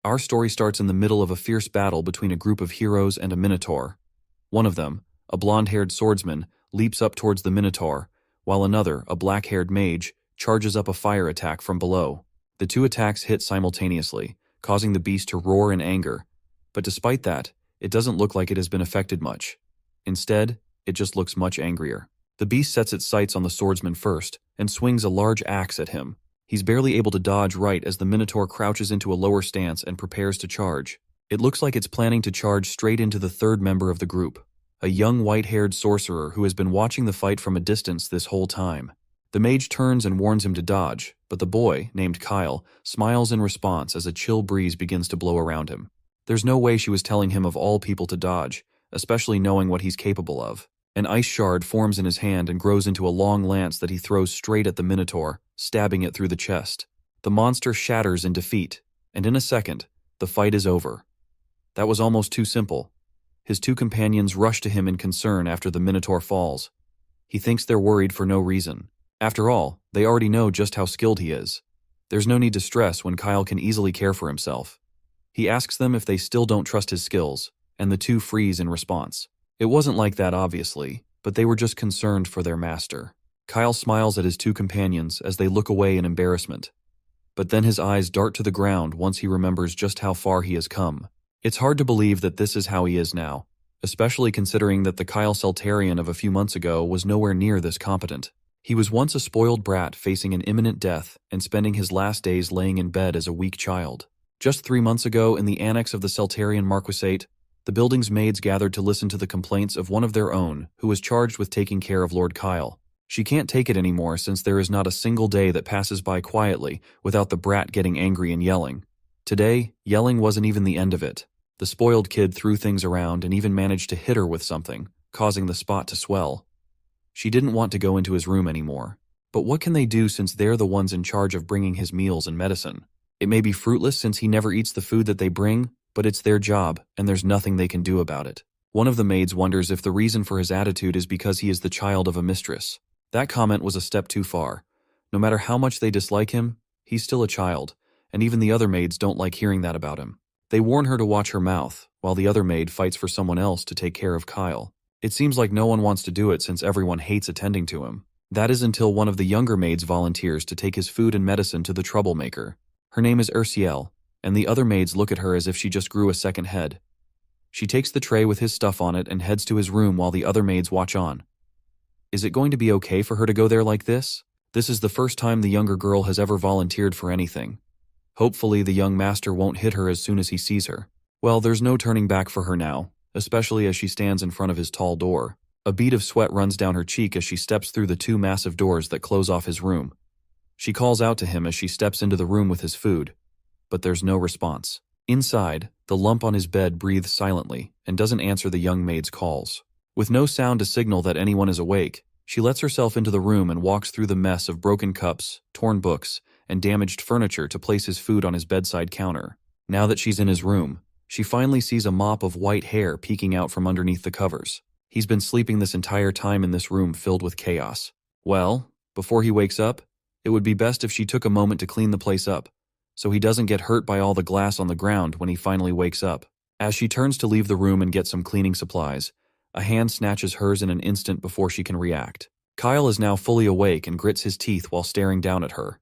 Our story starts in the middle of a fierce battle between a group of heroes and a minotaur. One of them, a blonde-haired swordsman, leaps up towards the minotaur, while another, a black-haired mage, charges up a fire attack from below. The two attacks hit simultaneously, causing the beast to roar in anger. But despite that, it doesn't look like it has been affected much. Instead, it just looks much angrier. The beast sets its sights on the swordsman first, and swings a large axe at him. He's barely able to dodge right as the minotaur crouches into a lower stance and prepares to charge. It looks like it's planning to charge straight into the third member of the group, a young white-haired sorcerer who has been watching the fight from a distance this whole time. The mage turns and warns him to dodge, but the boy, named Kyle, smiles in response as a chill breeze begins to blow around him. There's no way she was telling him of all people to dodge, especially knowing what he's capable of. An ice shard forms in his hand and grows into a long lance that he throws straight at the minotaur, stabbing it through the chest. The monster shatters in defeat, and in a second, the fight is over. That was almost too simple. His two companions rush to him in concern after the minotaur falls. He thinks they're worried for no reason. After all, they already know just how skilled he is. There's no need to stress when Kyle can easily care for himself. He asks them if they still don't trust his skills, and the two freeze in response. It wasn't like that, obviously, but they were just concerned for their master. Kyle smiles at his two companions as they look away in embarrassment. But then his eyes dart to the ground once he remembers just how far he has come. It's hard to believe that this is how he is now, especially considering that the Kyle Seltarian of a few months ago was nowhere near this competent. He was once a spoiled brat facing an imminent death and spending his last days laying in bed as a weak child. Just 3 months ago, in the annex of the Seltarian Marquisate, the building's maids gathered to listen to the complaints of one of their own who was charged with taking care of Lord Kyle. She can't take it anymore since there is not a single day that passes by quietly without the brat getting angry and yelling. Today, yelling wasn't even the end of it. The spoiled kid threw things around and even managed to hit her with something, causing the spot to swell. She didn't want to go into his room anymore. But what can they do since they're the ones in charge of bringing his meals and medicine? It may be fruitless since he never eats the food that they bring, but it's their job, and there's nothing they can do about it. One of the maids wonders if the reason for his attitude is because he is the child of a mistress. That comment was a step too far. No matter how much they dislike him, he's still a child, and even the other maids don't like hearing that about him. They warn her to watch her mouth, while the other maid fights for someone else to take care of Kyle. It seems like no one wants to do it since everyone hates attending to him. That is until one of the younger maids volunteers to take his food and medicine to the troublemaker. Her name is Ursiel, and the other maids look at her as if she just grew a second head. She takes the tray with his stuff on it and heads to his room while the other maids watch on. Is it going to be okay for her to go there like this? This is the first time the younger girl has ever volunteered for anything. Hopefully the young master won't hit her as soon as he sees her. Well, there's no turning back for her now, especially as she stands in front of his tall door. A bead of sweat runs down her cheek as she steps through the 2 massive doors that close off his room. She calls out to him as she steps into the room with his food, but there's no response. Inside, the lump on his bed breathes silently and doesn't answer the young maid's calls. With no sound to signal that anyone is awake, she lets herself into the room and walks through the mess of broken cups, torn books, and damaged furniture to place his food on his bedside counter. Now that she's in his room, she finally sees a mop of white hair peeking out from underneath the covers. He's been sleeping this entire time in this room filled with chaos. Well, before he wakes up, it would be best if she took a moment to clean the place up, so he doesn't get hurt by all the glass on the ground when he finally wakes up. As she turns to leave the room and get some cleaning supplies, a hand snatches hers in an instant before she can react. Kyle is now fully awake and grits his teeth while staring down at her.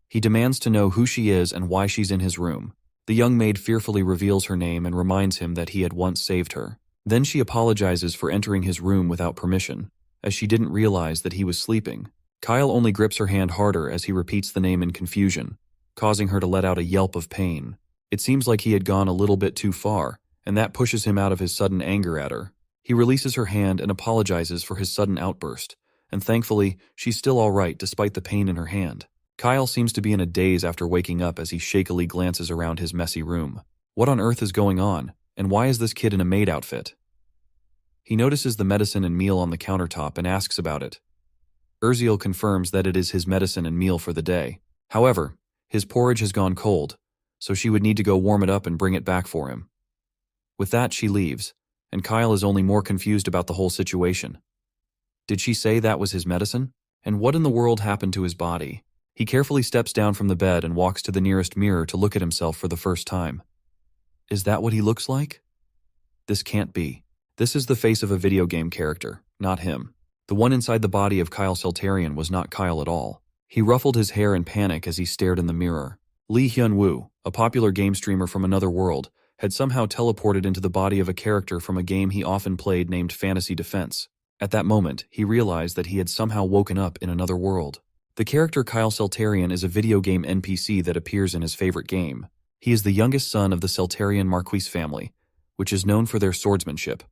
He demands to know who she is and why she's in his room. The young maid fearfully reveals her name and reminds him that he had once saved her. Then she apologizes for entering his room without permission, as she didn't realize that he was sleeping. Kyle only grips her hand harder as he repeats the name in confusion, causing her to let out a yelp of pain. It seems like he had gone a little bit too far, and that pushes him out of his sudden anger at her. He releases her hand and apologizes for his sudden outburst, and thankfully, she's still all right despite the pain in her hand. Kyle seems to be in a daze after waking up as he shakily glances around his messy room. What on earth is going on, and why is this kid in a maid outfit? He notices the medicine and meal on the countertop and asks about it. Ursiel confirms that it is his medicine and meal for the day. However, his porridge has gone cold, so she would need to go warm it up and bring it back for him. With that, she leaves, and Kyle is only more confused about the whole situation. Did she say that was his medicine? And what in the world happened to his body? He carefully steps down from the bed and walks to the nearest mirror to look at himself for the first time. Is that what he looks like? This can't be. This is the face of a video game character, not him. The one inside the body of Kyle Seltarian was not Kyle at all. He ruffled his hair in panic as he stared in the mirror. Lee Hyun-woo, a popular game streamer from another world, had somehow teleported into the body of a character from a game he often played named Fantasy Defense. At that moment, he realized that he had somehow woken up in another world. The character Kyle Seltarian is a video game NPC that appears in his favorite game. He is the youngest son of the Seltarian Marquis family, which is known for their swordsmanship.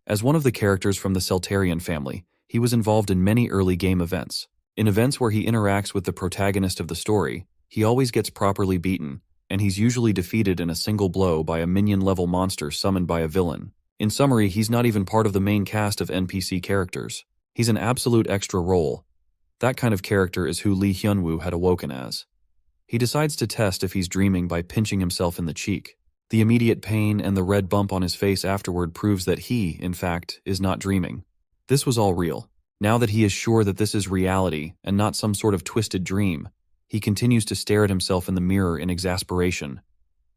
As one of the characters from the Seltarian family, he was involved in many early game events. In events where he interacts with the protagonist of the story, he always gets properly beaten, and he's usually defeated in a single blow by a minion-level monster summoned by a villain. In summary, he's not even part of the main cast of NPC characters. He's an absolute extra role. That kind of character is who Lee Hyun-woo had awoken as. He decides to test if he's dreaming by pinching himself in the cheek. The immediate pain and the red bump on his face afterward proves that he, in fact, is not dreaming. This was all real. Now that he is sure that this is reality and not some sort of twisted dream, he continues to stare at himself in the mirror in exasperation.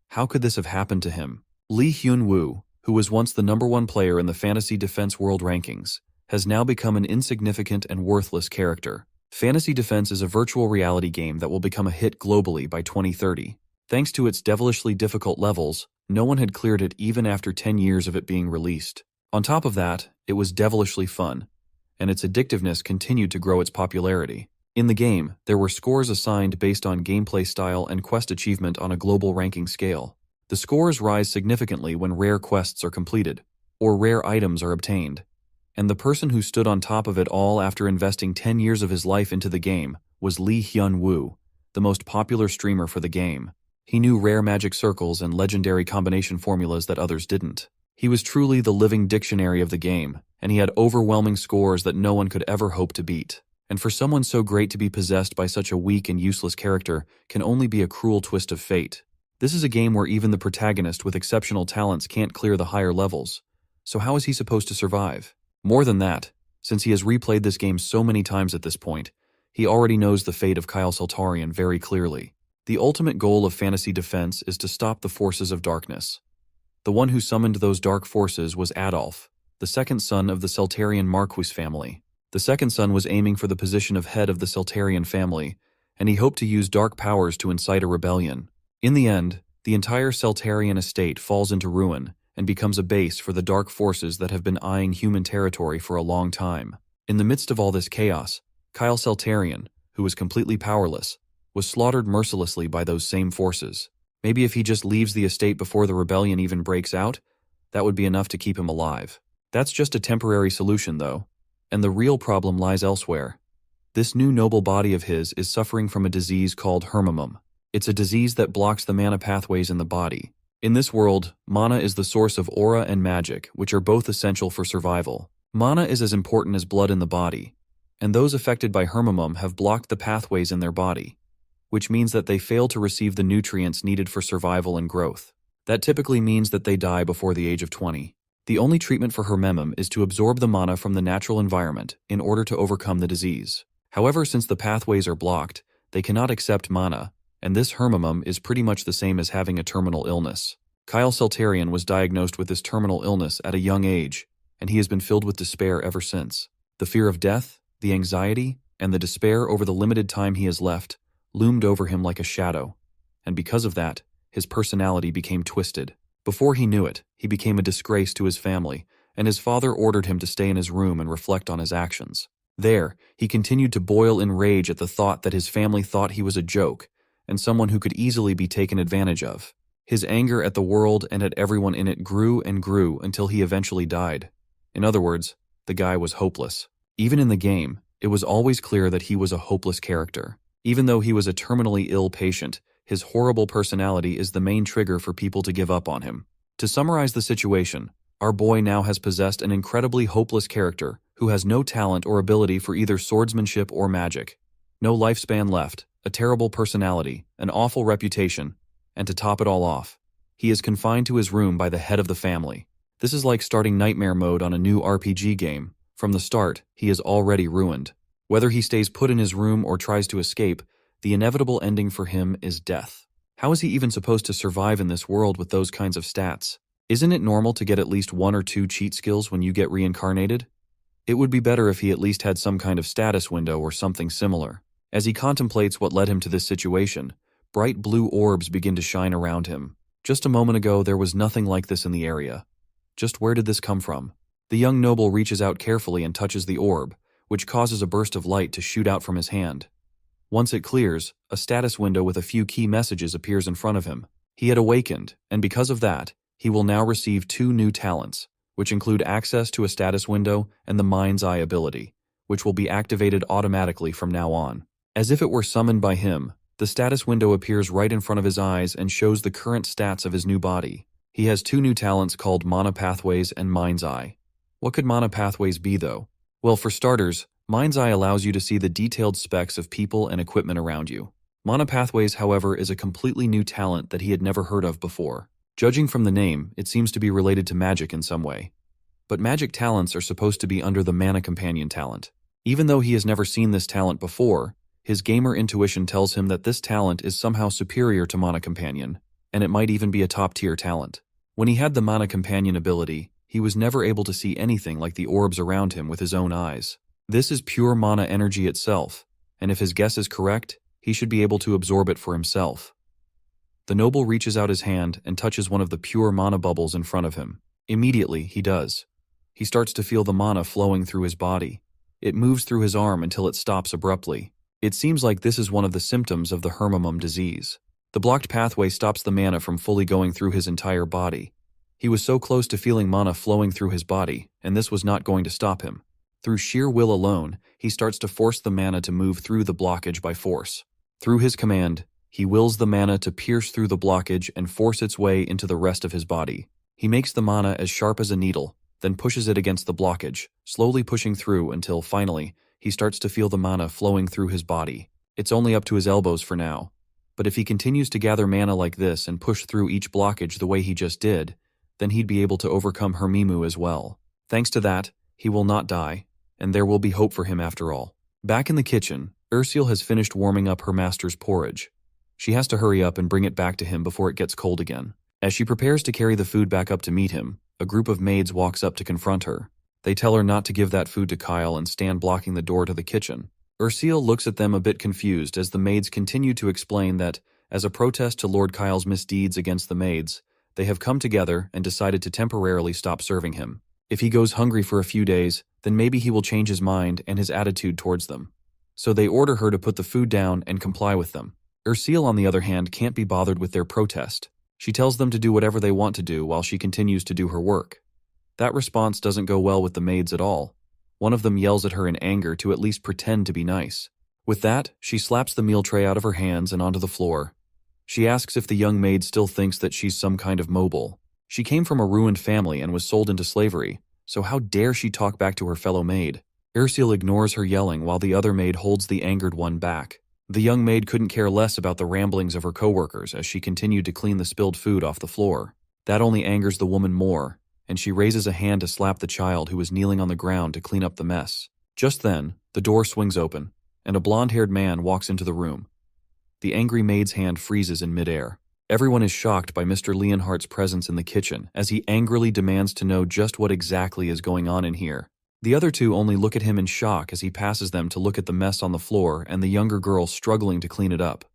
How could this have happened to him? Lee Hyun-woo, who was once the #1 player in the Fantasy Defense World Rankings, has now become an insignificant and worthless character. Fantasy Defense is a virtual reality game that will become a hit globally by 2030. Thanks to its devilishly difficult levels, no one had cleared it even after 10 years of it being released. On top of that, it was devilishly fun, and its addictiveness continued to grow its popularity. In the game, there were scores assigned based on gameplay style and quest achievement on a global ranking scale. The scores rise significantly when rare quests are completed, or rare items are obtained. And the person who stood on top of it all after investing 10 years of his life into the game was Lee Hyun-woo, the most popular streamer for the game. He knew rare magic circles and legendary combination formulas that others didn't. He was truly the living dictionary of the game, and he had overwhelming scores that no one could ever hope to beat. And for someone so great to be possessed by such a weak and useless character can only be a cruel twist of fate. This is a game where even the protagonist with exceptional talents can't clear the higher levels. So how is he supposed to survive? More than that, since he has replayed this game so many times at this point, he already knows the fate of Kyle Seltarian very clearly. The ultimate goal of Fantasy Defense is to stop the forces of darkness. The one who summoned those dark forces was Adolf, the second son of the Seltarian Marquis family. The second son was aiming for the position of head of the Seltarian family, and he hoped to use dark powers to incite a rebellion. In the end, the entire Seltarian estate falls into ruin and becomes a base for the dark forces that have been eyeing human territory for a long time. In the midst of all this chaos, Kyle Seltarian, who was completely powerless, was slaughtered mercilessly by those same forces. Maybe if he just leaves the estate before the rebellion even breaks out, that would be enough to keep him alive. That's just a temporary solution, though, and the real problem lies elsewhere. This new noble body of his is suffering from a disease called hermimum. It's a disease that blocks the mana pathways in the body. In this world, mana is the source of aura and magic, which are both essential for survival. Mana is as important as blood in the body, and those affected by hermimum have blocked the pathways in their body, which means that they fail to receive the nutrients needed for survival and growth. That typically means that they die before the age of 20. The only treatment for hermimum is to absorb the mana from the natural environment in order to overcome the disease. However, since the pathways are blocked, they cannot accept mana, and this hermimum is pretty much the same as having a terminal illness. Kyle Seltarian was diagnosed with this terminal illness at a young age, and he has been filled with despair ever since. The fear of death, the anxiety, and the despair over the limited time he has left loomed over him like a shadow, and because of that, his personality became twisted. Before he knew it, he became a disgrace to his family, and his father ordered him to stay in his room and reflect on his actions. There, he continued to boil in rage at the thought that his family thought he was a joke, and someone who could easily be taken advantage of. His anger at the world and at everyone in it grew and grew until he eventually died. In other words, the guy was hopeless. Even in the game, it was always clear that he was a hopeless character. Even though he was a terminally ill patient, his horrible personality is the main trigger for people to give up on him. To summarize the situation, our boy now has possessed an incredibly hopeless character who has no talent or ability for either swordsmanship or magic. No lifespan left, a terrible personality, an awful reputation, and to top it all off, he is confined to his room by the head of the family. This is like starting nightmare mode on a new RPG game. From the start, he is already ruined. Whether he stays put in his room or tries to escape, the inevitable ending for him is death. How is he even supposed to survive in this world with those kinds of stats? Isn't it normal to get at least 1 or 2 cheat skills when you get reincarnated? It would be better if he at least had some kind of status window or something similar. As he contemplates what led him to this situation, bright blue orbs begin to shine around him. Just a moment ago, there was nothing like this in the area. Just where did this come from? The young noble reaches out carefully and touches the orb, which causes a burst of light to shoot out from his hand. Once it clears, a status window with a few key messages appears in front of him. He had awakened, and because of that, he will now receive 2 new talents, which include access to a status window and the Mind's Eye ability, which will be activated automatically from now on. As if it were summoned by him, the status window appears right in front of his eyes and shows the current stats of his new body. He has 2 new talents called Mana Pathways and Mind's Eye. What could Mana Pathways be, though? Well, for starters, Mind's Eye allows you to see the detailed specs of people and equipment around you. Mana Pathways, however, is a completely new talent that he had never heard of before. Judging from the name, it seems to be related to magic in some way. But magic talents are supposed to be under the Mana Companion talent. Even though he has never seen this talent before, his gamer intuition tells him that this talent is somehow superior to Mana Companion, and it might even be a top-tier talent. When he had the Mana Companion ability, he was never able to see anything like the orbs around him with his own eyes. This is pure mana energy itself, and if his guess is correct, he should be able to absorb it for himself. The noble reaches out his hand and touches one of the pure mana bubbles in front of him. Immediately, he does. He starts to feel the mana flowing through his body. It moves through his arm until it stops abruptly. It seems like this is one of the symptoms of the Hermamum disease. The blocked pathway stops the mana from fully going through his entire body. He was so close to feeling mana flowing through his body, and this was not going to stop him. Through sheer will alone, he starts to force the mana to move through the blockage by force. Through his command, he wills the mana to pierce through the blockage and force its way into the rest of his body. He makes the mana as sharp as a needle, then pushes it against the blockage, slowly pushing through until, finally, he starts to feel the mana flowing through his body. It's only up to his elbows for now. But if he continues to gather mana like this and push through each blockage the way he just did, then he'd be able to overcome Hermimu as well. Thanks to that, he will not die, and there will be hope for him after all. Back in the kitchen, Ursule has finished warming up her master's porridge. She has to hurry up and bring it back to him before it gets cold again. As she prepares to carry the food back up to meet him, a group of maids walks up to confront her. They tell her not to give that food to Kyle and stand blocking the door to the kitchen. Ursule looks at them a bit confused as the maids continue to explain that, as a protest to Lord Kyle's misdeeds against the maids, they have come together and decided to temporarily stop serving him. If he goes hungry for a few days, then maybe he will change his mind and his attitude towards them. So they order her to put the food down and comply with them. Ursule, on the other hand, can't be bothered with their protest. She tells them to do whatever they want to do while she continues to do her work. That response doesn't go well with the maids at all. One of them yells at her in anger to at least pretend to be nice. With that, she slaps the meal tray out of her hands and onto the floor. She asks if the young maid still thinks that she's some kind of mobile. She came from a ruined family and was sold into slavery, so how dare she talk back to her fellow maid? Ursule ignores her yelling while the other maid holds the angered one back. The young maid couldn't care less about the ramblings of her coworkers as she continued to clean the spilled food off the floor. That only angers the woman more, and she raises a hand to slap the child who was kneeling on the ground to clean up the mess. Just then, the door swings open, and a blonde-haired man walks into the room. The angry maid's hand freezes in midair. Everyone is shocked by Mr. Leonhardt's presence in the kitchen as he angrily demands to know just what exactly is going on in here. The other two only look at him in shock as he passes them to look at the mess on the floor and the younger girl struggling to clean it up.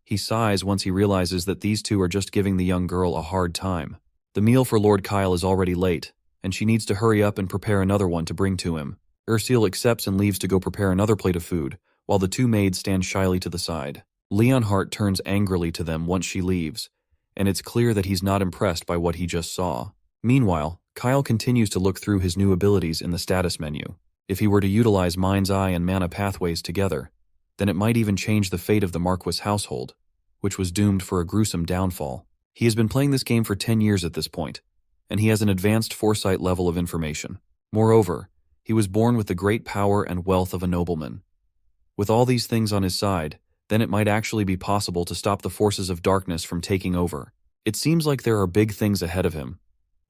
He sighs once he realizes that these two are just giving the young girl a hard time. The meal for Lord Kyle is already late, and she needs to hurry up and prepare another one to bring to him. Ursule accepts and leaves to go prepare another plate of food, while the two maids stand shyly to the side. Leonhardt turns angrily to them once she leaves, and it's clear that he's not impressed by what he just saw. Meanwhile, Kyle continues to look through his new abilities in the status menu. If he were to utilize Mind's Eye and Mana Pathways together, then it might even change the fate of the Marquis household, which was doomed for a gruesome downfall. He has been playing this game for 10 years at this point, and he has an advanced foresight level of information. Moreover, he was born with the great power and wealth of a nobleman. With all these things on his side, then it might actually be possible to stop the forces of darkness from taking over. It seems like there are big things ahead of him.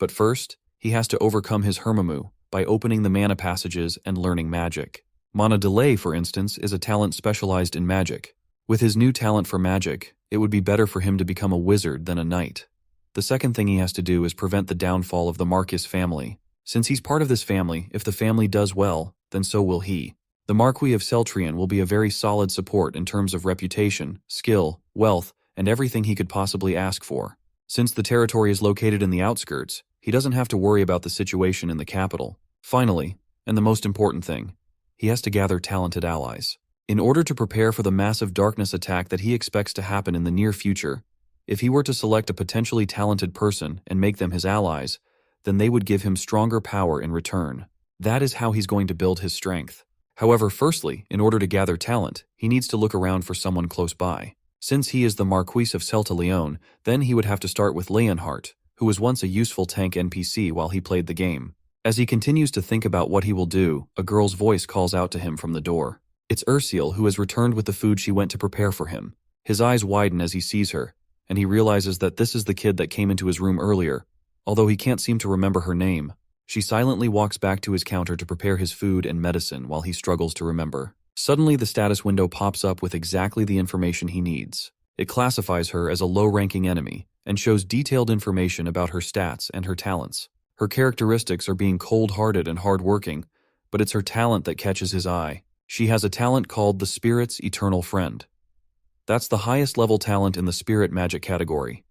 But first, he has to overcome his Hermimu by opening the mana passages and learning magic. Mana Delay, for instance, is a talent specialized in magic. With his new talent for magic, it would be better for him to become a wizard than a knight. The second thing he has to do is prevent the downfall of the Marquis family. Since he's part of this family, if the family does well, then so will he. The Marquis of Celtrian will be a very solid support in terms of reputation, skill, wealth, and everything he could possibly ask for. Since the territory is located in the outskirts, he doesn't have to worry about the situation in the capital. Finally, and the most important thing, he has to gather talented allies. In order to prepare for the massive darkness attack that he expects to happen in the near future, if he were to select a potentially talented person and make them his allies, then they would give him stronger power in return. That is how he's going to build his strength. However, firstly, in order to gather talent, he needs to look around for someone close by. Since he is the Marquis of Celta Leon, then he would have to start with Leonhardt, who was once a useful tank NPC while he played the game. As he continues to think about what he will do, a girl's voice calls out to him from the door. It's Ursule, who has returned with the food she went to prepare for him. His eyes widen as he sees her, and he realizes that this is the kid that came into his room earlier, although he can't seem to remember her name. She silently walks back to his counter to prepare his food and medicine while he struggles to remember. Suddenly, the status window pops up with exactly the information he needs. It classifies her as a low-ranking enemy and shows detailed information about her stats and her talents. Her characteristics are being cold-hearted and hard-working, but it's her talent that catches his eye. She has a talent called the Spirit's Eternal Friend. That's the highest level talent in the spirit magic category.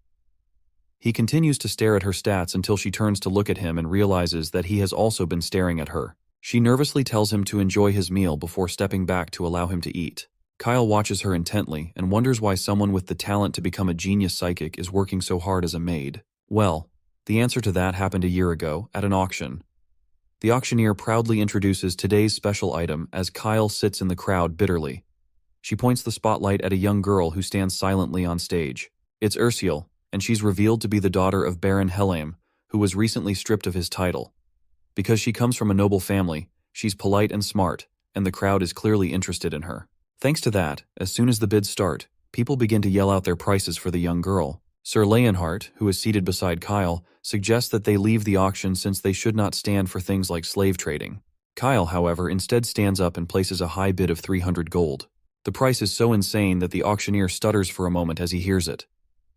He continues to stare at her stats until she turns to look at him and realizes that he has also been staring at her. She nervously tells him to enjoy his meal before stepping back to allow him to eat. Kyle watches her intently and wonders why someone with the talent to become a genius psychic is working so hard as a maid. Well, the answer to that happened a year ago at an auction. The auctioneer proudly introduces today's special item as Kyle sits in the crowd bitterly. She points the spotlight at a young girl who stands silently on stage. It's Ursule, and she's revealed to be the daughter of Baron Helheim, who was recently stripped of his title. Because she comes from a noble family, she's polite and smart, and the crowd is clearly interested in her. Thanks to that, as soon as the bids start, people begin to yell out their prices for the young girl. Sir Leonhardt, who is seated beside Kyle, suggests that they leave the auction since they should not stand for things like slave trading. Kyle, however, instead stands up and places a high bid of 300 gold. The price is so insane that the auctioneer stutters for a moment as he hears it.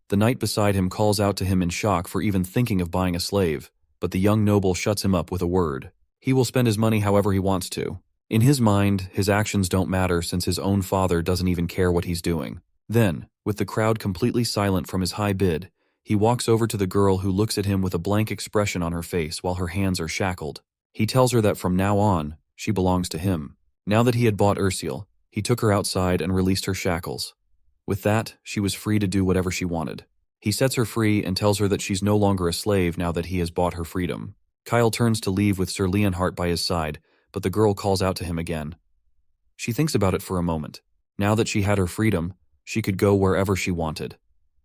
The knight beside him calls out to him in shock for even thinking of buying a slave, but the young noble shuts him up with a word. He will spend his money however he wants to. In his mind, his actions don't matter since his own father doesn't even care what he's doing. Then, with the crowd completely silent from his high bid, he walks over to the girl who looks at him with a blank expression on her face while her hands are shackled. He tells her that from now on, she belongs to him. Now that he had bought Ursule, he took her outside and released her shackles. With that, she was free to do whatever she wanted. He sets her free and tells her that she's no longer a slave now that he has bought her freedom. Kyle turns to leave with Sir Leonhardt by his side, but the girl calls out to him again. She thinks about it for a moment. Now that she had her freedom, she could go wherever she wanted.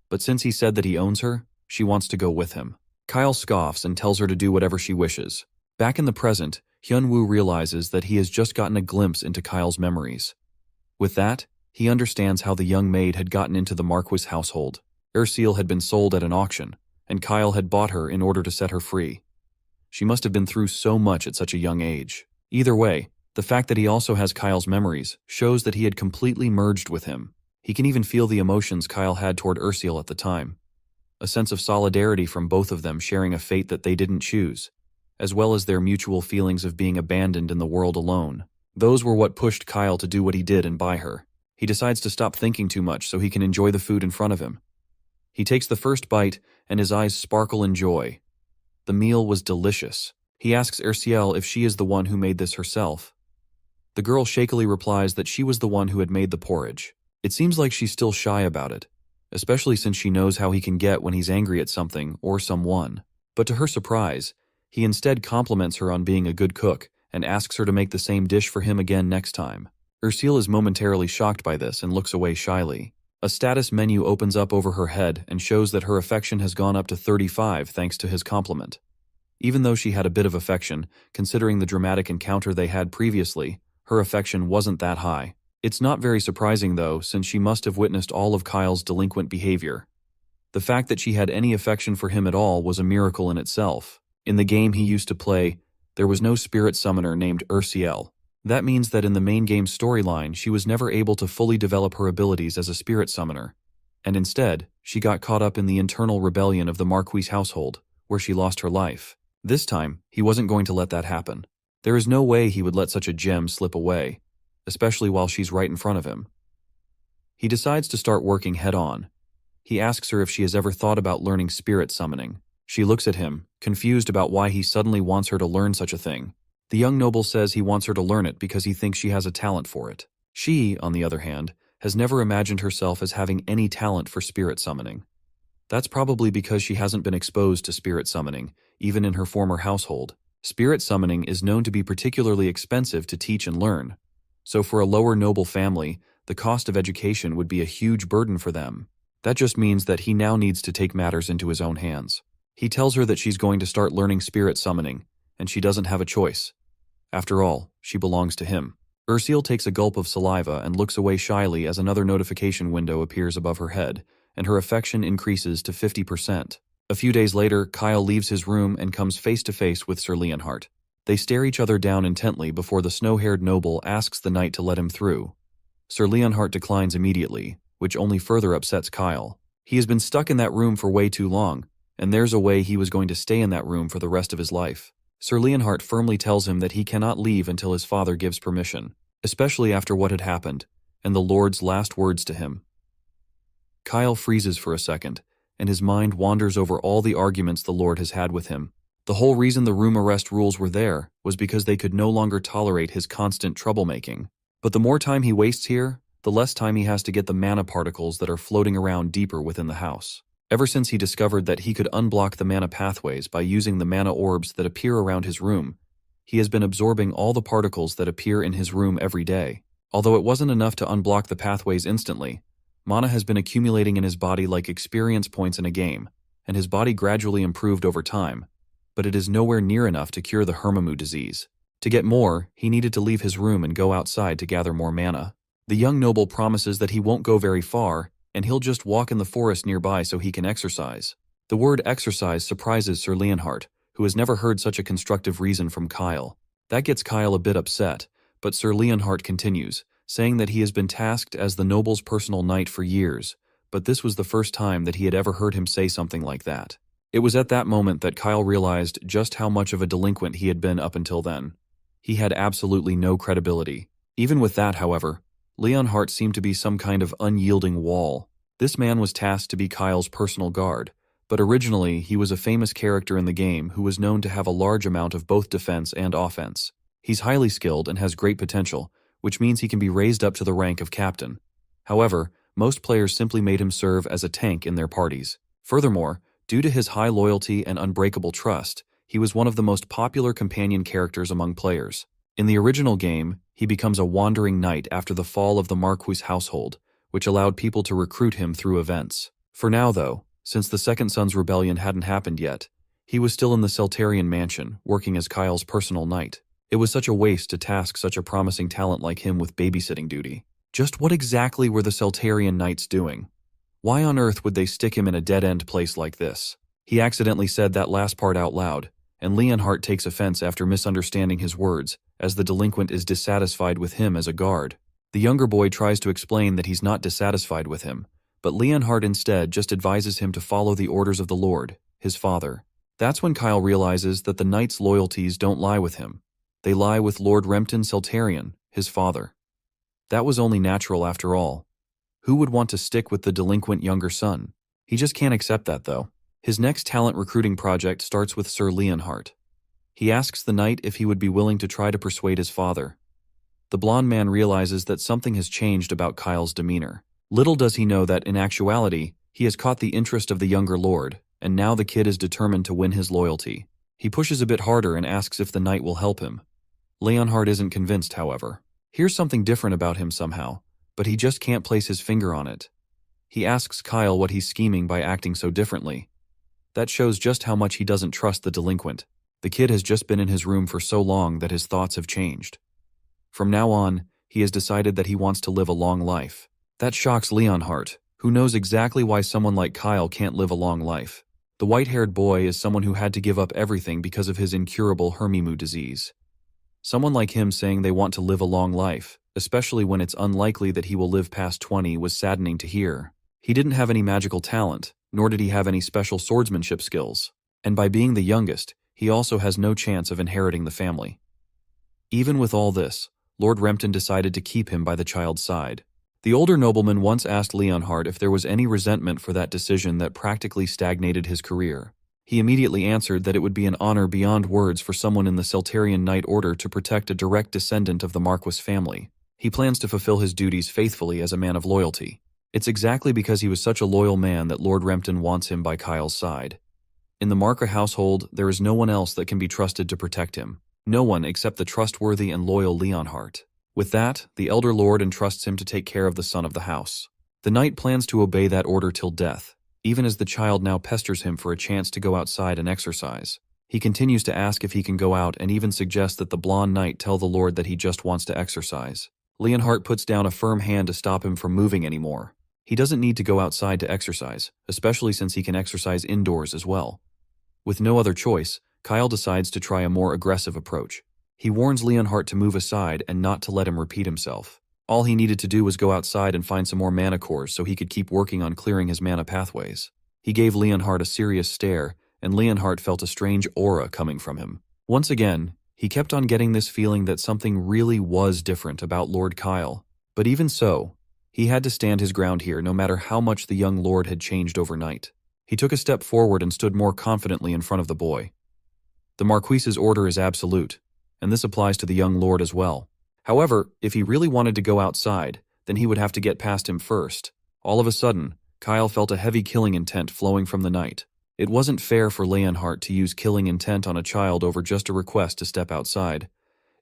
But since he said that he owns her, she wants to go with him. Kyle scoffs and tells her to do whatever she wishes. Back in the present, Hyunwoo realizes that he has just gotten a glimpse into Kyle's memories. With that, he understands how the young maid had gotten into the Marquis household. Ursule had been sold at an auction, and Kyle had bought her in order to set her free. She must have been through so much at such a young age. Either way, the fact that he also has Kyle's memories shows that he had completely merged with him. He can even feel the emotions Kyle had toward Ursule at the time. A sense of solidarity from both of them sharing a fate that they didn't choose, as well as their mutual feelings of being abandoned in the world alone. Those were what pushed Kyle to do what he did and buy her. He decides to stop thinking too much so he can enjoy the food in front of him. He takes the first bite, and his eyes sparkle in joy. The meal was delicious. He asks Ursule if she is the one who made this herself. The girl shakily replies that she was the one who had made the porridge. It seems like she's still shy about it, especially since she knows how he can get when he's angry at something or someone. But to her surprise, he instead compliments her on being a good cook and asks her to make the same dish for him again next time. Ursule is momentarily shocked by this and looks away shyly. A status menu opens up over her head and shows that her affection has gone up to 35 thanks to his compliment. Even though she had a bit of affection, considering the dramatic encounter they had previously, her affection wasn't that high. It's not very surprising though, since she must have witnessed all of Kyle's delinquent behavior. The fact that she had any affection for him at all was a miracle in itself. In the game he used to play, there was no spirit summoner named Ursule. That means that in the main game storyline, she was never able to fully develop her abilities as a spirit summoner. And instead, she got caught up in the internal rebellion of the Marquis household, where she lost her life. This time, he wasn't going to let that happen. There is no way he would let such a gem slip away, especially while she's right in front of him. He decides to start working head-on. He asks her if she has ever thought about learning spirit summoning. She looks at him, confused about why he suddenly wants her to learn such a thing. The young noble says he wants her to learn it because he thinks she has a talent for it. She, on the other hand, has never imagined herself as having any talent for spirit summoning. That's probably because she hasn't been exposed to spirit summoning, even in her former household. Spirit summoning is known to be particularly expensive to teach and learn. So for a lower noble family, the cost of education would be a huge burden for them. That just means that he now needs to take matters into his own hands. He tells her that she's going to start learning spirit summoning, and she doesn't have a choice. After all, she belongs to him. Ursil takes a gulp of saliva and looks away shyly as another notification window appears above her head, and her affection increases to 50%. A few days later, Kyle leaves his room and comes face to face with Sir Leonhardt. They stare each other down intently before the snow-haired noble asks the knight to let him through. Sir Leonhardt declines immediately, which only further upsets Kyle. He has been stuck in that room for way too long, and there's a way he was going to stay in that room for the rest of his life. Sir Leonhardt firmly tells him that he cannot leave until his father gives permission, especially after what had happened, and the Lord's last words to him. Kyle freezes for a second, and his mind wanders over all the arguments the Lord has had with him. The whole reason the room arrest rules were there was because they could no longer tolerate his constant troublemaking. But the more time he wastes here, the less time he has to get the mana particles that are floating around deeper within the house. Ever since he discovered that he could unblock the mana pathways by using the mana orbs that appear around his room, he has been absorbing all the particles that appear in his room every day. Although it wasn't enough to unblock the pathways instantly, mana has been accumulating in his body like experience points in a game, and his body gradually improved over time, but it is nowhere near enough to cure the Hermimu disease. To get more, he needed to leave his room and go outside to gather more mana. The young noble promises that he won't go very far, and he'll just walk in the forest nearby so he can exercise. The word exercise surprises Sir Leonhardt, who has never heard such a constructive reason from Kyle. That gets Kyle a bit upset, but Sir Leonhardt continues, saying that he has been tasked as the noble's personal knight for years, but this was the first time that he had ever heard him say something like that. It was at that moment that Kyle realized just how much of a delinquent he had been up until then. He had absolutely no credibility. Even with that, however, Leonhardt seemed to be some kind of unyielding wall. This man was tasked to be Kyle's personal guard, but originally he was a famous character in the game who was known to have a large amount of both defense and offense. He's highly skilled and has great potential, which means he can be raised up to the rank of captain. However, most players simply made him serve as a tank in their parties. Furthermore, due to his high loyalty and unbreakable trust, he was one of the most popular companion characters among players. In the original game, he becomes a wandering knight after the fall of the Marquis household, which allowed people to recruit him through events. For now, though, since the Second Son's rebellion hadn't happened yet, he was still in the Seltarian mansion, working as Kyle's personal knight. It was such a waste to task such a promising talent like him with babysitting duty. Just what exactly were the Seltarian knights doing? Why on earth would they stick him in a dead-end place like this? He accidentally said that last part out loud, and Leonhardt takes offense after misunderstanding his words, as the delinquent is dissatisfied with him as a guard. The younger boy tries to explain that he's not dissatisfied with him, but Leonhardt instead just advises him to follow the orders of the Lord, his father. That's when Kyle realizes that the knight's loyalties don't lie with him. They lie with Lord Rempton Seltarian, his father. That was only natural after all. Who would want to stick with the delinquent younger son? He just can't accept that, though. His next talent recruiting project starts with Sir Leonhardt. He asks the knight if he would be willing to try to persuade his father. The blonde man realizes that something has changed about Kyle's demeanor. Little does he know that, in actuality, he has caught the interest of the younger lord, and now the kid is determined to win his loyalty. He pushes a bit harder and asks if the knight will help him. Leonhardt isn't convinced, however. Here's something different about him somehow, but he just can't place his finger on it. He asks Kyle what he's scheming by acting so differently. That shows just how much he doesn't trust the delinquent. The kid has just been in his room for so long that his thoughts have changed. From now on, he has decided that he wants to live a long life. That shocks Leonhardt, who knows exactly why someone like Kyle can't live a long life. The white-haired boy is someone who had to give up everything because of his incurable Hermimu disease. Someone like him saying they want to live a long life, especially when it's unlikely that he will live past 20, was saddening to hear. He didn't have any magical talent, nor did he have any special swordsmanship skills. And by being the youngest, he also has no chance of inheriting the family. Even with all this, Lord Rempton decided to keep him by the child's side. The older nobleman once asked Leonhardt if there was any resentment for that decision that practically stagnated his career. He immediately answered that it would be an honor beyond words for someone in the Celtarian Knight Order to protect a direct descendant of the Marquis family. He plans to fulfill his duties faithfully as a man of loyalty. It's exactly because he was such a loyal man that Lord Rempton wants him by Kyle's side. In the Marca household, there is no one else that can be trusted to protect him. No one except the trustworthy and loyal Leonhardt. With that, the elder lord entrusts him to take care of the son of the house. The knight plans to obey that order till death, even as the child now pesters him for a chance to go outside and exercise. He continues to ask if he can go out and even suggests that the blonde knight tell the lord that he just wants to exercise. Leonhardt puts down a firm hand to stop him from moving anymore. He doesn't need to go outside to exercise, especially since he can exercise indoors as well. With no other choice, Kyle decides to try a more aggressive approach. He warns Leonhardt to move aside and not to let him repeat himself. All he needed to do was go outside and find some more mana cores so he could keep working on clearing his mana pathways. He gave Leonhardt a serious stare, and Leonhardt felt a strange aura coming from him. Once again, he kept on getting this feeling that something really was different about Lord Kyle. But even so, he had to stand his ground here no matter how much the young lord had changed overnight. He took a step forward and stood more confidently in front of the boy. The Marquis's order is absolute, and this applies to the young lord as well. However, if he really wanted to go outside, then he would have to get past him first. All of a sudden, Kyle felt a heavy killing intent flowing from the knight. It wasn't fair for Leonhardt to use killing intent on a child over just a request to step outside.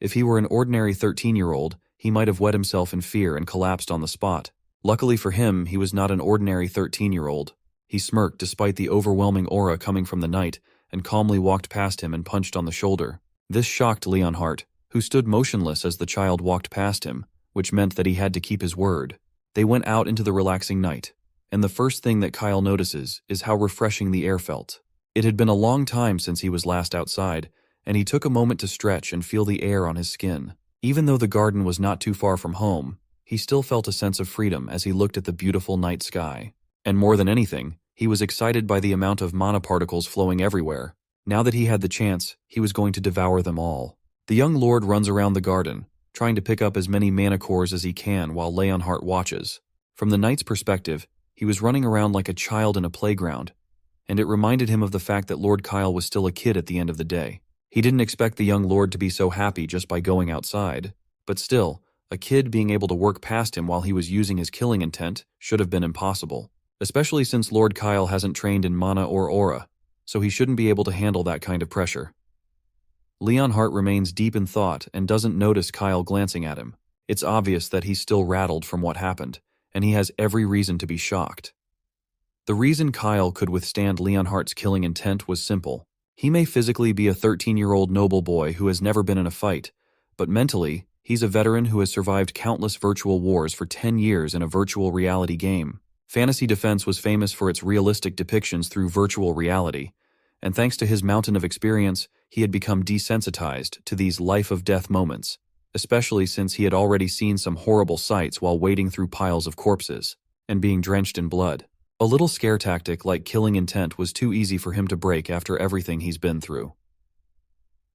If he were an ordinary 13-year-old, he might have wet himself in fear and collapsed on the spot. Luckily for him, he was not an ordinary 13-year-old. He smirked despite the overwhelming aura coming from the knight and calmly walked past him and punched on the shoulder. This shocked Leonhardt, who stood motionless as the child walked past him, which meant that he had to keep his word. They went out into the relaxing night, and the first thing that Kyle notices is how refreshing the air felt. It had been a long time since he was last outside, and he took a moment to stretch and feel the air on his skin. Even though the garden was not too far from home, he still felt a sense of freedom as he looked at the beautiful night sky. And more than anything, he was excited by the amount of mana particles flowing everywhere. Now that he had the chance, he was going to devour them all. The young lord runs around the garden, trying to pick up as many mana cores as he can while Leonhardt watches. From the knight's perspective, he was running around like a child in a playground, and it reminded him of the fact that Lord Kyle was still a kid at the end of the day. He didn't expect the young lord to be so happy just by going outside, but still, a kid being able to work past him while he was using his killing intent should have been impossible, especially since Lord Kyle hasn't trained in mana or aura, so he shouldn't be able to handle that kind of pressure. Leonhardt remains deep in thought and doesn't notice Kyle glancing at him. It's obvious that he's still rattled from what happened, and he has every reason to be shocked. The reason Kyle could withstand Leonhardt's killing intent was simple. He may physically be a 13-year-old noble boy who has never been in a fight, but mentally, he's a veteran who has survived countless virtual wars for 10 years in a virtual reality game. Fantasy Defense was famous for its realistic depictions through virtual reality, and thanks to his mountain of experience, he had become desensitized to these life-of-death moments, especially since he had already seen some horrible sights while wading through piles of corpses and being drenched in blood. A little scare tactic like killing intent was too easy for him to break after everything he's been through.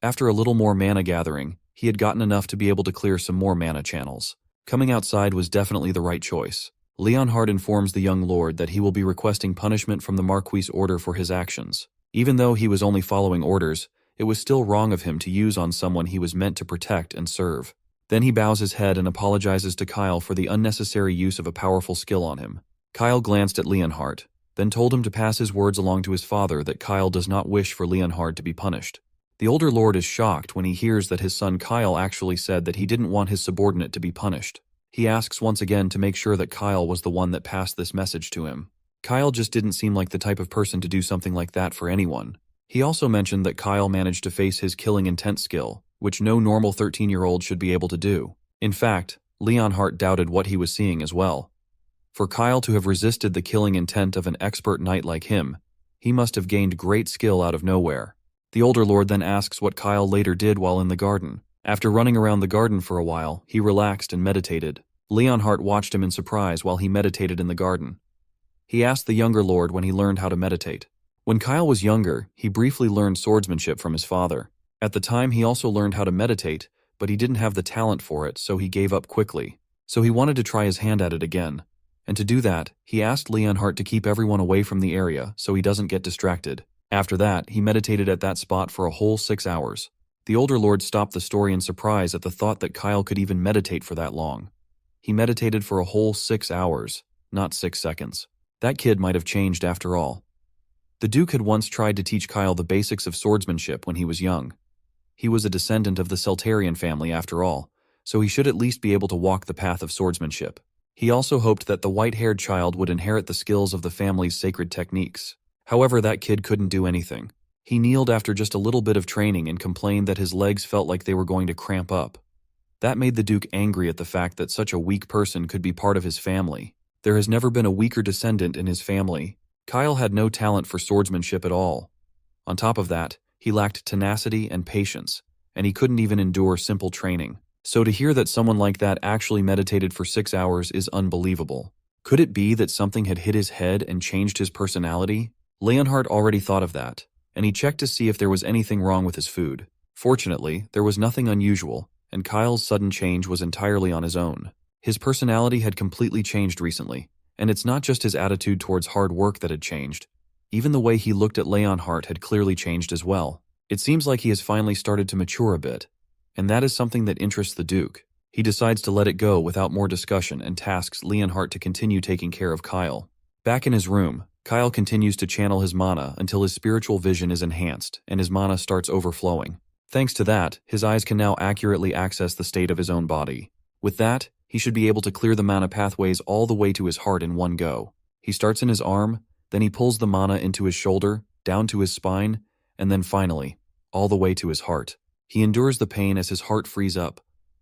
After a little more mana gathering, he had gotten enough to be able to clear some more mana channels. Coming outside was definitely the right choice. Leonhardt informs the young lord that he will be requesting punishment from the Marquis' order for his actions. Even though he was only following orders, it was still wrong of him to use on someone he was meant to protect and serve. Then he bows his head and apologizes to Kyle for the unnecessary use of a powerful skill on him. Kyle glanced at Leonhardt, then told him to pass his words along to his father that Kyle does not wish for Leonhardt to be punished. The older lord is shocked when he hears that his son Kyle actually said that he didn't want his subordinate to be punished. He asks once again to make sure that Kyle was the one that passed this message to him. Kyle just didn't seem like the type of person to do something like that for anyone. He also mentioned that Kyle managed to face his killing intent skill, which no normal 13-year-old should be able to do. In fact, Leonhardt doubted what he was seeing as well. For Kyle to have resisted the killing intent of an expert knight like him, he must have gained great skill out of nowhere. The older lord then asks what Kyle later did while in the garden. After running around the garden for a while, he relaxed and meditated. Leonhardt watched him in surprise while he meditated in the garden. he asked the younger lord when he learned how to meditate. When Kyle was younger, he briefly learned swordsmanship from his father. At the time, he also learned how to meditate, but he didn't have the talent for it, so he gave up quickly. So he wanted to try his hand at it again. And to do that, he asked Leonhardt to keep everyone away from the area so he doesn't get distracted. After that, he meditated at that spot for a whole 6 hours. The older lord stopped the story in surprise at the thought that Kyle could even meditate for that long. He meditated for a whole 6 hours, not 6 seconds. That kid might have changed after all. The Duke had once tried to teach Kyle the basics of swordsmanship when he was young. He was a descendant of the Celtarian family after all, so he should at least be able to walk the path of swordsmanship. He also hoped that the white-haired child would inherit the skills of the family's sacred techniques. However, that kid couldn't do anything. He kneeled after just a little bit of training and complained that his legs felt like they were going to cramp up. That made the Duke angry at the fact that such a weak person could be part of his family. There has never been a weaker descendant in his family. Kyle had no talent for swordsmanship at all. On top of that, he lacked tenacity and patience, and he couldn't even endure simple training. So to hear that someone like that actually meditated for 6 hours is unbelievable. Could it be that something had hit his head and changed his personality? Leonhardt already thought of that, and he checked to see if there was anything wrong with his food. Fortunately, there was nothing unusual, and Kyle's sudden change was entirely on his own. His personality had completely changed recently, and it's not just his attitude towards hard work that had changed. Even the way he looked at Leonhardt had clearly changed as well. It seems like he has finally started to mature a bit, and that is something that interests the Duke. He decides to let it go without more discussion and tasks Leonhardt to continue taking care of Kyle. Back in his room, Kyle continues to channel his mana until his spiritual vision is enhanced and his mana starts overflowing. Thanks to that, his eyes can now accurately access the state of his own body. With that, he should be able to clear the mana pathways all the way to his heart in one go. He starts in his arm, then he pulls the mana into his shoulder, down to his spine, and then finally, all the way to his heart. He endures the pain as his heart frees up,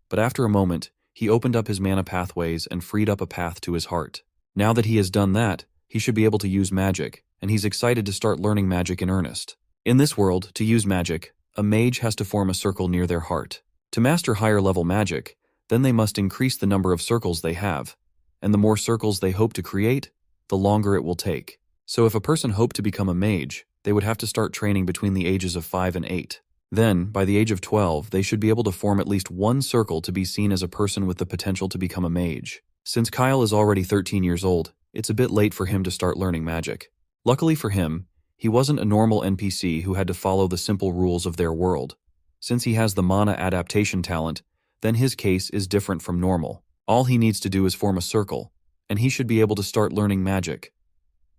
but after a moment, he opened up his mana pathways and freed up a path to his heart. Now that he has done that, he should be able to use magic, and he's excited to start learning magic in earnest. In this world, to use magic, a mage has to form a circle near their heart. To master higher-level magic, then they must increase the number of circles they have, and the more circles they hope to create, the longer it will take. So if a person hoped to become a mage, they would have to start training between the ages of 5 and 8. Then, by the age of 12, they should be able to form at least one circle to be seen as a person with the potential to become a mage. Since Kyle is already 13 years old, it's a bit late for him to start learning magic. Luckily for him, he wasn't a normal NPC who had to follow the simple rules of their world. Since he has the mana adaptation talent, then his case is different from normal. All he needs to do is form a circle, and he should be able to start learning magic.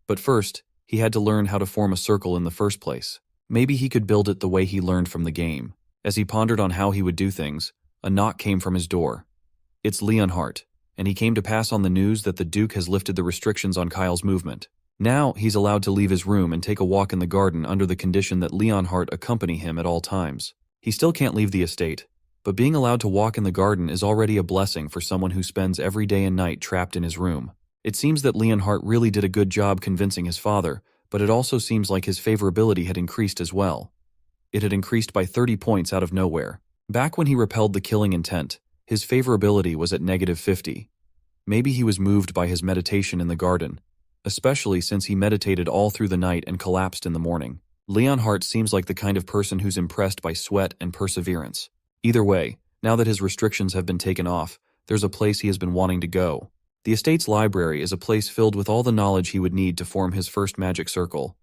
But first, he had to learn how to form a circle in the first place. Maybe he could build it the way he learned from the game. As he pondered on how he would do things, a knock came from his door. It's Leonhardt, and he came to pass on the news that the Duke has lifted the restrictions on Kyle's movement. Now, he's allowed to leave his room and take a walk in the garden under the condition that Leonhardt accompany him at all times. He still can't leave the estate, but being allowed to walk in the garden is already a blessing for someone who spends every day and night trapped in his room. It seems that Leonhardt really did a good job convincing his father, but it also seems like his favorability had increased as well. It had increased by 30 points out of nowhere. Back when he repelled the killing intent, his favorability was at -50. Maybe he was moved by his meditation in the garden, especially since he meditated all through the night and collapsed in the morning. Leonhardt seems like the kind of person who's impressed by sweat and perseverance. Either way, now that his restrictions have been taken off, there's a place he has been wanting to go. The estate's library is a place filled with all the knowledge he would need to form his first magic circle.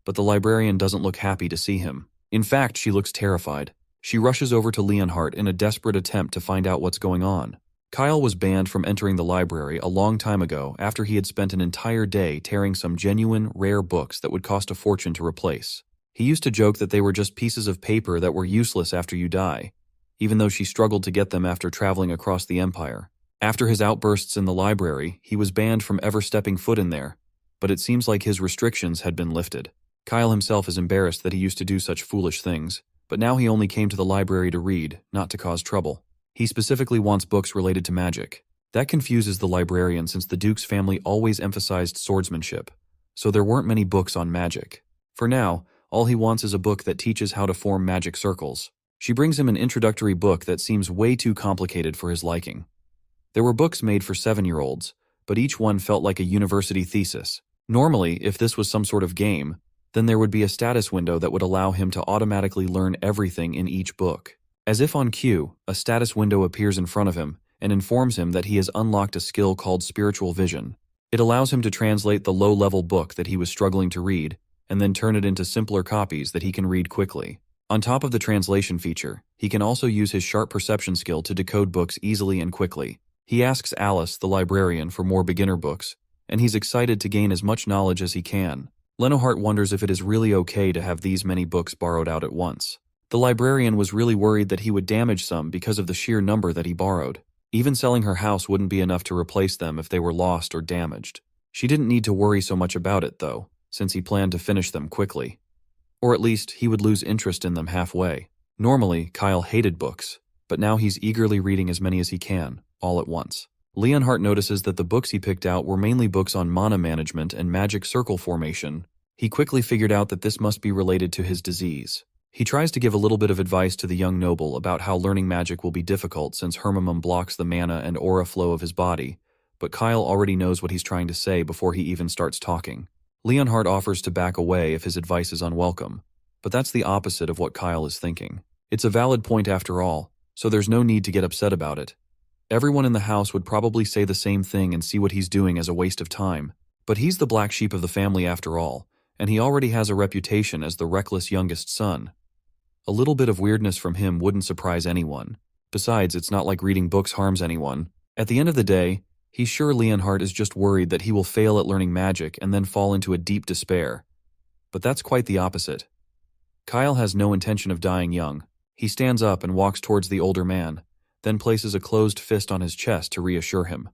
But the librarian doesn't look happy to see him. In fact, she looks terrified. She rushes over to Leonhardt in a desperate attempt to find out what's going on. Kyle was banned from entering the library a long time ago after he had spent an entire day tearing some genuine, rare books that would cost a fortune to replace. He used to joke that they were just pieces of paper that were useless after you die, even though she struggled to get them after traveling across the empire. After his outbursts in the library, he was banned from ever stepping foot in there, but it seems like his restrictions had been lifted. Kyle himself is embarrassed that he used to do such foolish things, but now he only came to the library to read, not to cause trouble. He specifically wants books related to magic. That confuses the librarian since the Duke's family always emphasized swordsmanship, so there weren't many books on magic. For now, all he wants is a book that teaches how to form magic circles. She brings him an introductory book that seems way too complicated for his liking. There were books made for 7-year-olds, but each one felt like a university thesis. Normally, if this was some sort of game, then there would be a status window that would allow him to automatically learn everything in each book. As if on cue, a status window appears in front of him and informs him that he has unlocked a skill called spiritual vision. It allows him to translate the low-level book that he was struggling to read and then turn it into simpler copies that he can read quickly. On top of the translation feature, he can also use his sharp perception skill to decode books easily and quickly. He asks Alice, the librarian, for more beginner books, and he's excited to gain as much knowledge as he can. Leonhardt wonders if it is really okay to have these many books borrowed out at once. The librarian was really worried that he would damage some because of the sheer number that he borrowed. Even selling her house wouldn't be enough to replace them if they were lost or damaged. She didn't need to worry so much about it, though, since he planned to finish them quickly. Or at least, he would lose interest in them halfway. Normally, Kyle hated books, but now he's eagerly reading as many as he can, all at once. Leonhardt notices that the books he picked out were mainly books on mana management and magic circle formation. He quickly figured out that this must be related to his disease. He tries to give a little bit of advice to the young noble about how learning magic will be difficult since Hermamum blocks the mana and aura flow of his body, but Kyle already knows what he's trying to say before he even starts talking. Leonhardt offers to back away if his advice is unwelcome, but that's the opposite of what Kyle is thinking. It's a valid point after all, so there's no need to get upset about it. Everyone in the house would probably say the same thing and see what he's doing as a waste of time, but he's the black sheep of the family after all, and he already has a reputation as the reckless youngest son. A little bit of weirdness from him wouldn't surprise anyone. Besides, it's not like reading books harms anyone. At the end of the day, he's sure Leonhardt is just worried that he will fail at learning magic and then fall into a deep despair. But that's quite the opposite. Kyle has no intention of dying young. He stands up and walks towards the older man, then places a closed fist on his chest to reassure him.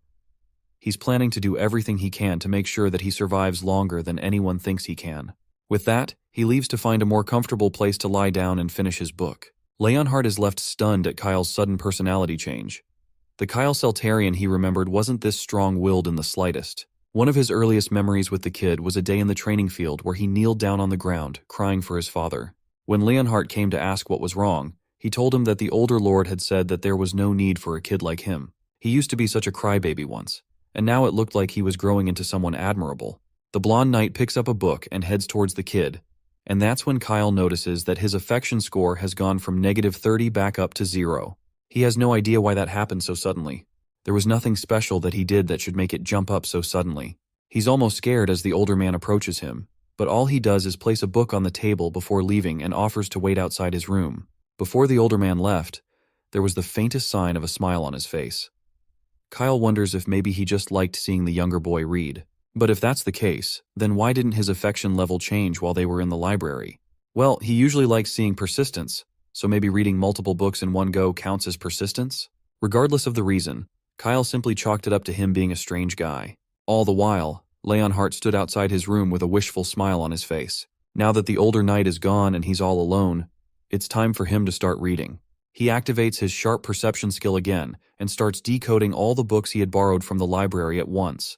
He's planning to do everything he can to make sure that he survives longer than anyone thinks he can. With that, he leaves to find a more comfortable place to lie down and finish his book. Leonhardt is left stunned at Kyle's sudden personality change. The Kyle Seltarian he remembered wasn't this strong-willed in the slightest. One of his earliest memories with the kid was a day in the training field where he kneeled down on the ground, crying for his father. When Leonhardt came to ask what was wrong, he told him that the older lord had said that there was no need for a kid like him. He used to be such a crybaby once, and now it looked like he was growing into someone admirable. The blonde knight picks up a book and heads towards the kid, and that's when Kyle notices that his affection score has gone from -30 back up to 0. He has no idea why that happened so suddenly. There was nothing special that he did that should make it jump up so suddenly. He's almost scared as the older man approaches him, but all he does is place a book on the table before leaving and offers to wait outside his room. Before the older man left, there was the faintest sign of a smile on his face. Kyle wonders if maybe he just liked seeing the younger boy read. But if that's the case, then why didn't his affection level change while they were in the library? Well, he usually likes seeing persistence, so maybe reading multiple books in one go counts as persistence? Regardless of the reason, Kyle simply chalked it up to him being a strange guy. All the while, Leonhardt stood outside his room with a wishful smile on his face. Now that the older knight is gone and he's all alone, it's time for him to start reading. He activates his sharp perception skill again and starts decoding all the books he had borrowed from the library at once.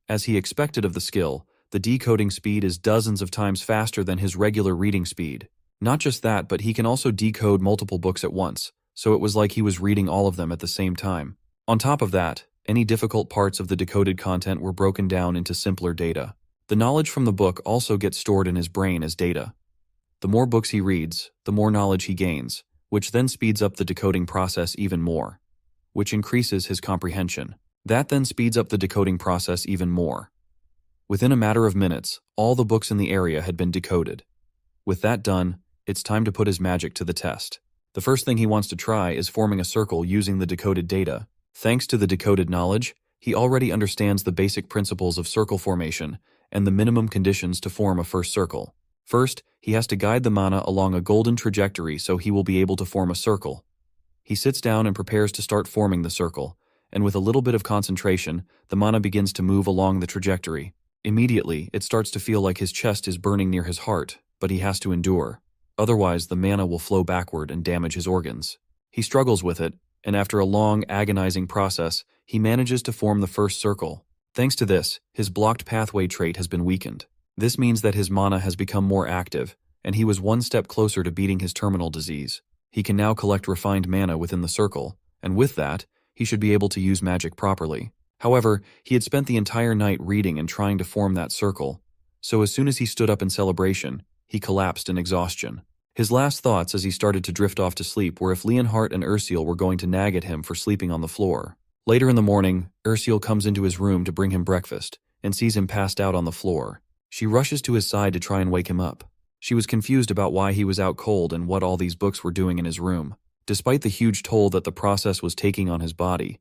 As he expected of the skill, the decoding speed is dozens of times faster than his regular reading speed. Not just that, but he can also decode multiple books at once, so it was like he was reading all of them at the same time. On top of that, any difficult parts of the decoded content were broken down into simpler data. The knowledge from the book also gets stored in his brain as data. The more books he reads, the more knowledge he gains, which then speeds up the decoding process even more, which increases his comprehension. That then speeds up the decoding process even more. Within a matter of minutes, all the books in the area had been decoded. With that done, it's time to put his magic to the test. The first thing he wants to try is forming a circle using the decoded data. Thanks to the decoded knowledge, he already understands the basic principles of circle formation and the minimum conditions to form a first circle. First, he has to guide the mana along a golden trajectory so he will be able to form a circle. He sits down and prepares to start forming the circle, and with a little bit of concentration, the mana begins to move along the trajectory. Immediately, it starts to feel like his chest is burning near his heart, but he has to endure. Otherwise, the mana will flow backward and damage his organs. He struggles with it, and after a long, agonizing process, he manages to form the first circle. Thanks to this, his blocked pathway trait has been weakened. This means that his mana has become more active, and he was one step closer to beating his terminal disease. He can now collect refined mana within the circle, and with that, he should be able to use magic properly. However, he had spent the entire night reading and trying to form that circle, so as soon as he stood up in celebration, he collapsed in exhaustion. His last thoughts as he started to drift off to sleep were if Leonhardt and Ursule were going to nag at him for sleeping on the floor. Later in the morning, Ursule comes into his room to bring him breakfast and sees him passed out on the floor. She rushes to his side to try and wake him up. She was confused about why he was out cold and what all these books were doing in his room. Despite the huge toll that the process was taking on his body,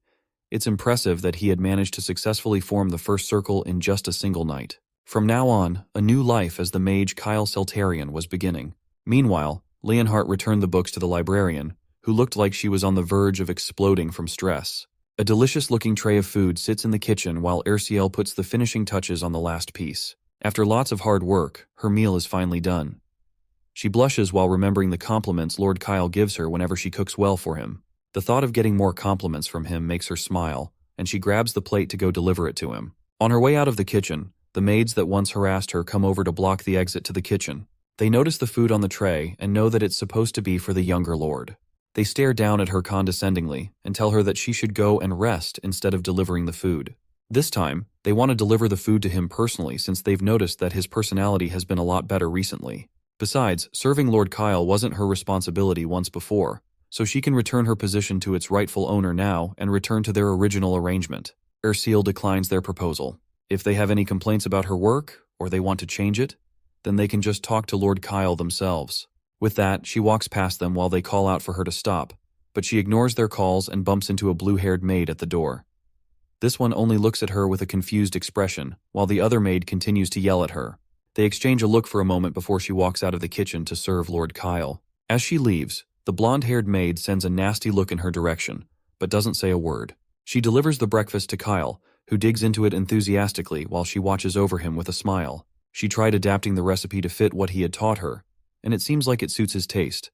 it's impressive that he had managed to successfully form the first circle in just a single night. From now on, a new life as the mage Kyle Seltarian was beginning. Meanwhile, Leonhardt returned the books to the librarian, who looked like she was on the verge of exploding from stress. A delicious-looking tray of food sits in the kitchen while Ursule puts the finishing touches on the last piece. After lots of hard work, her meal is finally done. She blushes while remembering the compliments Lord Kyle gives her whenever she cooks well for him. The thought of getting more compliments from him makes her smile, and she grabs the plate to go deliver it to him. On her way out of the kitchen, the maids that once harassed her come over to block the exit to the kitchen. They notice the food on the tray and know that it's supposed to be for the younger lord. They stare down at her condescendingly and tell her that she should go and rest instead of delivering the food. This time, they want to deliver the food to him personally since they've noticed that his personality has been a lot better recently. Besides, serving Lord Kyle wasn't her responsibility once before, so she can return her position to its rightful owner now and return to their original arrangement. Ursule declines their proposal. If they have any complaints about her work, or they want to change it, then they can just talk to Lord Kyle themselves. With that, she walks past them while they call out for her to stop, but she ignores their calls and bumps into a blue-haired maid at the door. This one only looks at her with a confused expression, while the other maid continues to yell at her. They exchange a look for a moment before she walks out of the kitchen to serve Lord Kyle. As she leaves, the blonde-haired maid sends a nasty look in her direction, but doesn't say a word. She delivers the breakfast to Kyle, who digs into it enthusiastically while she watches over him with a smile. She tried adapting the recipe to fit what he had taught her, and it seems like it suits his taste.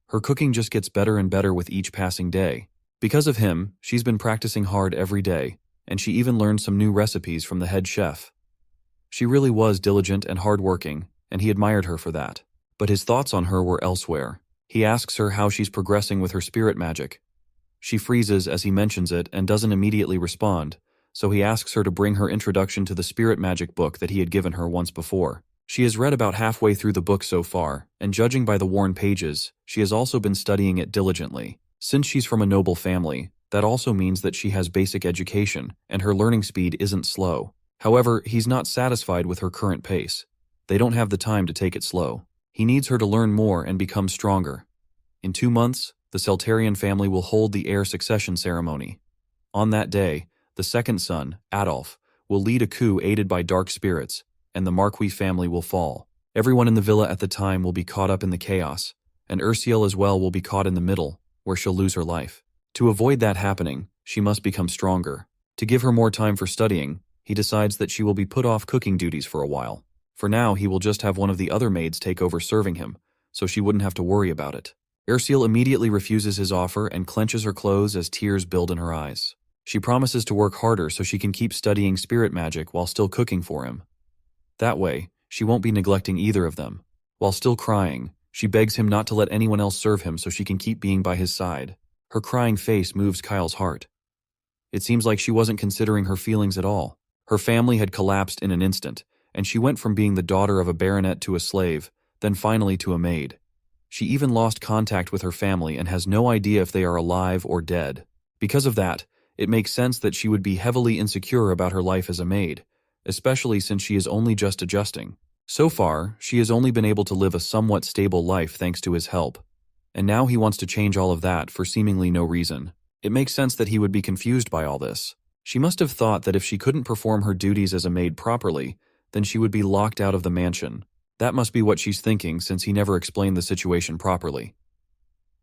Her cooking just gets better and better with each passing day. Because of him, she's been practicing hard every day, and she even learned some new recipes from the head chef. She really was diligent and hardworking, and he admired her for that. But his thoughts on her were elsewhere. He asks her how she's progressing with her spirit magic. She freezes as he mentions it and doesn't immediately respond, so he asks her to bring her introduction to the spirit magic book that he had given her once before. She has read about halfway through the book so far, and judging by the worn pages, she has also been studying it diligently. Since she's from a noble family, that also means that she has basic education, and her learning speed isn't slow. However, he's not satisfied with her current pace. They don't have the time to take it slow. He needs her to learn more and become stronger. In 2 months, the Seltarian family will hold the heir succession ceremony. On that day, the second son, Adolf, will lead a coup aided by dark spirits, and the Marquis family will fall. Everyone in the villa at the time will be caught up in the chaos, and Ursule as well will be caught in the middle, where she'll lose her life. To avoid that happening, she must become stronger. To give her more time for studying, he decides that she will be put off cooking duties for a while. For now, he will just have one of the other maids take over serving him, so she wouldn't have to worry about it. Ursule immediately refuses his offer and clenches her clothes as tears build in her eyes. She promises to work harder so she can keep studying spirit magic while still cooking for him. That way, she won't be neglecting either of them. While still crying, she begs him not to let anyone else serve him so she can keep being by his side. Her crying face moves Kyle's heart. It seems like she wasn't considering her feelings at all. Her family had collapsed in an instant, and she went from being the daughter of a baronet to a slave, then finally to a maid. She even lost contact with her family and has no idea if they are alive or dead. Because of that, it makes sense that she would be heavily insecure about her life as a maid, especially since she is only just adjusting. So far, she has only been able to live a somewhat stable life thanks to his help, and now he wants to change all of that for seemingly no reason. It makes sense that he would be confused by all this. She must have thought that if she couldn't perform her duties as a maid properly, then she would be locked out of the mansion. That must be what she's thinking since he never explained the situation properly.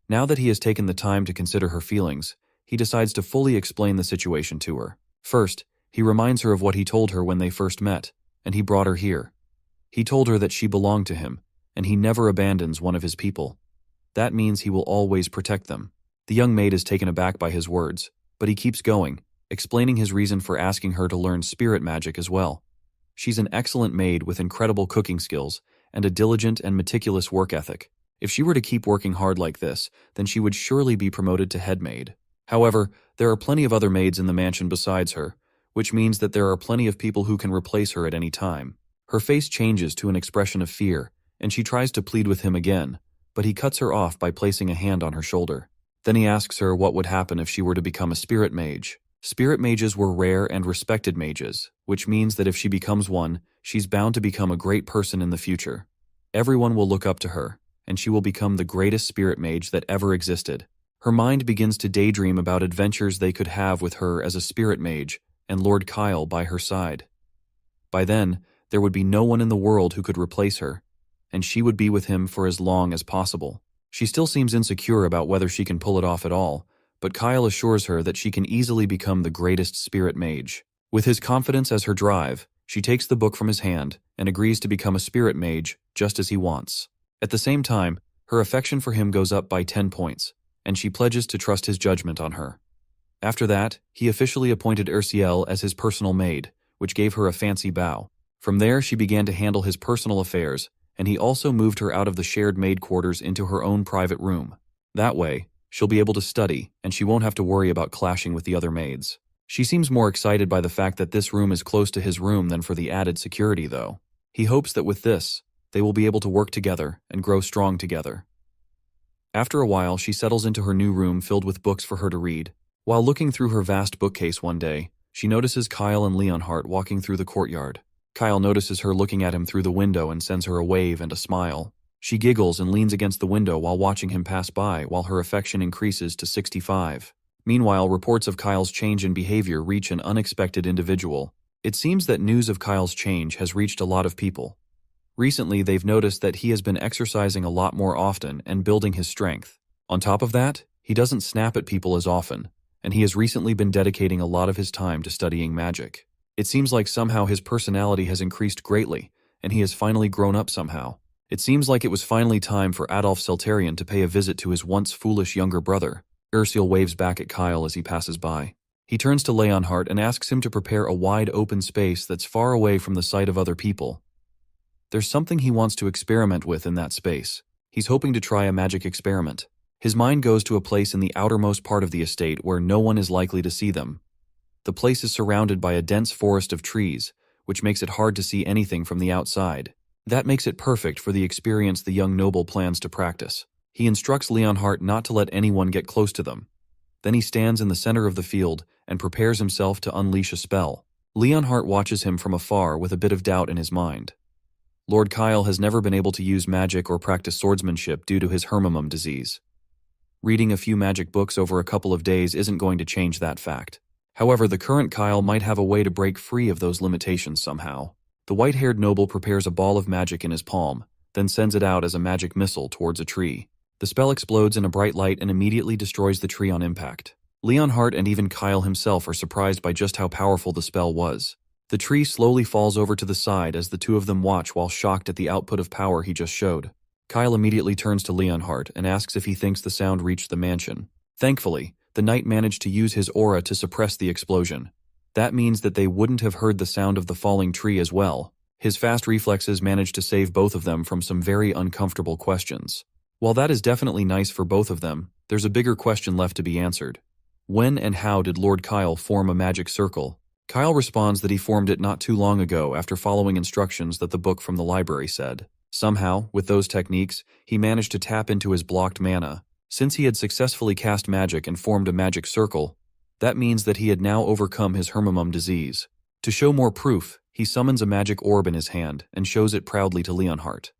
Now that he has taken the time to consider her feelings, he decides to fully explain the situation to her. First, he reminds her of what he told her when they first met, and he brought her here. He told her that she belonged to him, and he never abandons one of his people. That means he will always protect them. The young maid is taken aback by his words, but he keeps going, explaining his reason for asking her to learn spirit magic as well. She's an excellent maid with incredible cooking skills and a diligent and meticulous work ethic. If she were to keep working hard like this, then she would surely be promoted to head maid. However, there are plenty of other maids in the mansion besides her, which means that there are plenty of people who can replace her at any time. Her face changes to an expression of fear, and she tries to plead with him again, but he cuts her off by placing a hand on her shoulder. Then he asks her what would happen if she were to become a spirit mage. Spirit mages were rare and respected mages, which means that if she becomes one, she's bound to become a great person in the future. Everyone will look up to her, and she will become the greatest spirit mage that ever existed. Her mind begins to daydream about adventures they could have with her as a spirit mage and Lord Kyle by her side. By then, there would be no one in the world who could replace her, and she would be with him for as long as possible. She still seems insecure about whether she can pull it off at all, but Kyle assures her that she can easily become the greatest spirit mage. With his confidence as her drive, she takes the book from his hand and agrees to become a spirit mage just as he wants. At the same time, her affection for him goes up by 10 points, and she pledges to trust his judgment on her. After that, he officially appointed Ursiel as his personal maid, which gave her a fancy bow. From there, she began to handle his personal affairs, and he also moved her out of the shared maid quarters into her own private room. That way, she'll be able to study, and she won't have to worry about clashing with the other maids. She seems more excited by the fact that this room is close to his room than for the added security, though. He hopes that with this, they will be able to work together and grow strong together. After a while, she settles into her new room filled with books for her to read. While looking through her vast bookcase one day, she notices Kyle and Leonhardt walking through the courtyard. Kyle notices her looking at him through the window and sends her a wave and a smile. She giggles and leans against the window while watching him pass by, while her affection increases to 65. Meanwhile, reports of Kyle's change in behavior reach an unexpected individual. It seems that news of Kyle's change has reached a lot of people. Recently, they've noticed that he has been exercising a lot more often and building his strength. On top of that, he doesn't snap at people as often, and he has recently been dedicating a lot of his time to studying magic. It seems like somehow his personality has increased greatly, and he has finally grown up somehow. It seems like it was finally time for Adolf Seltarian to pay a visit to his once foolish younger brother. Ursiel waves back at Kyle as he passes by. He turns to Leonhardt and asks him to prepare a wide open space that's far away from the sight of other people. There's something he wants to experiment with in that space. He's hoping to try a magic experiment. His mind goes to a place in the outermost part of the estate where no one is likely to see them. The place is surrounded by a dense forest of trees, which makes it hard to see anything from the outside. That makes it perfect for the experience the young noble plans to practice. He instructs Leonhardt not to let anyone get close to them. Then he stands in the center of the field and prepares himself to unleash a spell. Leonhardt watches him from afar with a bit of doubt in his mind. Lord Kyle has never been able to use magic or practice swordsmanship due to his hermimum disease. Reading a few magic books over a couple of days isn't going to change that fact. However, the current Kyle might have a way to break free of those limitations somehow. The white-haired noble prepares a ball of magic in his palm, then sends it out as a magic missile towards a tree. The spell explodes in a bright light and immediately destroys the tree on impact. Leonhardt and even Kyle himself are surprised by just how powerful the spell was. The tree slowly falls over to the side as the two of them watch while shocked at the output of power he just showed. Kyle immediately turns to Leonhardt and asks if he thinks the sound reached the mansion. Thankfully, the knight managed to use his aura to suppress the explosion. That means that they wouldn't have heard the sound of the falling tree as well. His fast reflexes managed to save both of them from some very uncomfortable questions. While that is definitely nice for both of them, there's a bigger question left to be answered. When and how did Lord Kyle form a magic circle? Kyle responds that he formed it not too long ago after following instructions that the book from the library said. Somehow, with those techniques, he managed to tap into his blocked mana. Since he had successfully cast magic and formed a magic circle, that means that he had now overcome his hermimum disease. To show more proof, he summons a magic orb in his hand and shows it proudly to Leonhardt.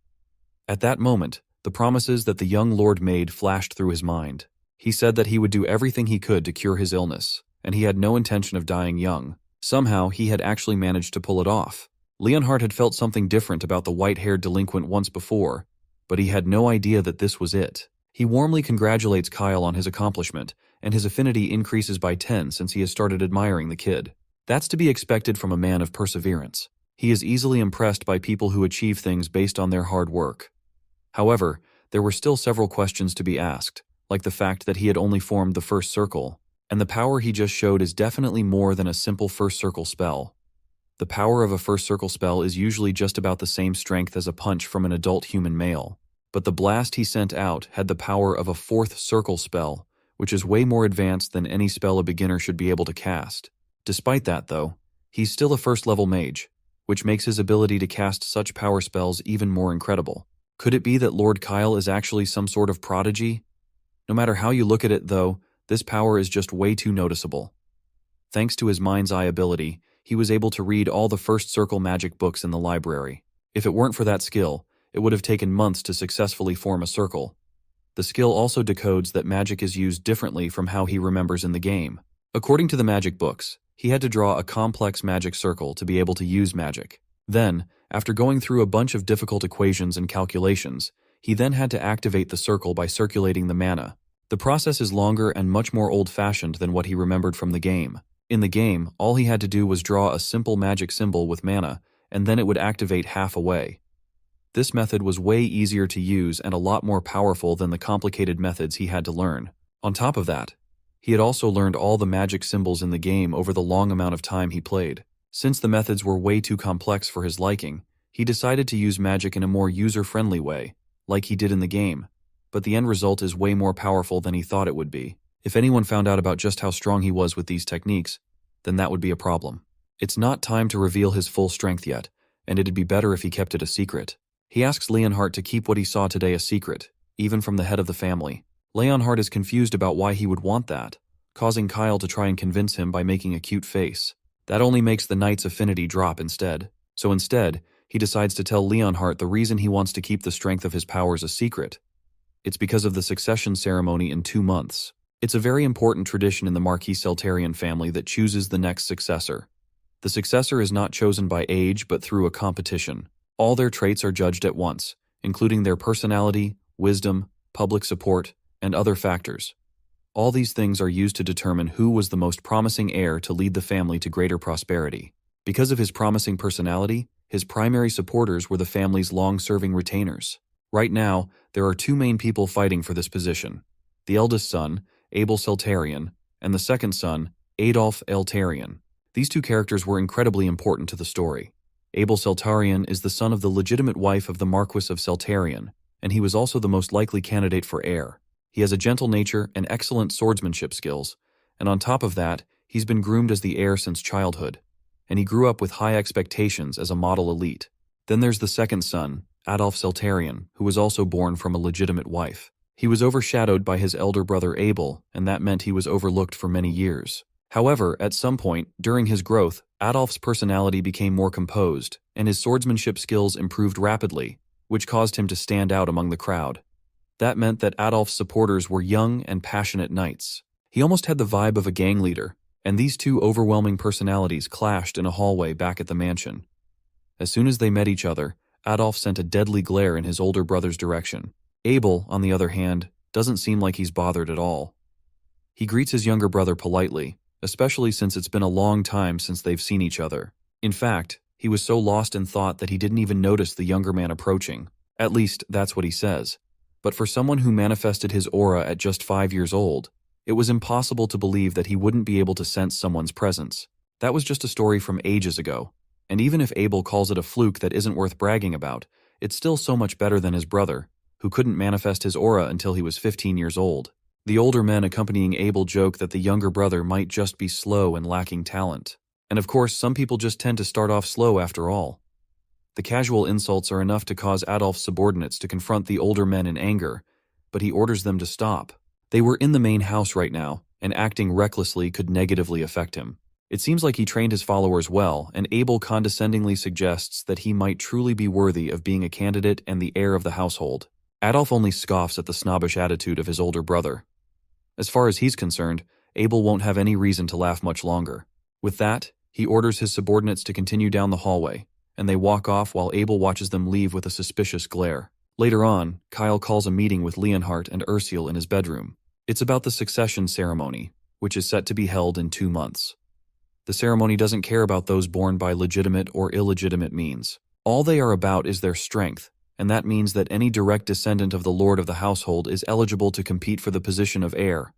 At that moment, the promises that the young lord made flashed through his mind. He said that he would do everything he could to cure his illness, and he had no intention of dying young. Somehow, he had actually managed to pull it off. Leonhardt had felt something different about the white-haired delinquent once before, but he had no idea that this was it. He warmly congratulates Kyle on his accomplishment, and his affinity increases by 10 since he has started admiring the kid. That's to be expected from a man of perseverance. He is easily impressed by people who achieve things based on their hard work. However, there were still several questions to be asked, like the fact that he had only formed the first circle, and the power he just showed is definitely more than a simple first circle spell. The power of a first circle spell is usually just about the same strength as a punch from an adult human male, but the blast he sent out had the power of a fourth circle spell, which is way more advanced than any spell a beginner should be able to cast. Despite that, though, He's still a first-level mage, which makes his ability to cast such power spells even more incredible. Could it be that Lord Kyle is actually some sort of prodigy? No matter how you look at it, though, this power is just way too noticeable. Thanks to his mind's eye ability, he was able to read all the first circle magic books in the library. If it weren't for that skill, it would have taken months to successfully form a circle. The skill also decodes that magic is used differently from how he remembers in the game. According to the magic books, he had to draw a complex magic circle to be able to use magic. Then, after going through a bunch of difficult equations and calculations, he then had to activate the circle by circulating the mana. The process is longer and much more old-fashioned than what he remembered from the game. In the game, all he had to do was draw a simple magic symbol with mana, and then it would activate half away. This method was way easier to use and a lot more powerful than the complicated methods he had to learn. On top of that, he had also learned all the magic symbols in the game over the long amount of time he played. Since the methods were way too complex for his liking, he decided to use magic in a more user-friendly way, like he did in the game, but the end result is way more powerful than he thought it would be. If anyone found out about just how strong he was with these techniques, then that would be a problem. It's not time to reveal his full strength yet, and it'd be better if he kept it a secret. He asks Leonhardt to keep what he saw today a secret, even from the head of the family. Leonhardt is confused about why he would want that, causing Kyle to try and convince him by making a cute face. That only makes the knight's affinity drop instead. So instead, he decides to tell Leonhardt the reason he wants to keep the strength of his powers a secret. It's because of the succession ceremony in 2 months. It's a very important tradition in the Marquis Seltarian family that chooses the next successor. The successor is not chosen by age but through a competition. All their traits are judged at once, including their personality, wisdom, public support, and other factors. All these things are used to determine who was the most promising heir to lead the family to greater prosperity. Because of his promising personality, his primary supporters were the family's long-serving retainers. Right now, there are 2 main people fighting for this position: the eldest son, Abel Seltarian, and the second son, Adolf Eltarian. These 2 characters were incredibly important to the story. Abel Seltarian is the son of the legitimate wife of the Marquis of Seltarian, and he was also the most likely candidate for heir. He has a gentle nature and excellent swordsmanship skills, and on top of that, he's been groomed as the heir since childhood, and he grew up with high expectations as a model elite. Then there's the second son, Adolf Seltarian, who was also born from a legitimate wife. He was overshadowed by his elder brother Abel, and that meant he was overlooked for many years. However, at some point, during his growth, Adolf's personality became more composed, and his swordsmanship skills improved rapidly, which caused him to stand out among the crowd. That meant that Adolf's supporters were young and passionate knights. He almost had the vibe of a gang leader, and these 2 overwhelming personalities clashed in a hallway back at the mansion. As soon as they met each other, Adolf sent a deadly glare in his older brother's direction. Abel, on the other hand, doesn't seem like he's bothered at all. He greets his younger brother politely, especially since it's been a long time since they've seen each other. In fact, he was so lost in thought that he didn't even notice the younger man approaching. At least, that's what he says. But for someone who manifested his aura at just 5 years old, it was impossible to believe that he wouldn't be able to sense someone's presence. That was just a story from ages ago, and even if Abel calls it a fluke that isn't worth bragging about, it's still so much better than his brother, who couldn't manifest his aura until he was 15 years old. The older men accompanying Abel joke that the younger brother might just be slow and lacking talent. And of course, some people just tend to start off slow after all. The casual insults are enough to cause Adolf's subordinates to confront the older men in anger, but he orders them to stop. They were in the main house right now, and acting recklessly could negatively affect him. It seems like he trained his followers well, and Abel condescendingly suggests that he might truly be worthy of being a candidate and the heir of the household. Adolf only scoffs at the snobbish attitude of his older brother. As far as he's concerned, Abel won't have any reason to laugh much longer. With that, he orders his subordinates to continue down the hallway, and they walk off while Abel watches them leave with a suspicious glare. Later on, Kyle calls a meeting with Leonhardt and Ursule in his bedroom. It's about the succession ceremony, which is set to be held in 2 months. The ceremony doesn't care about those born by legitimate or illegitimate means. All they are about is their strength, and that means that any direct descendant of the lord of the household is eligible to compete for the position of heir.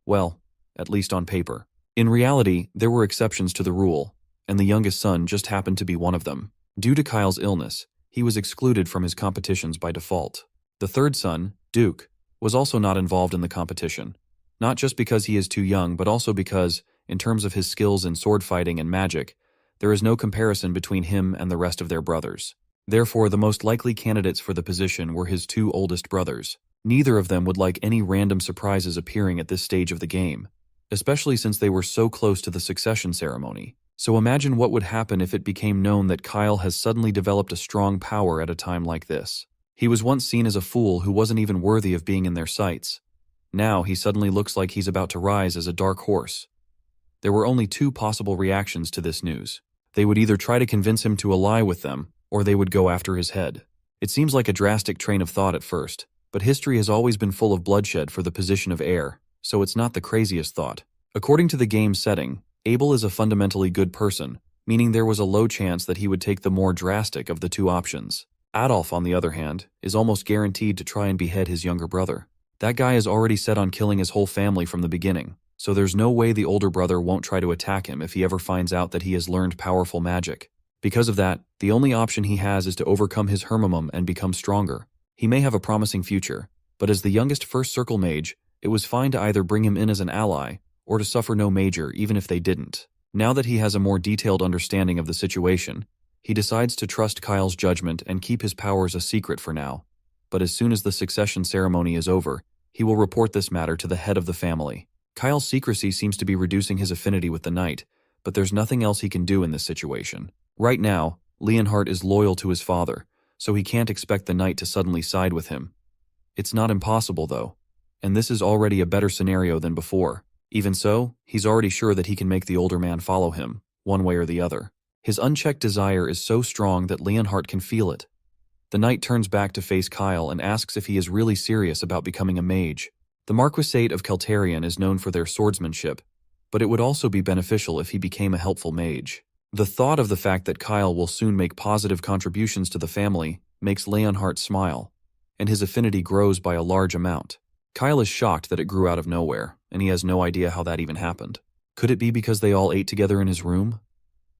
Well, at least on paper. In reality, there were exceptions to the rule, and the youngest son just happened to be one of them. Due to Kyle's illness, he was excluded from his competitions by default. The third son, Duke, was also not involved in the competition, not just because he is too young, but also because, in terms of his skills in sword fighting and magic, There is no comparison between him and the rest of their brothers. Therefore, the most likely candidates for the position were his two oldest brothers. Neither of them would like any random surprises appearing at this stage of the game, especially since they were so close to the succession ceremony. So imagine what would happen if it became known that Kyle has suddenly developed a strong power at a time like this. He was once seen as a fool who wasn't even worthy of being in their sights. Now he suddenly looks like he's about to rise as a dark horse. There were only two possible reactions to this news. They would either try to convince him to ally with them, or they would go after his head. It seems like a drastic train of thought at first, but history has always been full of bloodshed for the position of heir, so it's not the craziest thought. According to the game's setting, Abel is a fundamentally good person, meaning there was a low chance that he would take the more drastic of the two options. Adolf, on the other hand, is almost guaranteed to try and behead his younger brother. That guy is already set on killing his whole family from the beginning, so there's no way the older brother won't try to attack him if he ever finds out that he has learned powerful magic. Because of that, the only option he has is to overcome his hermimum and become stronger. He may have a promising future, but as the youngest First Circle mage, it was fine to either bring him in as an ally, or to suffer no major even if they didn't. Now that he has a more detailed understanding of the situation, he decides to trust Kyle's judgment and keep his powers a secret for now. But as soon as the succession ceremony is over, he will report this matter to the head of the family. Kyle's secrecy seems to be reducing his affinity with the knight, but there's nothing else he can do in this situation. Right now, Leonhardt is loyal to his father, so he can't expect the knight to suddenly side with him. It's not impossible, though, and this is already a better scenario than before. Even so, he's already sure that he can make the older man follow him, one way or the other. His unchecked desire is so strong that Leonhardt can feel it. The knight turns back to face Kyle and asks if he is really serious about becoming a mage. The Marquisate of Keltarian is known for their swordsmanship, but it would also be beneficial if he became a helpful mage. The thought of the fact that Kyle will soon make positive contributions to the family makes Leonhardt smile, and his affinity grows by a large amount. Kyle is shocked that it grew out of nowhere, and he has no idea how that even happened. Could it be because they all ate together in his room?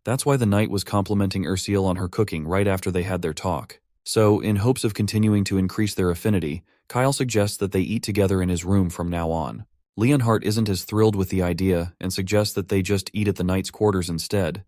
That's why the knight was complimenting Ursule on her cooking right after they had their talk. So, in hopes of continuing to increase their affinity, Kyle suggests that they eat together in his room from now on. Leonhardt isn't as thrilled with the idea and suggests that they just eat at the knight's quarters instead,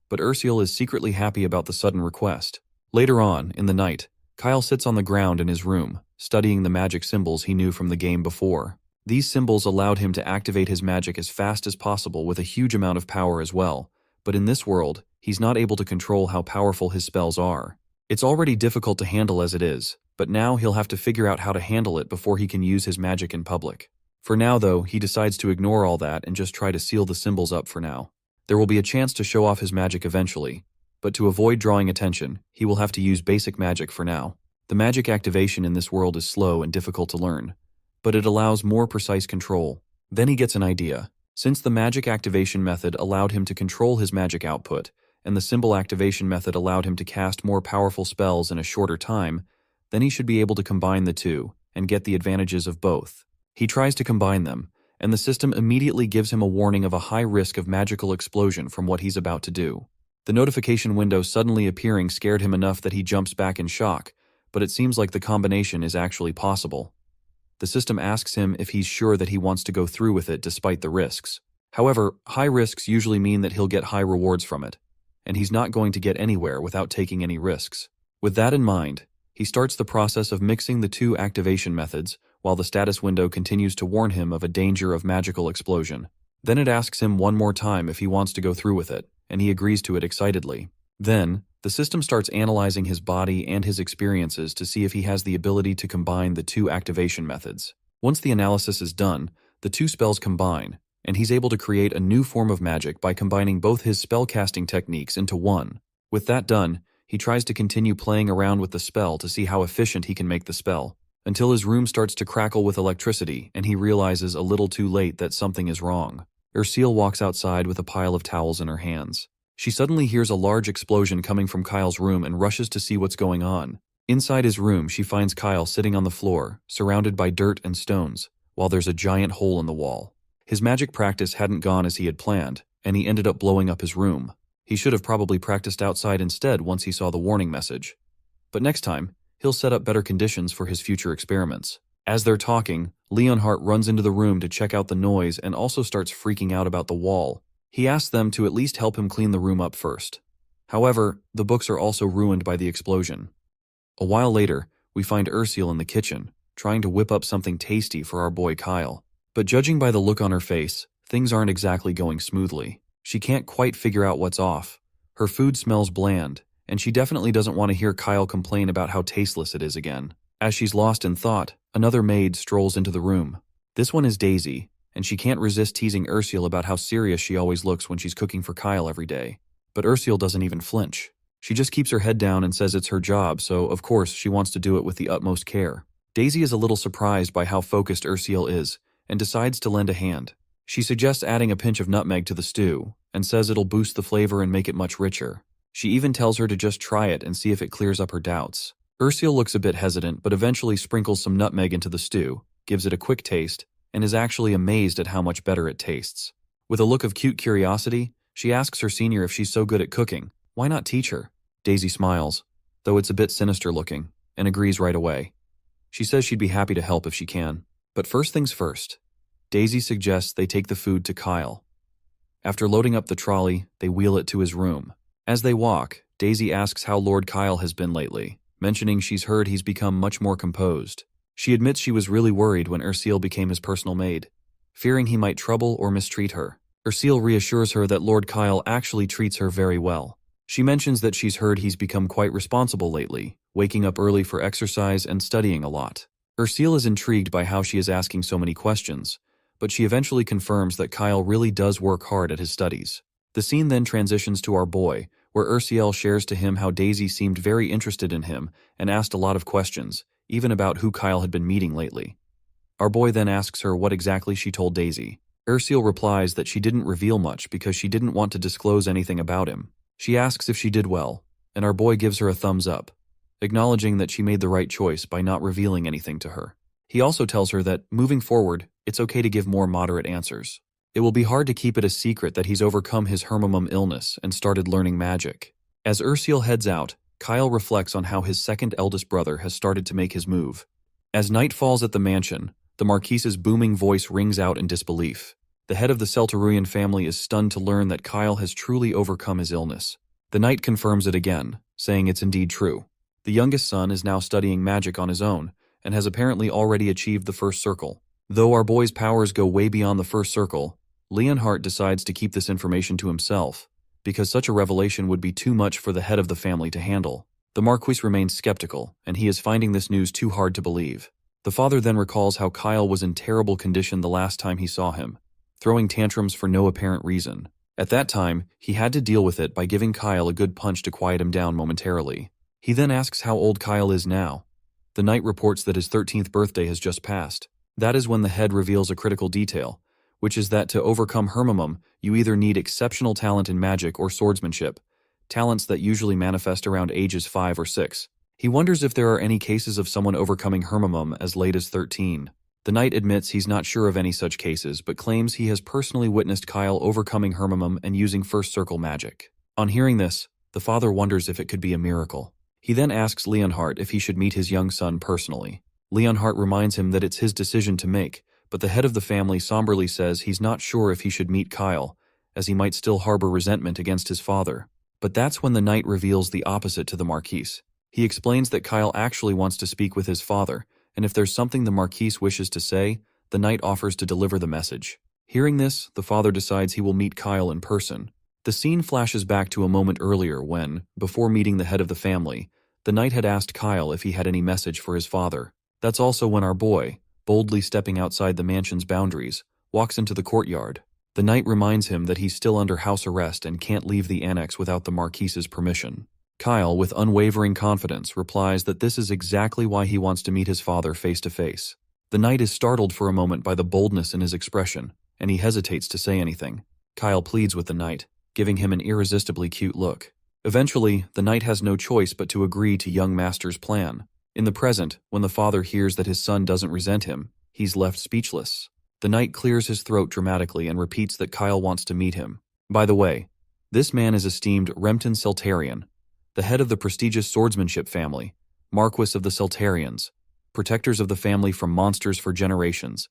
but Ursule is secretly happy about the sudden request. Later on, in the night, Kyle sits on the ground in his room, studying the magic symbols he knew from the game before. These symbols allowed him to activate his magic as fast as possible with a huge amount of power as well, but in this world, he's not able to control how powerful his spells are. It's already difficult to handle as it is, but now he'll have to figure out how to handle it before he can use his magic in public. For now, though, he decides to ignore all that and just try to seal the symbols up for now. There will be a chance to show off his magic eventually, but to avoid drawing attention, he will have to use basic magic for now. The magic activation in this world is slow and difficult to learn, but it allows more precise control. Then he gets an idea. Since the magic activation method allowed him to control his magic output, and the symbol activation method allowed him to cast more powerful spells in a shorter time, then he should be able to combine the two and get the advantages of both. He tries to combine them, and the system immediately gives him a warning of a high risk of magical explosion from what he's about to do. The notification window suddenly appearing scared him enough that he jumps back in shock, but it seems like the combination is actually possible. The system asks him if he's sure that he wants to go through with it despite the risks. However, high risks usually mean that he'll get high rewards from it, and he's not going to get anywhere without taking any risks. With that in mind, he starts the process of mixing the two activation methods, while the status window continues to warn him of a danger of magical explosion. Then it asks him one more time if he wants to go through with it, and he agrees to it excitedly. Then, the system starts analyzing his body and his experiences to see if he has the ability to combine the two activation methods. Once the analysis is done, the two spells combine, and he's able to create a new form of magic by combining both his spellcasting techniques into one. With that done, he tries to continue playing around with the spell to see how efficient he can make the spell, until his room starts to crackle with electricity and he realizes a little too late that something is wrong. Ursule walks outside with a pile of towels in her hands. She suddenly hears a large explosion coming from Kyle's room and rushes to see what's going on. Inside his room, she finds Kyle sitting on the floor, surrounded by dirt and stones, while there's a giant hole in the wall. His magic practice hadn't gone as he had planned, and he ended up blowing up his room. He should have probably practiced outside instead once he saw the warning message. But next time, he'll set up better conditions for his future experiments. As they're talking, Leonhardt runs into the room to check out the noise and also starts freaking out about the wall. He asks them to at least help him clean the room up first. However, the books are also ruined by the explosion. A while later, we find Ursula in the kitchen, trying to whip up something tasty for our boy Kyle. But judging by the look on her face, things aren't exactly going smoothly. She can't quite figure out what's off. Her food smells bland, and she definitely doesn't want to hear Kyle complain about how tasteless it is again. As she's lost in thought, another maid strolls into the room. This one is Daisy, and she can't resist teasing Ursula about how serious she always looks when she's cooking for Kyle every day. But Ursula doesn't even flinch. She just keeps her head down and says it's her job, so of course she wants to do it with the utmost care. Daisy is a little surprised by how focused Ursula is, and decides to lend a hand. She suggests adding a pinch of nutmeg to the stew, and says it'll boost the flavor and make it much richer. She even tells her to just try it and see if it clears up her doubts. Ursula looks a bit hesitant, but eventually sprinkles some nutmeg into the stew, gives it a quick taste, and is actually amazed at how much better it tastes. With a look of cute curiosity, she asks her senior if she's so good at cooking, why not teach her? Daisy smiles, though it's a bit sinister looking, and agrees right away. She says she'd be happy to help if she can. But first things first, Daisy suggests they take the food to Kyle. After loading up the trolley, they wheel it to his room. As they walk, Daisy asks how Lord Kyle has been lately, mentioning she's heard he's become much more composed. She admits she was really worried when Ursula became his personal maid, fearing he might trouble or mistreat her. Ursula reassures her that Lord Kyle actually treats her very well. She mentions that she's heard he's become quite responsible lately, waking up early for exercise and studying a lot. Ursula is intrigued by how she is asking so many questions, but she eventually confirms that Kyle really does work hard at his studies. The scene then transitions to our boy, where Ursula shares to him how Daisy seemed very interested in him and asked a lot of questions, even about who Kyle had been meeting lately. Our boy then asks her what exactly she told Daisy. Ursula replies that she didn't reveal much because she didn't want to disclose anything about him. She asks if she did well, and our boy gives her a thumbs up, acknowledging that she made the right choice by not revealing anything to her. He also tells her that, moving forward, it's okay to give more moderate answers. It will be hard to keep it a secret that he's overcome his hermamum illness and started learning magic. As Ursula heads out, Kyle reflects on how his second eldest brother has started to make his move. As night falls at the mansion, the Marquise's booming voice rings out in disbelief. The head of the Celtaruyan family is stunned to learn that Kyle has truly overcome his illness. The knight confirms it again, saying it's indeed true. The youngest son is now studying magic on his own, and has apparently already achieved the first circle. Though our boy's powers go way beyond the first circle, Leonhardt decides to keep this information to himself, because such a revelation would be too much for the head of the family to handle. The Marquis remains skeptical, and he is finding this news too hard to believe. The father then recalls how Kyle was in terrible condition the last time he saw him, throwing tantrums for no apparent reason. At that time, he had to deal with it by giving Kyle a good punch to quiet him down momentarily. He then asks how old Kyle is now. The knight reports that his 13th birthday has just passed. That is when the head reveals a critical detail, which is that to overcome hermamum, you either need exceptional talent in magic or swordsmanship, talents that usually manifest around ages 5 or 6. He wonders if there are any cases of someone overcoming hermamum as late as 13. The knight admits he's not sure of any such cases, but claims he has personally witnessed Kyle overcoming hermamum and using first circle magic. On hearing this, the father wonders if it could be a miracle. He then asks Leonhardt if he should meet his young son personally. Leonhardt reminds him that it's his decision to make, but the head of the family somberly says he's not sure if he should meet Kyle, as he might still harbor resentment against his father. But that's when the knight reveals the opposite to the Marquis. He explains that Kyle actually wants to speak with his father, and if there's something the Marquis wishes to say, the knight offers to deliver the message. Hearing this, the father decides he will meet Kyle in person. The scene flashes back to a moment earlier when, before meeting the head of the family, the knight had asked Kyle if he had any message for his father. That's also when our boy, boldly stepping outside the mansion's boundaries, walks into the courtyard. The knight reminds him that he's still under house arrest and can't leave the annex without the Marquis's permission. Kyle, with unwavering confidence, replies that this is exactly why he wants to meet his father face to face. The knight is startled for a moment by the boldness in his expression, and he hesitates to say anything. Kyle pleads with the knight, giving him an irresistibly cute look. Eventually, the knight has no choice but to agree to young master's plan. In the present, when the father hears that his son doesn't resent him, he's left speechless. The knight clears his throat dramatically and repeats that Kyle wants to meet him. By the way, this man is esteemed Remton Celtarian, the head of the prestigious swordsmanship family, Marquis of the Celtarians, protectors of the family from monsters for generations,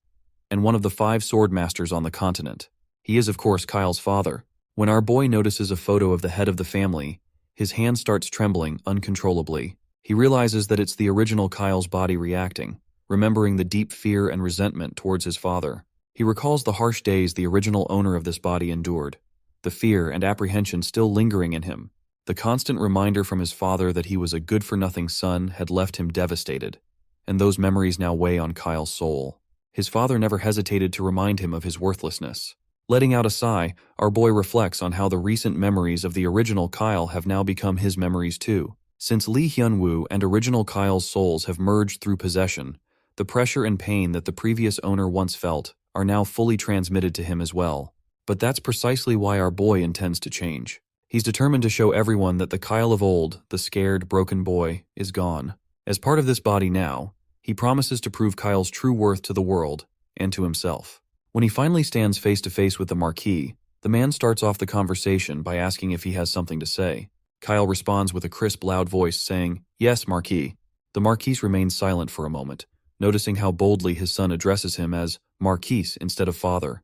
and one of the 5 sword masters on the continent. He is, of course, Kyle's father, When our boy notices a photo of the head of the family, his hand starts trembling uncontrollably. He realizes that it's the original Kyle's body reacting, remembering the deep fear and resentment towards his father. He recalls the harsh days the original owner of this body endured, the fear and apprehension still lingering in him. The constant reminder from his father that he was a good-for-nothing son had left him devastated, and those memories now weigh on Kyle's soul. His father never hesitated to remind him of his worthlessness. Letting out a sigh, our boy reflects on how the recent memories of the original Kyle have now become his memories too. Since Lee Hyun-woo and original Kyle's souls have merged through possession, the pressure and pain that the previous owner once felt are now fully transmitted to him as well. But that's precisely why our boy intends to change. He's determined to show everyone that the Kyle of old, the scared, broken boy, is gone. As part of this body now, he promises to prove Kyle's true worth to the world and to himself. When he finally stands face to face with the Marquis, the man starts off the conversation by asking if he has something to say. Kyle responds with a crisp, loud voice saying, "Yes, Marquis." The Marquis remains silent for a moment, noticing how boldly his son addresses him as Marquis instead of father.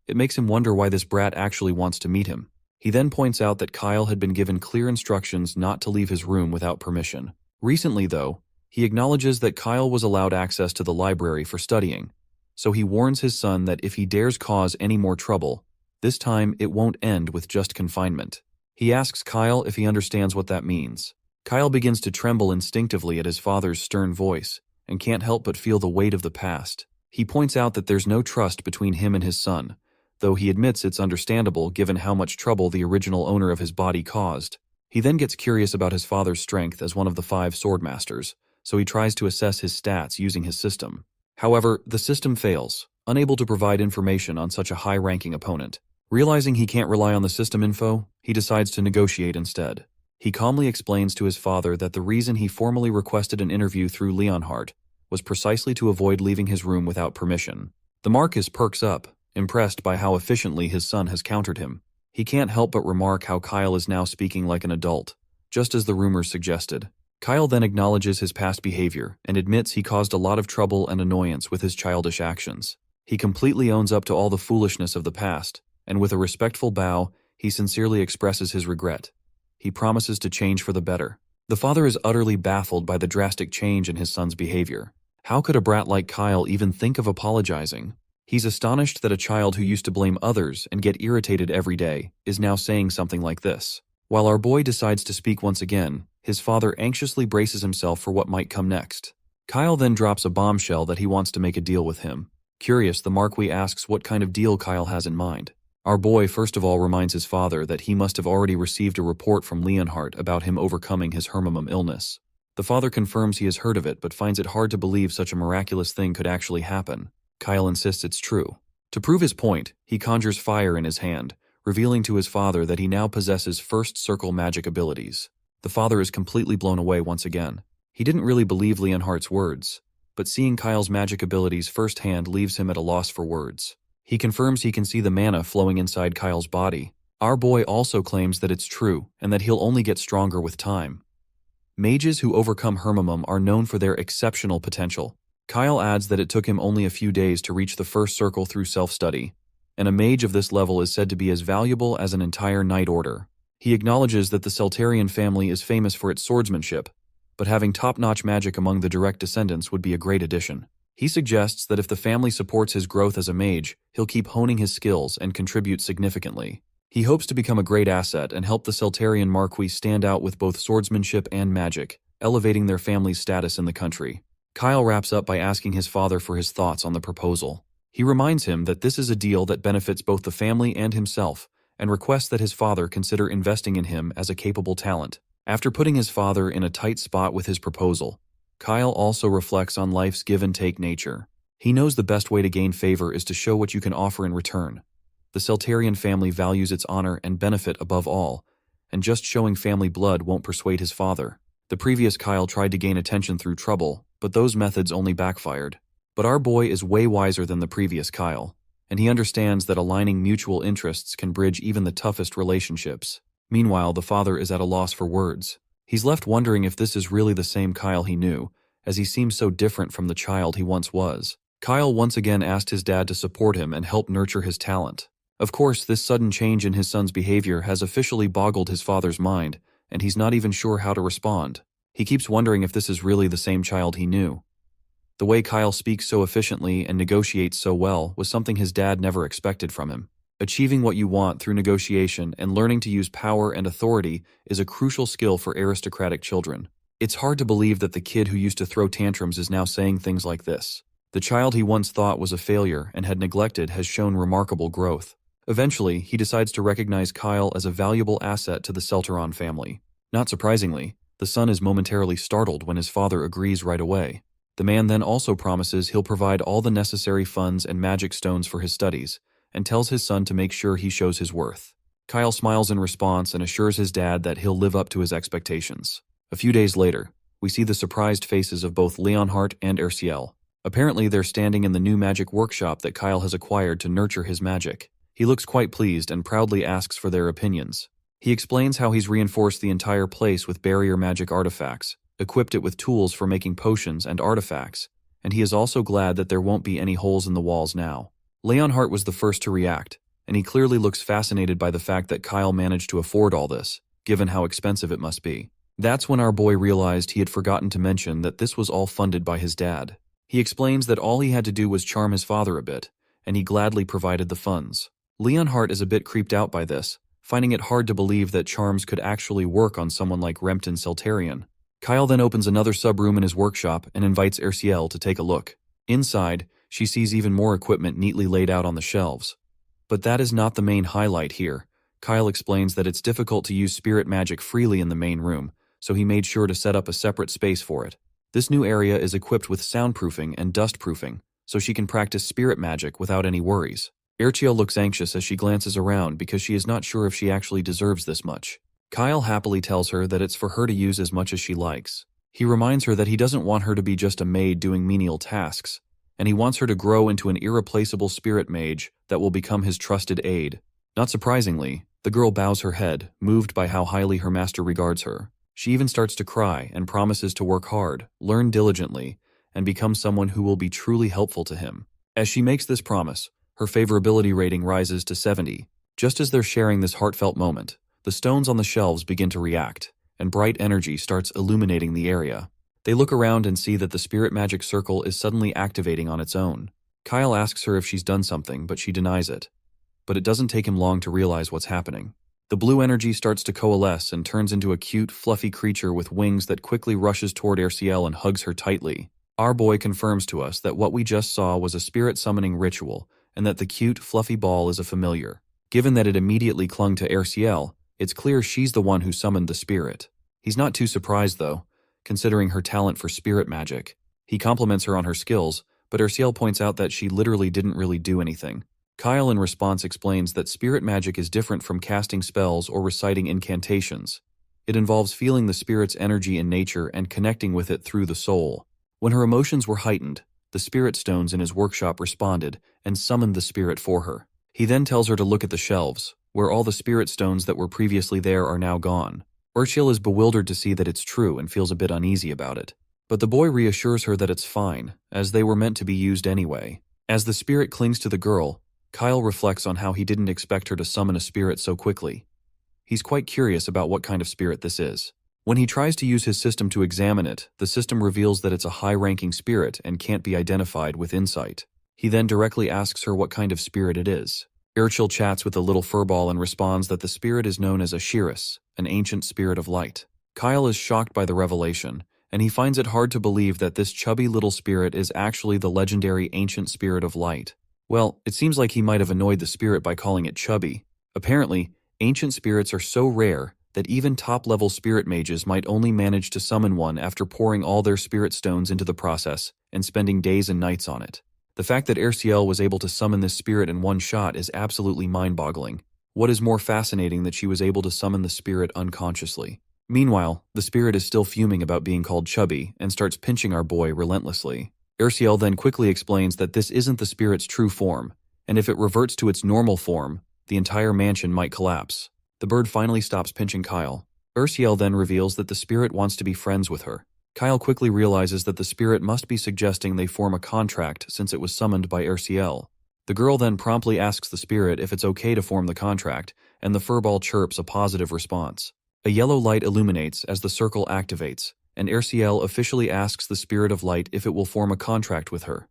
It makes him wonder why this brat actually wants to meet him. He then points out that Kyle had been given clear instructions not to leave his room without permission. Recently, though, he acknowledges that Kyle was allowed access to the library for studying, so he warns his son that if he dares cause any more trouble, this time it won't end with just confinement. He asks Kyle if he understands what that means. Kyle begins to tremble instinctively at his father's stern voice and can't help but feel the weight of the past. He points out that there's no trust between him and his son, though he admits it's understandable given how much trouble the original owner of his body caused. He then gets curious about his father's strength as one of the 5 swordmasters, so he tries to assess his stats using his system. However, the system fails, unable to provide information on such a high-ranking opponent. Realizing he can't rely on the system info, he decides to negotiate instead. He calmly explains to his father that the reason he formally requested an interview through Leonhardt was precisely to avoid leaving his room without permission. The Marquis perks up, impressed by how efficiently his son has countered him. He can't help but remark how Kyle is now speaking like an adult, just as the rumors suggested. Kyle then acknowledges his past behavior and admits he caused a lot of trouble and annoyance with his childish actions. He completely owns up to all the foolishness of the past, and with a respectful bow, he sincerely expresses his regret. He promises to change for the better. The father is utterly baffled by the drastic change in his son's behavior. How could a brat like Kyle even think of apologizing? He's astonished that a child who used to blame others and get irritated every day is now saying something like this. While our boy decides to speak once again, his father anxiously braces himself for what might come next. Kyle then drops a bombshell that he wants to make a deal with him. Curious, the Marquis asks what kind of deal Kyle has in mind. Our boy first of all reminds his father that he must have already received a report from Leonhardt about him overcoming his Hermamum illness. The father confirms he has heard of it but finds it hard to believe such a miraculous thing could actually happen. Kyle insists it's true. To prove his point, he conjures fire in his hand, revealing to his father that he now possesses first circle magic abilities. The father is completely blown away once again. He didn't really believe Leonhardt's words, but seeing Kyle's magic abilities firsthand leaves him at a loss for words. He confirms he can see the mana flowing inside Kyle's body. Our boy also claims that it's true and that he'll only get stronger with time. Mages who overcome Hermamum are known for their exceptional potential. Kyle adds that it took him only a few days to reach the first circle through self-study, and a mage of this level is said to be as valuable as an entire knight order. He acknowledges that the Seltarian family is famous for its swordsmanship, but having top-notch magic among the direct descendants would be a great addition. He suggests that if the family supports his growth as a mage, he'll keep honing his skills and contribute significantly. He hopes to become a great asset and help the Seltarian Marquis stand out with both swordsmanship and magic, elevating their family's status in the country. Kyle wraps up by asking his father for his thoughts on the proposal. He reminds him that this is a deal that benefits both the family and himself, and requests that his father consider investing in him as a capable talent. After putting his father in a tight spot with his proposal, Kyle also reflects on life's give-and-take nature. He knows the best way to gain favor is to show what you can offer in return. The Seltarian family values its honor and benefit above all, and just showing family blood won't persuade his father. The previous Kyle tried to gain attention through trouble, but those methods only backfired. But our boy is way wiser than the previous Kyle, and he understands that aligning mutual interests can bridge even the toughest relationships. Meanwhile, the father is at a loss for words. He's left wondering if this is really the same Kyle he knew, as he seems so different from the child he once was. Kyle once again asked his dad to support him and help nurture his talent. Of course, this sudden change in his son's behavior has officially boggled his father's mind, and he's not even sure how to respond. He keeps wondering if this is really the same child he knew. The way Kyle speaks so efficiently and negotiates so well was something his dad never expected from him. Achieving what you want through negotiation and learning to use power and authority is a crucial skill for aristocratic children. It's hard to believe that the kid who used to throw tantrums is now saying things like this. The child he once thought was a failure and had neglected has shown remarkable growth. Eventually, he decides to recognize Kyle as a valuable asset to the Celteron family. Not surprisingly, the son is momentarily startled when his father agrees right away. The man then also promises he'll provide all the necessary funds and magic stones for his studies, and tells his son to make sure he shows his worth. Kyle smiles in response and assures his dad that he'll live up to his expectations. A few days later, we see the surprised faces of both Leonhardt and Erciel. Apparently, they're standing in the new magic workshop that Kyle has acquired to nurture his magic. He looks quite pleased and proudly asks for their opinions. He explains how he's reinforced the entire place with barrier magic artifacts, equipped it with tools for making potions and artifacts, and he is also glad that there won't be any holes in the walls now. Leonhardt was the first to react, and he clearly looks fascinated by the fact that Kyle managed to afford all this, given how expensive it must be. That's when our boy realized he had forgotten to mention that this was all funded by his dad. He explains that all he had to do was charm his father a bit, and he gladly provided the funds. Leonhardt is a bit creeped out by this, finding it hard to believe that charms could actually work on someone like Rempton Celterion. Kyle then opens another sub-room in his workshop and invites Erciel to take a look. Inside, she sees even more equipment neatly laid out on the shelves. But that is not the main highlight here. Kyle explains that it's difficult to use spirit magic freely in the main room, so he made sure to set up a separate space for it. This new area is equipped with soundproofing and dustproofing, so she can practice spirit magic without any worries. Erciel looks anxious as she glances around because she is not sure if she actually deserves this much. Kyle happily tells her that it's for her to use as much as she likes. He reminds her that he doesn't want her to be just a maid doing menial tasks, and he wants her to grow into an irreplaceable spirit mage that will become his trusted aide. Not surprisingly, the girl bows her head, moved by how highly her master regards her. She even starts to cry and promises to work hard, learn diligently, and become someone who will be truly helpful to him. As she makes this promise, her favorability rating rises to 70. Just as they're sharing this heartfelt moment, the stones on the shelves begin to react, and bright energy starts illuminating the area. They look around and see that the spirit magic circle is suddenly activating on its own. Kyle asks her if she's done something, but she denies it. But it doesn't take him long to realize what's happening. The blue energy starts to coalesce and turns into a cute, fluffy creature with wings that quickly rushes toward Erciel and hugs her tightly. Our boy confirms to us that what we just saw was a spirit summoning ritual, and that the cute, fluffy ball is a familiar. Given that it immediately clung to Erciel, it's clear she's the one who summoned the spirit. He's not too surprised, though, considering her talent for spirit magic. He compliments her on her skills, but Erciel points out that she literally didn't really do anything. Kyle in response explains that spirit magic is different from casting spells or reciting incantations. It involves feeling the spirit's energy in nature and connecting with it through the soul. When her emotions were heightened, the spirit stones in his workshop responded and summoned the spirit for her. He then tells her to look at the shelves, where all the spirit stones that were previously there are now gone. Erciel is bewildered to see that it's true and feels a bit uneasy about it. But the boy reassures her that it's fine, as they were meant to be used anyway. As the spirit clings to the girl, Kyle reflects on how he didn't expect her to summon a spirit so quickly. He's quite curious about what kind of spirit this is. When he tries to use his system to examine it, the system reveals that it's a high-ranking spirit and can't be identified with insight. He then directly asks her what kind of spirit it is. Erciel chats with the little furball and responds that the spirit is known as Ashiris, an ancient spirit of light. Kyle is shocked by the revelation, and he finds it hard to believe that this chubby little spirit is actually the legendary ancient spirit of light. Well, it seems like he might have annoyed the spirit by calling it chubby. Apparently, ancient spirits are so rare that even top-level spirit mages might only manage to summon one after pouring all their spirit stones into the process and spending days and nights on it. The fact that Erciel was able to summon this spirit in one shot is absolutely mind-boggling. What is more fascinating that she was able to summon the spirit unconsciously. Meanwhile, the spirit is still fuming about being called chubby and starts pinching our boy relentlessly. Erciel then quickly explains that this isn't the spirit's true form, and if it reverts to its normal form, the entire mansion might collapse. The bird finally stops pinching Kyle. Erciel then reveals that the spirit wants to be friends with her. Kyle quickly realizes that the spirit must be suggesting they form a contract since it was summoned by Erciel. The girl then promptly asks the spirit if it's okay to form the contract, and the furball chirps a positive response. A yellow light illuminates as the circle activates, and Erciel officially asks the spirit of light if it will form a contract with her.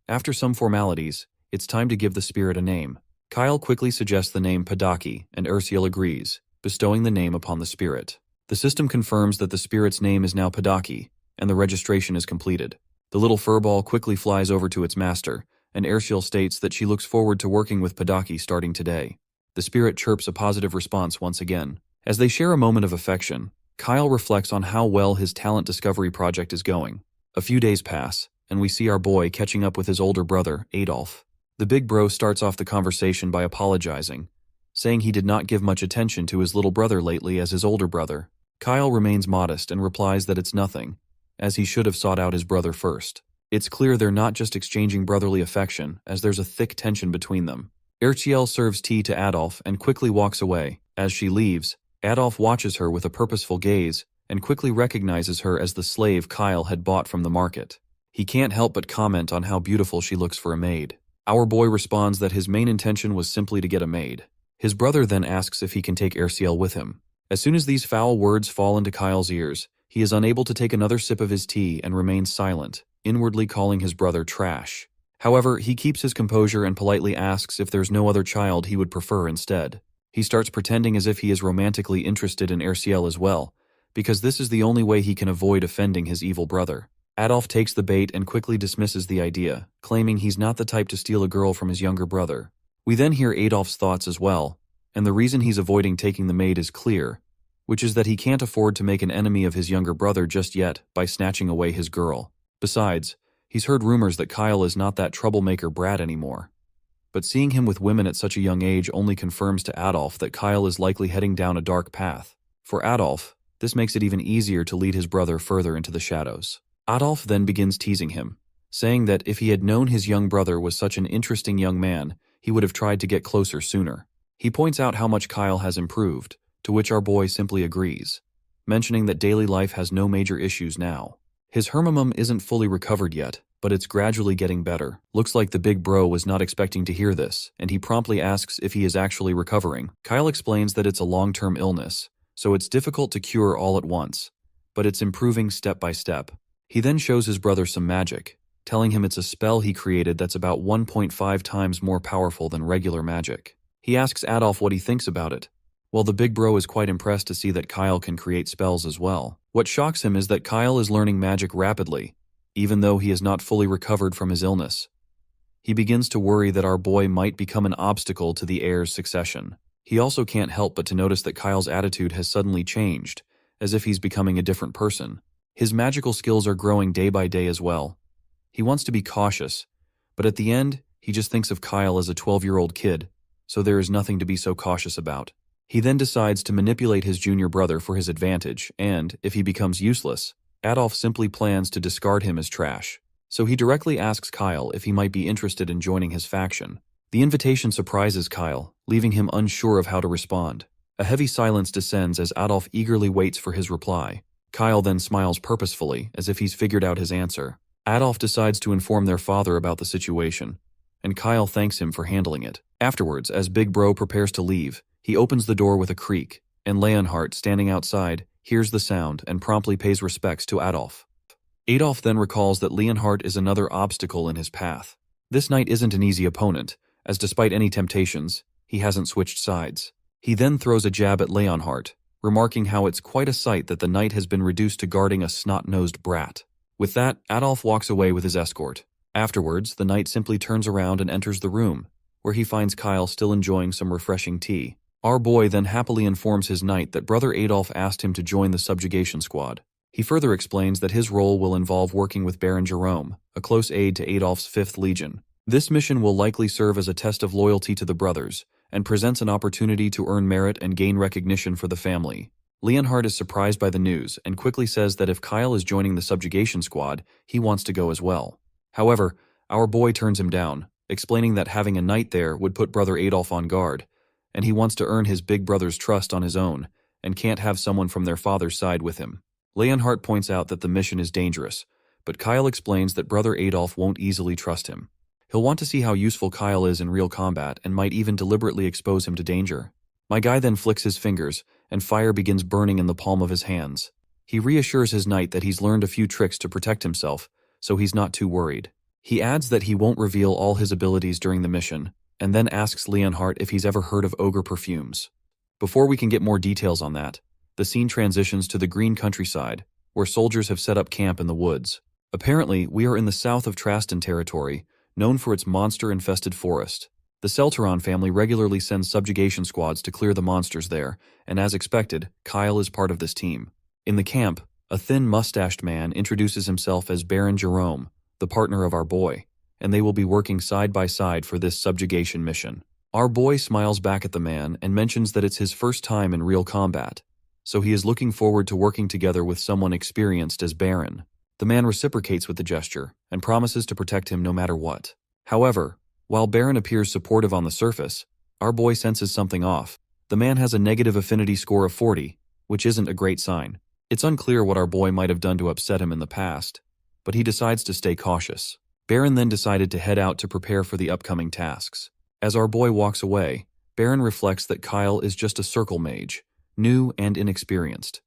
After some formalities, it's time to give the spirit a name. Kyle quickly suggests the name Padaki, and Erciel agrees, bestowing the name upon the spirit. The system confirms that the spirit's name is now Padaki, and the registration is completed. The little furball quickly flies over to its master, and Erciel states that she looks forward to working with Padaki starting today. The spirit chirps a positive response once again. As they share a moment of affection, Kyle reflects on how well his talent discovery project is going. A few days pass, and we see our boy catching up with his older brother, Adolf. The big bro starts off the conversation by apologizing, saying he did not give much attention to his little brother lately as his older brother. Kyle remains modest and replies that it's nothing, as he should have sought out his brother first. It's clear they're not just exchanging brotherly affection, as there's a thick tension between them. Erciel serves tea to Adolf and quickly walks away. As she leaves, Adolf watches her with a purposeful gaze and quickly recognizes her as the slave Kyle had bought from the market. He can't help but comment on how beautiful she looks for a maid. Our boy responds that his main intention was simply to get a maid. His brother then asks if he can take Erciel with him. As soon as these foul words fall into Kyle's ears, he is unable to take another sip of his tea and remains silent, inwardly calling his brother trash. However, he keeps his composure and politely asks if there's no other child he would prefer instead. He starts pretending as if he is romantically interested in Erciel as well, because this is the only way he can avoid offending his evil brother. Adolf takes the bait and quickly dismisses the idea, claiming he's not the type to steal a girl from his younger brother. We then hear Adolf's thoughts as well, and the reason he's avoiding taking the maid is clear, which is that he can't afford to make an enemy of his younger brother just yet by snatching away his girl. Besides, he's heard rumors that Kyle is not that troublemaker brat anymore. But seeing him with women at such a young age only confirms to Adolf that Kyle is likely heading down a dark path. For Adolf, this makes it even easier to lead his brother further into the shadows. Adolf then begins teasing him, saying that if he had known his young brother was such an interesting young man, he would have tried to get closer sooner. He points out how much Kyle has improved, to which our boy simply agrees, mentioning that daily life has no major issues now. His hermamum isn't fully recovered yet, but it's gradually getting better. Looks like the big bro was not expecting to hear this, and he promptly asks if he is actually recovering. Kyle explains that it's a long-term illness, so it's difficult to cure all at once, but it's improving step by step. He then shows his brother some magic, telling him it's a spell he created that's about 1.5 times more powerful than regular magic. He asks Adolf what he thinks about it. Well, the big bro is quite impressed to see that Kyle can create spells as well. What shocks him is that Kyle is learning magic rapidly, even though he has not fully recovered from his illness. He begins to worry that our boy might become an obstacle to the heir's succession. He also can't help but to notice that Kyle's attitude has suddenly changed, as if he's becoming a different person. His magical skills are growing day by day as well. He wants to be cautious, but at the end, he just thinks of Kyle as a 12-year-old kid, so there is nothing to be so cautious about. He then decides to manipulate his junior brother for his advantage, and, if he becomes useless, Adolf simply plans to discard him as trash. So he directly asks Kyle if he might be interested in joining his faction. The invitation surprises Kyle, leaving him unsure of how to respond. A heavy silence descends as Adolf eagerly waits for his reply. Kyle then smiles purposefully, as if he's figured out his answer. Adolf decides to inform their father about the situation, and Kyle thanks him for handling it. Afterwards, as Big Bro prepares to leave, he opens the door with a creak, and Leonhardt, standing outside, hears the sound and promptly pays respects to Adolf. Adolf then recalls that Leonhardt is another obstacle in his path. This knight isn't an easy opponent, as despite any temptations, he hasn't switched sides. He then throws a jab at Leonhardt, remarking how it's quite a sight that the knight has been reduced to guarding a snot-nosed brat. With that, Adolf walks away with his escort. Afterwards, the knight simply turns around and enters the room, where he finds Kyle still enjoying some refreshing tea. Our boy then happily informs his knight that brother Adolf asked him to join the subjugation squad. He further explains that his role will involve working with Baron Jerome, a close aide to Adolf's 5th Legion. This mission will likely serve as a test of loyalty to the brothers, and presents an opportunity to earn merit and gain recognition for the family. Leonhardt is surprised by the news and quickly says that if Kyle is joining the subjugation squad, he wants to go as well. However, our boy turns him down, explaining that having a knight there would put brother Adolf on guard, and he wants to earn his big brother's trust on his own, and can't have someone from their father's side with him. Leonhardt points out that the mission is dangerous, but Kyle explains that brother Adolf won't easily trust him. He'll want to see how useful Kyle is in real combat and might even deliberately expose him to danger. My guy then flicks his fingers, and fire begins burning in the palm of his hands. He reassures his knight that he's learned a few tricks to protect himself, so he's not too worried. He adds that he won't reveal all his abilities during the mission, and then asks Leonhardt if he's ever heard of ogre perfumes. Before we can get more details on that, the scene transitions to the green countryside, where soldiers have set up camp in the woods. Apparently, we are in the south of Traston territory, known for its monster-infested forest. The Celteron family regularly sends subjugation squads to clear the monsters there, and as expected, Kyle is part of this team. In the camp, a thin mustached man introduces himself as Baron Jerome, the partner of our boy, and they will be working side by side for this subjugation mission. Our boy smiles back at the man and mentions that it's his first time in real combat, so he is looking forward to working together with someone experienced as Baron. The man reciprocates with the gesture and promises to protect him no matter what. However, while Baron appears supportive on the surface, our boy senses something off. The man has a negative affinity score of 40, which isn't a great sign. It's unclear what our boy might have done to upset him in the past, but he decides to stay cautious. Baron then decided to head out to prepare for the upcoming tasks. As our boy walks away, Baron reflects that Kyle is just a circle mage, new and inexperienced.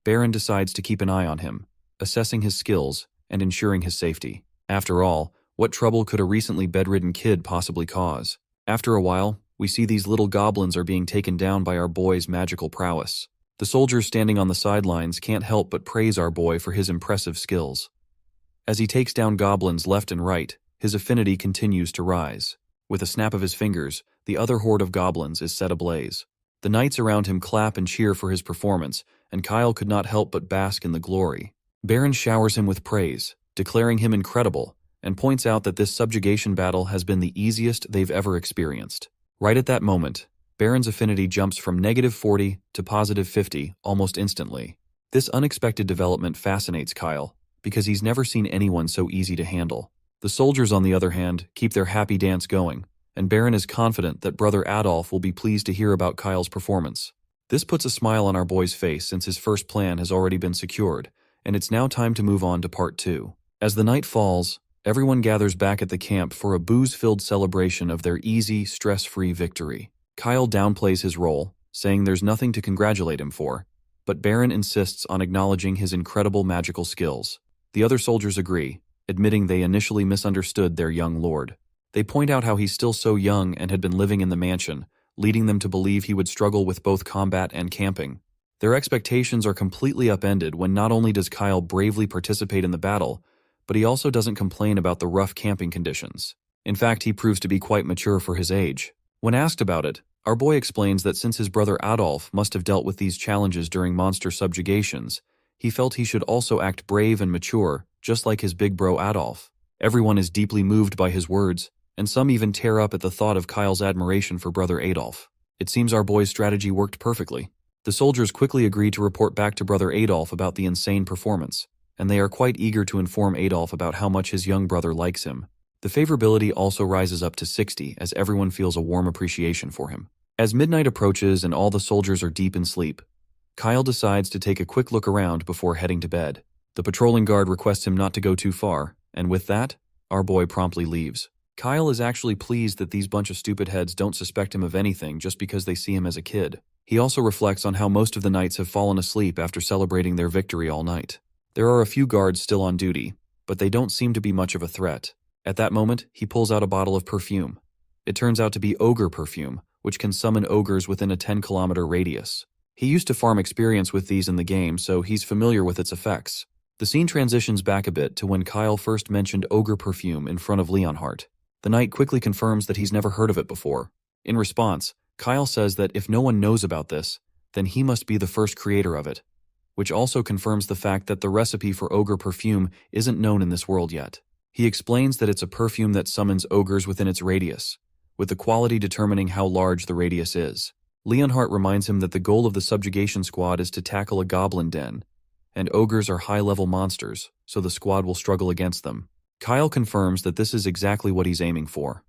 Baron decides to keep an eye on him, assessing his skills and ensuring his safety. After all, what trouble could a recently bedridden kid possibly cause? After a while, we see these little goblins are being taken down by our boy's magical prowess. The soldiers standing on the sidelines can't help but praise our boy for his impressive skills. As he takes down goblins left and right, his affinity continues to rise. With a snap of his fingers, the other horde of goblins is set ablaze. The knights around him clap and cheer for his performance, and Kyle could not help but bask in the glory. Baron showers him with praise, declaring him incredible, and points out that this subjugation battle has been the easiest they've ever experienced. Right at that moment, Baron's affinity jumps from -40 to +50 almost instantly. This unexpected development fascinates Kyle, because he's never seen anyone so easy to handle. The soldiers, on the other hand, keep their happy dance going, and Baron is confident that Brother Adolf will be pleased to hear about Kyle's performance. This puts a smile on our boy's face since his first plan has already been secured, and it's now time to move on to part 2. As the night falls, everyone gathers back at the camp for a booze-filled celebration of their easy, stress-free victory. Kyle downplays his role, saying there's nothing to congratulate him for, but Baron insists on acknowledging his incredible magical skills. The other soldiers agree, admitting they initially misunderstood their young lord. They point out how he's still so young and had been living in the mansion, leading them to believe he would struggle with both combat and camping. Their expectations are completely upended when not only does Kyle bravely participate in the battle, but he also doesn't complain about the rough camping conditions. In fact, he proves to be quite mature for his age. When asked about it, our boy explains that since his brother Adolf must have dealt with these challenges during monster subjugations, he felt he should also act brave and mature, just like his big bro Adolf. Everyone is deeply moved by his words, and some even tear up at the thought of Kyle's admiration for brother Adolf. It seems our boy's strategy worked perfectly. The soldiers quickly agree to report back to brother Adolf about the insane performance, and they are quite eager to inform Adolf about how much his young brother likes him. The favorability also rises up to 60 as everyone feels a warm appreciation for him. As midnight approaches and all the soldiers are deep in sleep, Kyle decides to take a quick look around before heading to bed. The patrolling guard requests him not to go too far, and with that, our boy promptly leaves. Kyle is actually pleased that these bunch of stupid heads don't suspect him of anything just because they see him as a kid. He also reflects on how most of the knights have fallen asleep after celebrating their victory all night. There are a few guards still on duty, but they don't seem to be much of a threat. At that moment, he pulls out a bottle of perfume. It turns out to be ogre perfume, which can summon ogres within a 10-kilometer radius. He used to farm experience with these in the game, so he's familiar with its effects. The scene transitions back a bit to when Kyle first mentioned ogre perfume in front of Leonhardt. The knight quickly confirms that he's never heard of it before. In response, Kyle says that if no one knows about this, then he must be the first creator of it, which also confirms the fact that the recipe for ogre perfume isn't known in this world yet. He explains that it's a perfume that summons ogres within its radius, with the quality determining how large the radius is. Leonhardt reminds him that the goal of the subjugation squad is to tackle a goblin den, and ogres are high-level monsters, so the squad will struggle against them. Kyle confirms that this is exactly what he's aiming for.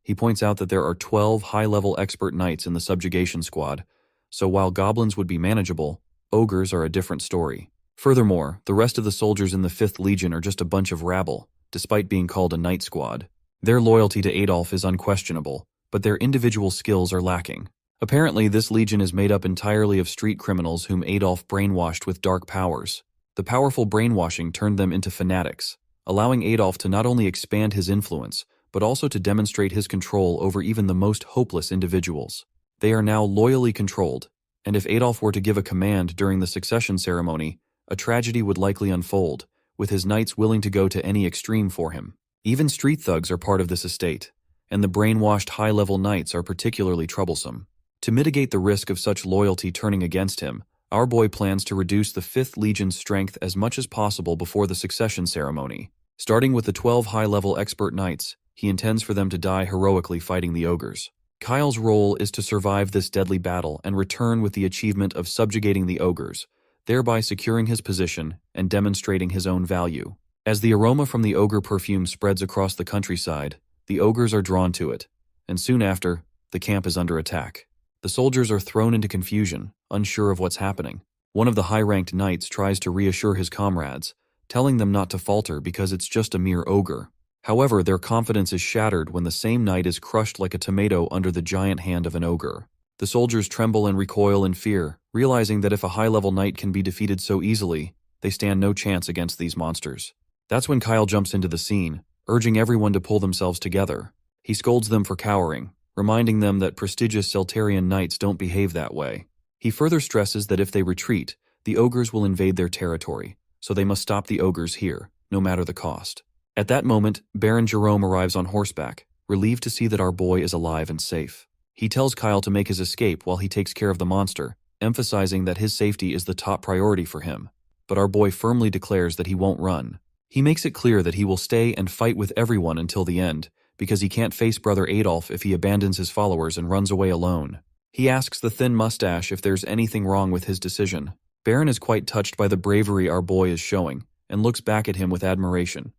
He points out that there are 12 high-level expert knights in the subjugation squad, so while goblins would be manageable, ogres are a different story. Furthermore, the rest of the soldiers in the 5th Legion are just a bunch of rabble, despite being called a knight squad. Their loyalty to Adolf is unquestionable, but their individual skills are lacking. Apparently, this legion is made up entirely of street criminals whom Adolf brainwashed with dark powers. The powerful brainwashing turned them into fanatics, allowing Adolf to not only expand his influence, but also to demonstrate his control over even the most hopeless individuals. They are now loyally controlled, and if Adolf were to give a command during the succession ceremony, a tragedy would likely unfold, with his knights willing to go to any extreme for him. Even street thugs are part of this estate, and the brainwashed high-level knights are particularly troublesome. To mitigate the risk of such loyalty turning against him, our boy plans to reduce the 5th Legion's strength as much as possible before the succession ceremony. Starting with the 12 high-level expert knights, he intends for them to die heroically fighting the ogres. Kyle's role is to survive this deadly battle and return with the achievement of subjugating the ogres, thereby securing his position and demonstrating his own value. As the aroma from the ogre perfume spreads across the countryside, the ogres are drawn to it, and soon after, the camp is under attack. The soldiers are thrown into confusion, unsure of what's happening. One of the high-ranked knights tries to reassure his comrades, telling them not to falter because it's just a mere ogre. However, their confidence is shattered when the same knight is crushed like a tomato under the giant hand of an ogre. The soldiers tremble and recoil in fear, realizing that if a high-level knight can be defeated so easily, they stand no chance against these monsters. That's when Kyle jumps into the scene, urging everyone to pull themselves together. He scolds them for cowering, reminding them that prestigious Celtarian knights don't behave that way. He further stresses that if they retreat, the ogres will invade their territory, so they must stop the ogres here, no matter the cost. At that moment, Baron Jerome arrives on horseback, relieved to see that our boy is alive and safe. He tells Kyle to make his escape while he takes care of the monster, emphasizing that his safety is the top priority for him. But our boy firmly declares that he won't run. He makes it clear that he will stay and fight with everyone until the end, because he can't face Brother Adolf if he abandons his followers and runs away alone. He asks the thin mustache if there's anything wrong with his decision. Baron is quite touched by the bravery our boy is showing, and looks back at him with admiration.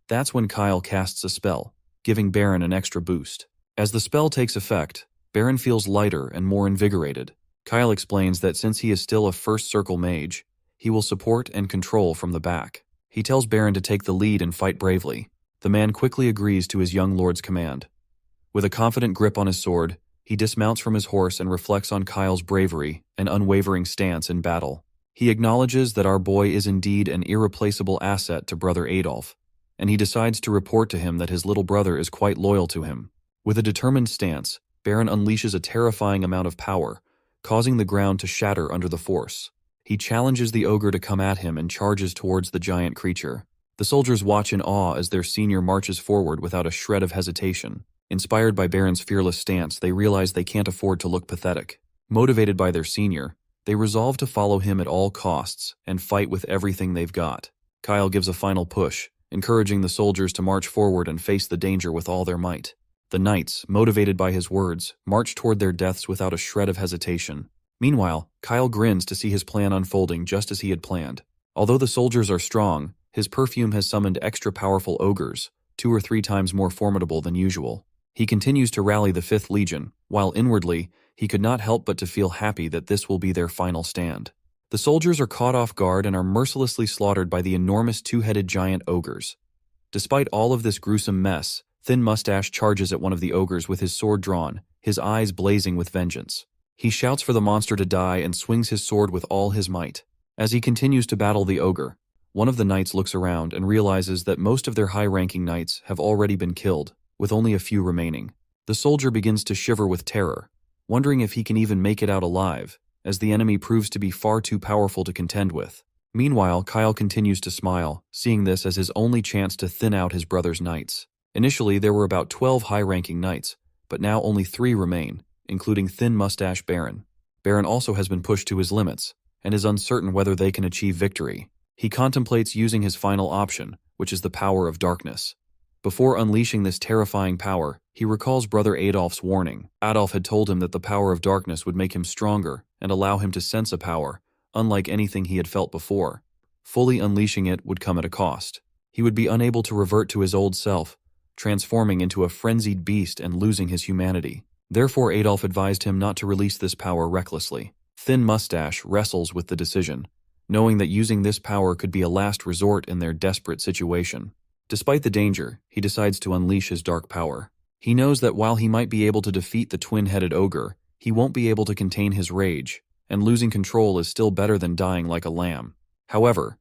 That's when Kyle casts a spell, giving Baron an extra boost. As the spell takes effect, Baron feels lighter and more invigorated. Kyle explains that since he is still a first circle mage, he will support and control from the back. He tells Baron to take the lead and fight bravely. The man quickly agrees to his young lord's command. With a confident grip on his sword, he dismounts from his horse and reflects on Kyle's bravery and unwavering stance in battle. He acknowledges that our boy is indeed an irreplaceable asset to Brother Adolf, and he decides to report to him that his little brother is quite loyal to him. With a determined stance, Baron unleashes a terrifying amount of power, causing the ground to shatter under the force. He challenges the ogre to come at him and charges towards the giant creature. The soldiers watch in awe as their senior marches forward without a shred of hesitation. Inspired by Baron's fearless stance, they realize they can't afford to look pathetic. Motivated by their senior, they resolve to follow him at all costs and fight with everything they've got. Kyle gives a final push, encouraging the soldiers to march forward and face the danger with all their might. The knights, motivated by his words, march toward their deaths without a shred of hesitation. Meanwhile, Kyle grins to see his plan unfolding just as he had planned. Although the soldiers are strong, his perfume has summoned extra powerful ogres, 2 or 3 times more formidable than usual. He continues to rally the 5th Legion, while inwardly, he could not help but to feel happy that this will be their final stand. The soldiers are caught off guard and are mercilessly slaughtered by the enormous 2-headed giant ogres. Despite all of this gruesome mess, Thin Mustache charges at one of the ogres with his sword drawn, his eyes blazing with vengeance. He shouts for the monster to die and swings his sword with all his might. As he continues to battle the ogre, one of the knights looks around and realizes that most of their high-ranking knights have already been killed, with only a few remaining. The soldier begins to shiver with terror, wondering if he can even make it out alive, as the enemy proves to be far too powerful to contend with. Meanwhile, Kyle continues to smile, seeing this as his only chance to thin out his brother's knights. Initially, there were about 12 high-ranking knights, but now only 3 remain, including Thin Mustache Baron. Baron also has been pushed to his limits, and is uncertain whether they can achieve victory. He contemplates using his final option, which is the power of darkness. Before unleashing this terrifying power, he recalls Brother Adolf's warning. Adolf had told him that the power of darkness would make him stronger and allow him to sense a power, unlike anything he had felt before. Fully unleashing it would come at a cost. He would be unable to revert to his old self, transforming into a frenzied beast and losing his humanity. Therefore, Adolf advised him not to release this power recklessly. Thin Mustache wrestles with the decision, knowing that using this power could be a last resort in their desperate situation. Despite the danger, he decides to unleash his dark power. He knows that while he might be able to defeat the twin-headed ogre, he won't be able to contain his rage, and losing control is still better than dying like a lamb. However,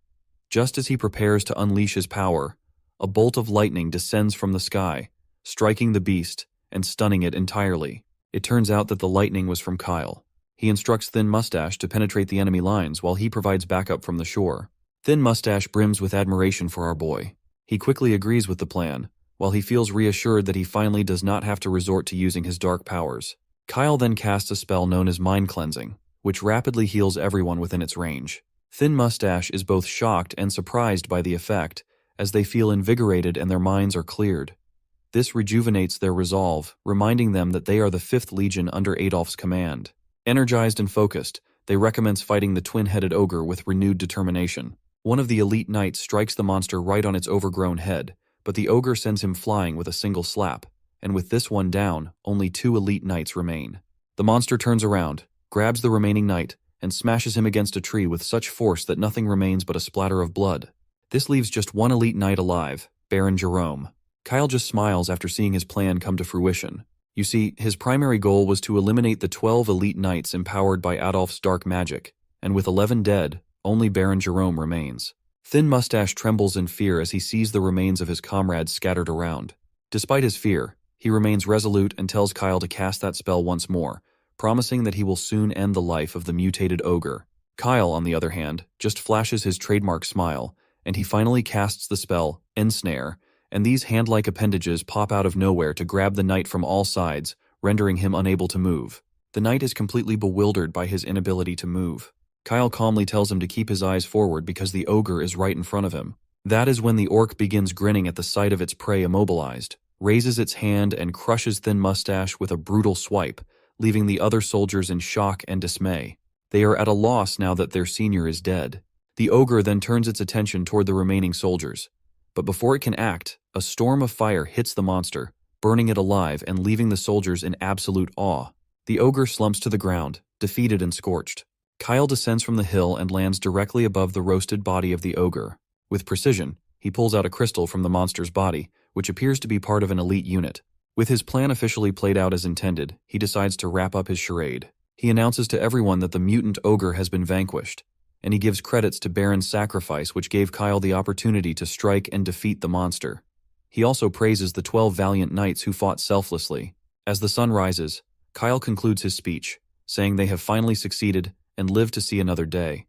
just as he prepares to unleash his power, a bolt of lightning descends from the sky, striking the beast and stunning it entirely. It turns out that the lightning was from Kyle. He instructs Thin Mustache to penetrate the enemy lines while he provides backup from the shore. Thin Mustache brims with admiration for our boy. He quickly agrees with the plan, while he feels reassured that he finally does not have to resort to using his dark powers. Kyle then casts a spell known as Mind Cleansing, which rapidly heals everyone within its range. Thin Mustache is both shocked and surprised by the effect, as they feel invigorated and their minds are cleared. This rejuvenates their resolve, reminding them that they are the 5th Legion under Adolf's command. Energized and focused, they recommence fighting the twin-headed ogre with renewed determination. One of the elite knights strikes the monster right on its overgrown head, but the ogre sends him flying with a single slap, and with this one down, only 2 elite knights remain. The monster turns around, grabs the remaining knight, and smashes him against a tree with such force that nothing remains but a splatter of blood. This leaves just 1 elite knight alive, Baron Jerome. Kyle just smiles after seeing his plan come to fruition. You see, his primary goal was to eliminate the 12 elite knights empowered by Adolf's dark magic, and with 11 dead, only Baron Jerome remains. Thin Mustache trembles in fear as he sees the remains of his comrades scattered around. Despite his fear, he remains resolute and tells Kyle to cast that spell once more, promising that he will soon end the life of the mutated ogre. Kyle, on the other hand, just flashes his trademark smile, and he finally casts the spell, Ensnare, and these hand-like appendages pop out of nowhere to grab the knight from all sides, rendering him unable to move. The knight is completely bewildered by his inability to move. Kyle calmly tells him to keep his eyes forward because the ogre is right in front of him. That is when the orc begins grinning at the sight of its prey immobilized, raises its hand and crushes Thin Mustache with a brutal swipe, leaving the other soldiers in shock and dismay. They are at a loss now that their senior is dead. The ogre then turns its attention toward the remaining soldiers. But before it can act, a storm of fire hits the monster, burning it alive and leaving the soldiers in absolute awe. The ogre slumps to the ground, defeated and scorched. Kyle descends from the hill and lands directly above the roasted body of the ogre. With precision, he pulls out a crystal from the monster's body, which appears to be part of an elite unit. With his plan officially played out as intended, he decides to wrap up his charade. He announces to everyone that the mutant ogre has been vanquished, and he gives credits to Baron's sacrifice, which gave Kyle the opportunity to strike and defeat the monster. He also praises the 12 valiant knights who fought selflessly. As the sun rises, Kyle concludes his speech, saying they have finally succeeded and live to see another day.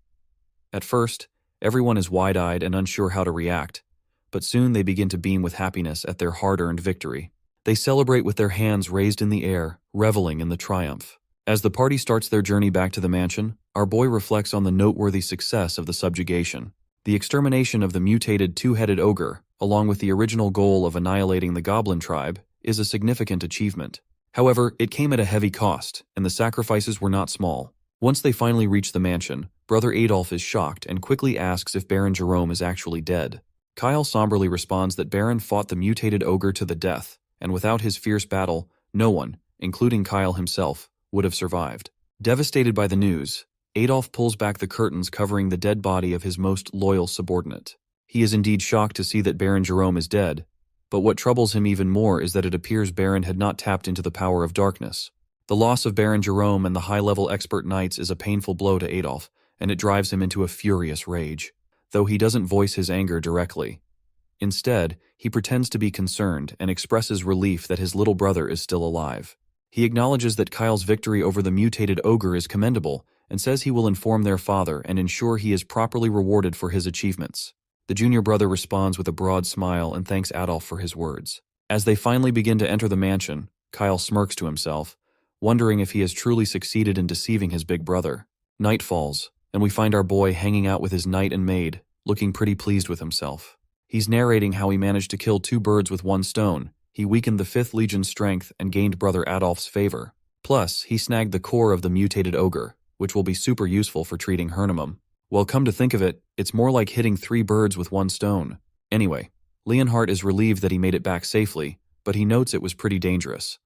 At first, everyone is wide-eyed and unsure how to react, but soon they begin to beam with happiness at their hard-earned victory. They celebrate with their hands raised in the air, reveling in the triumph. As the party starts their journey back to the mansion, our boy reflects on the noteworthy success of the subjugation. The extermination of the mutated 2-headed ogre, along with the original goal of annihilating the goblin tribe, is a significant achievement. However, it came at a heavy cost, and the sacrifices were not small. Once they finally reach the mansion, Brother Adolf is shocked and quickly asks if Baron Jerome is actually dead. Kyle somberly responds that Baron fought the mutated ogre to the death, and without his fierce battle, no one, including Kyle himself, would have survived. Devastated by the news, Adolf pulls back the curtains covering the dead body of his most loyal subordinate. He is indeed shocked to see that Baron Jerome is dead, but what troubles him even more is that it appears Baron had not tapped into the power of darkness. The loss of Baron Jerome and the high-level expert knights is a painful blow to Adolf, and it drives him into a furious rage, though he doesn't voice his anger directly. Instead, he pretends to be concerned and expresses relief that his little brother is still alive. He acknowledges that Kyle's victory over the mutated ogre is commendable and says he will inform their father and ensure he is properly rewarded for his achievements. The junior brother responds with a broad smile and thanks Adolf for his words. As they finally begin to enter the mansion, Kyle smirks to himself, wondering if he has truly succeeded in deceiving his big brother. Night falls, and we find our boy hanging out with his knight and maid, looking pretty pleased with himself. He's narrating how he managed to kill 2 birds with 1 stone. He weakened the 5th Legion's strength and gained Brother Adolf's favor. Plus, he snagged the core of the mutated ogre, which will be super useful for treating Hernimum. Well, come to think of it, it's more like hitting 3 birds with 1 stone. Anyway, Leonhardt is relieved that he made it back safely, but he notes it was pretty dangerous.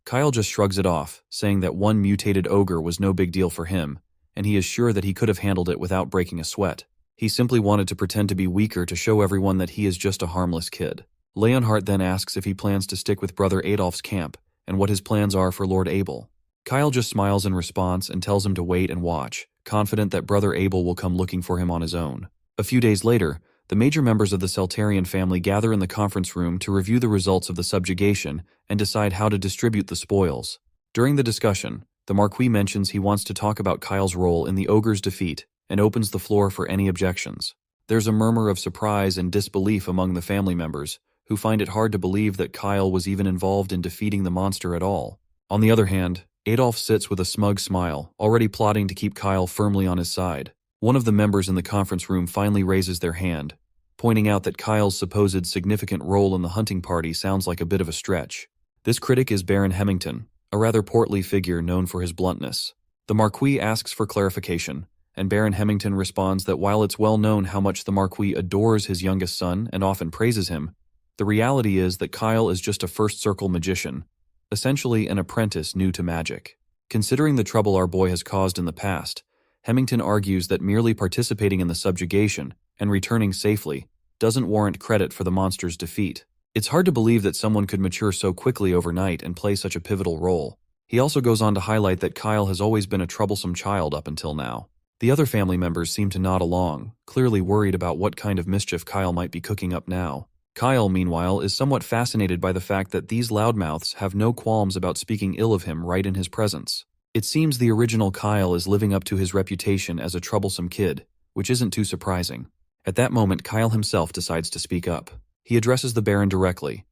Kyle just shrugs it off, saying that 1 mutated ogre was no big deal for him, and he is sure that he could have handled it without breaking a sweat. He simply wanted to pretend to be weaker to show everyone that he is just a harmless kid. Leonhardt then asks if he plans to stick with Brother Adolf's camp and what his plans are for Lord Abel. Kyle just smiles in response and tells him to wait and watch, confident that Brother Abel will come looking for him on his own. A few days later, the major members of the Seltarian family gather in the conference room to review the results of the subjugation and decide how to distribute the spoils. During the discussion, the Marquis mentions he wants to talk about Kyle's role in the ogre's defeat and opens the floor for any objections. There's a murmur of surprise and disbelief among the family members, who find it hard to believe that Kyle was even involved in defeating the monster at all. On the other hand, Adolf sits with a smug smile, already plotting to keep Kyle firmly on his side. One of the members in the conference room finally raises their hand, pointing out that Kyle's supposed significant role in the hunting party sounds like a bit of a stretch. This critic is Baron Hemmington, a rather portly figure known for his bluntness. The Marquis asks for clarification, and Baron Hemmington responds that while it's well known how much the Marquis adores his youngest son and often praises him, the reality is that Kyle is just a first-circle magician, essentially an apprentice new to magic. Considering the trouble our boy has caused in the past, Hemmington argues that merely participating in the subjugation and returning safely doesn't warrant credit for the monster's defeat. It's hard to believe that someone could mature so quickly overnight and play such a pivotal role. He also goes on to highlight that Kyle has always been a troublesome child up until now. The other family members seem to nod along, clearly worried about what kind of mischief Kyle might be cooking up now. Kyle, meanwhile, is somewhat fascinated by the fact that these loudmouths have no qualms about speaking ill of him right in his presence. It seems the original Kyle is living up to his reputation as a troublesome kid, which isn't too surprising. At that moment, Kyle himself decides to speak up. He addresses the Baron directly,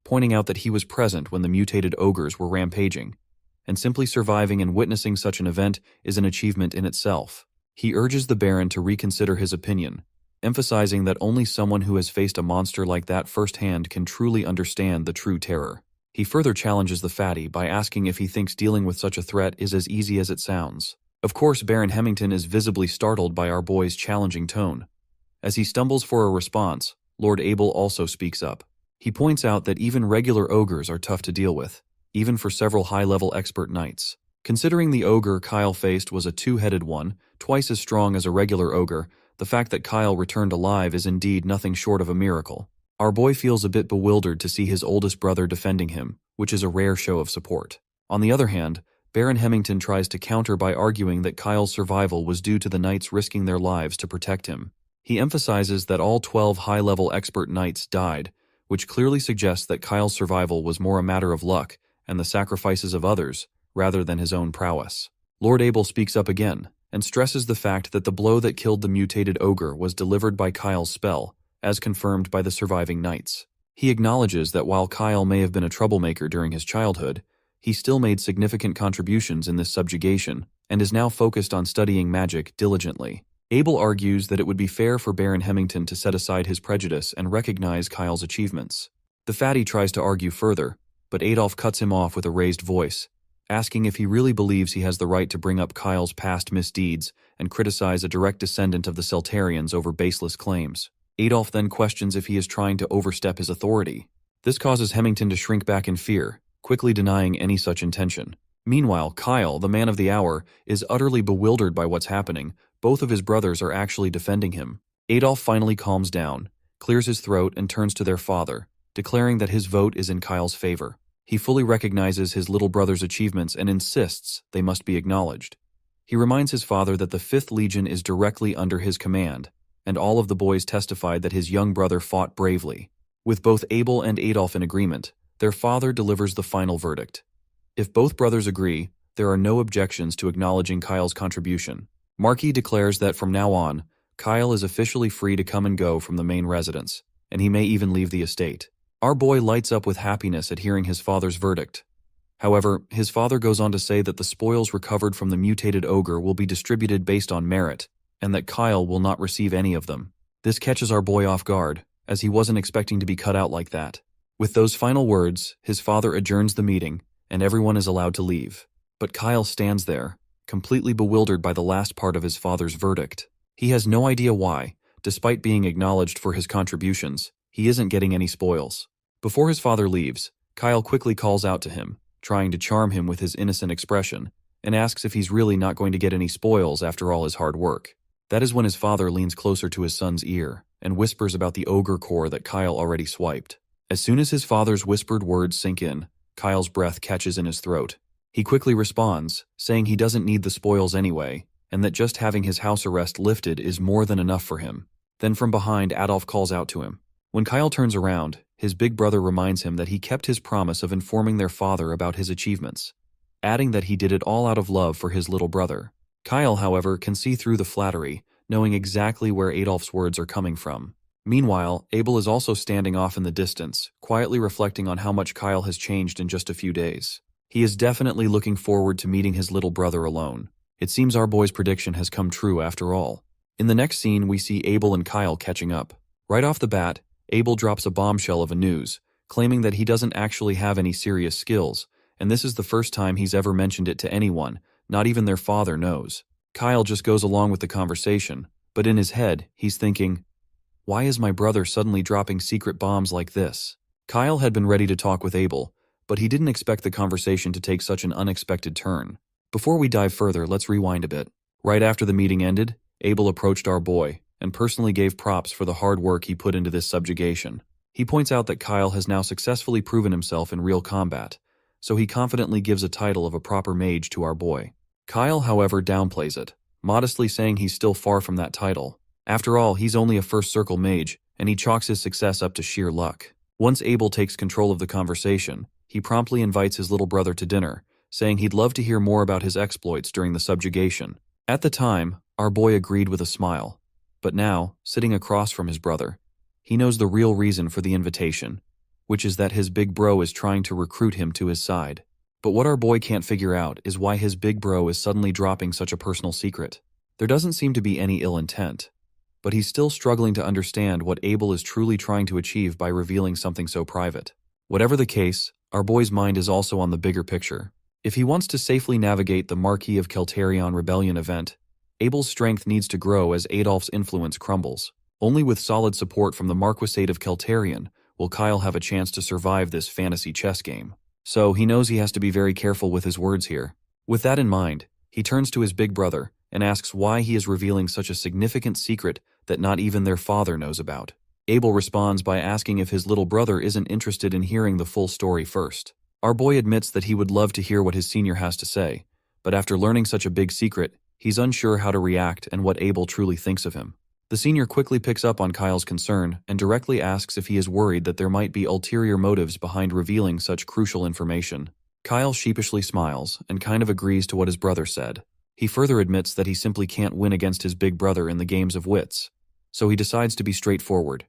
pointing out that he was present when the mutated ogres were rampaging, and simply surviving and witnessing such an event is an achievement in itself. He urges the Baron to reconsider his opinion, emphasizing that only someone who has faced a monster like that firsthand can truly understand the true terror. He further challenges the fatty by asking if he thinks dealing with such a threat is as easy as it sounds. Of course, Baron Hemmington is visibly startled by our boy's challenging tone. As he stumbles for a response, Lord Abel also speaks up. He points out that even regular ogres are tough to deal with, even for several high-level expert knights. Considering the ogre Kyle faced was a two-headed one, twice as strong as a regular ogre, the fact that Kyle returned alive is indeed nothing short of a miracle. Our boy feels a bit bewildered to see his oldest brother defending him, which is a rare show of support. On the other hand, Baron Hemmington tries to counter by arguing that Kyle's survival was due to the knights risking their lives to protect him. He emphasizes that all 12 high-level expert knights died, which clearly suggests that Kyle's survival was more a matter of luck and the sacrifices of others, rather than his own prowess. Lord Abel speaks up again, and stresses the fact that the blow that killed the mutated ogre was delivered by Kyle's spell, as confirmed by the surviving knights. He acknowledges that while Kyle may have been a troublemaker during his childhood, he still made significant contributions in this subjugation, and is now focused on studying magic diligently. Abel argues that it would be fair for Baron Hemmington to set aside his prejudice and recognize Kyle's achievements. The fatty tries to argue further, but Adolf cuts him off with a raised voice, asking if he really believes he has the right to bring up Kyle's past misdeeds and criticize a direct descendant of the Seltarians over baseless claims. Adolf then questions if he is trying to overstep his authority. This causes Hemmington to shrink back in fear, quickly denying any such intention. Meanwhile, Kyle, the man of the hour, is utterly bewildered by what's happening. Both of his brothers are actually defending him. Adolf finally calms down, clears his throat, and turns to their father, declaring that his vote is in Kyle's favor. He fully recognizes his little brother's achievements and insists they must be acknowledged. He reminds his father that the 5th Legion is directly under his command, and all of the boys testified that his young brother fought bravely. With both Abel and Adolf in agreement, their father delivers the final verdict. If both brothers agree, there are no objections to acknowledging Kyle's contribution. Marquis declares that from now on, Kyle is officially free to come and go from the main residence, and he may even leave the estate. Our boy lights up with happiness at hearing his father's verdict. However, his father goes on to say that the spoils recovered from the mutated ogre will be distributed based on merit, and that Kyle will not receive any of them. This catches our boy off guard, as he wasn't expecting to be cut out like that. With those final words, his father adjourns the meeting, and everyone is allowed to leave. But Kyle stands there, completely bewildered by the last part of his father's verdict. He has no idea why, despite being acknowledged for his contributions, he isn't getting any spoils. Before his father leaves, Kyle quickly calls out to him, trying to charm him with his innocent expression, and asks if he's really not going to get any spoils after all his hard work. That is when his father leans closer to his son's ear and whispers about the ogre core that Kyle already swiped. As soon as his father's whispered words sink in, Kyle's breath catches in his throat. He quickly responds, saying he doesn't need the spoils anyway, and that just having his house arrest lifted is more than enough for him. Then from behind, Adolf calls out to him. When Kyle turns around, his big brother reminds him that he kept his promise of informing their father about his achievements, adding that he did it all out of love for his little brother. Kyle, however, can see through the flattery, knowing exactly where Adolf's words are coming from. Meanwhile, Abel is also standing off in the distance, quietly reflecting on how much Kyle has changed in just a few days. He is definitely looking forward to meeting his little brother alone. It seems our boy's prediction has come true after all. In the next scene, we see Abel and Kyle catching up. Right off the bat, Abel drops a bombshell of a news, claiming that he doesn't actually have any serious skills, and this is the first time he's ever mentioned it to anyone, not even their father knows. Kyle just goes along with the conversation, but in his head, he's thinking, why is my brother suddenly dropping secret bombs like this? Kyle had been ready to talk with Abel, but he didn't expect the conversation to take such an unexpected turn. Before we dive further, let's rewind a bit. Right after the meeting ended, Abel approached our boy and personally gave props for the hard work he put into this subjugation. He points out that Kyle has now successfully proven himself in real combat, so he confidently gives a title of a proper mage to our boy. Kyle, however, downplays it, modestly saying he's still far from that title. After all, he's only a first circle mage, and he chalks his success up to sheer luck. Once Abel takes control of the conversation, he promptly invites his little brother to dinner, saying he'd love to hear more about his exploits during the subjugation. At the time, our boy agreed with a smile. But now, sitting across from his brother, he knows the real reason for the invitation, which is that his big bro is trying to recruit him to his side. But what our boy can't figure out is why his big bro is suddenly dropping such a personal secret. There doesn't seem to be any ill intent, but he's still struggling to understand what Abel is truly trying to achieve by revealing something so private. Whatever the case, our boy's mind is also on the bigger picture. If he wants to safely navigate the Marquis of Keltarion rebellion event, Abel's strength needs to grow as Adolf's influence crumbles. Only with solid support from the Marquisate of Keltarion will Kyle have a chance to survive this fantasy chess game. So he knows he has to be very careful with his words here. With that in mind, he turns to his big brother and asks why he is revealing such a significant secret that not even their father knows about. Abel responds by asking if his little brother isn't interested in hearing the full story first. Our boy admits that he would love to hear what his senior has to say, but after learning such a big secret, he's unsure how to react and what Abel truly thinks of him. The senior quickly picks up on Kyle's concern and directly asks if he is worried that there might be ulterior motives behind revealing such crucial information. Kyle sheepishly smiles and kind of agrees to what his brother said. He further admits that he simply can't win against his big brother in the games of wits, so he decides to be straightforward.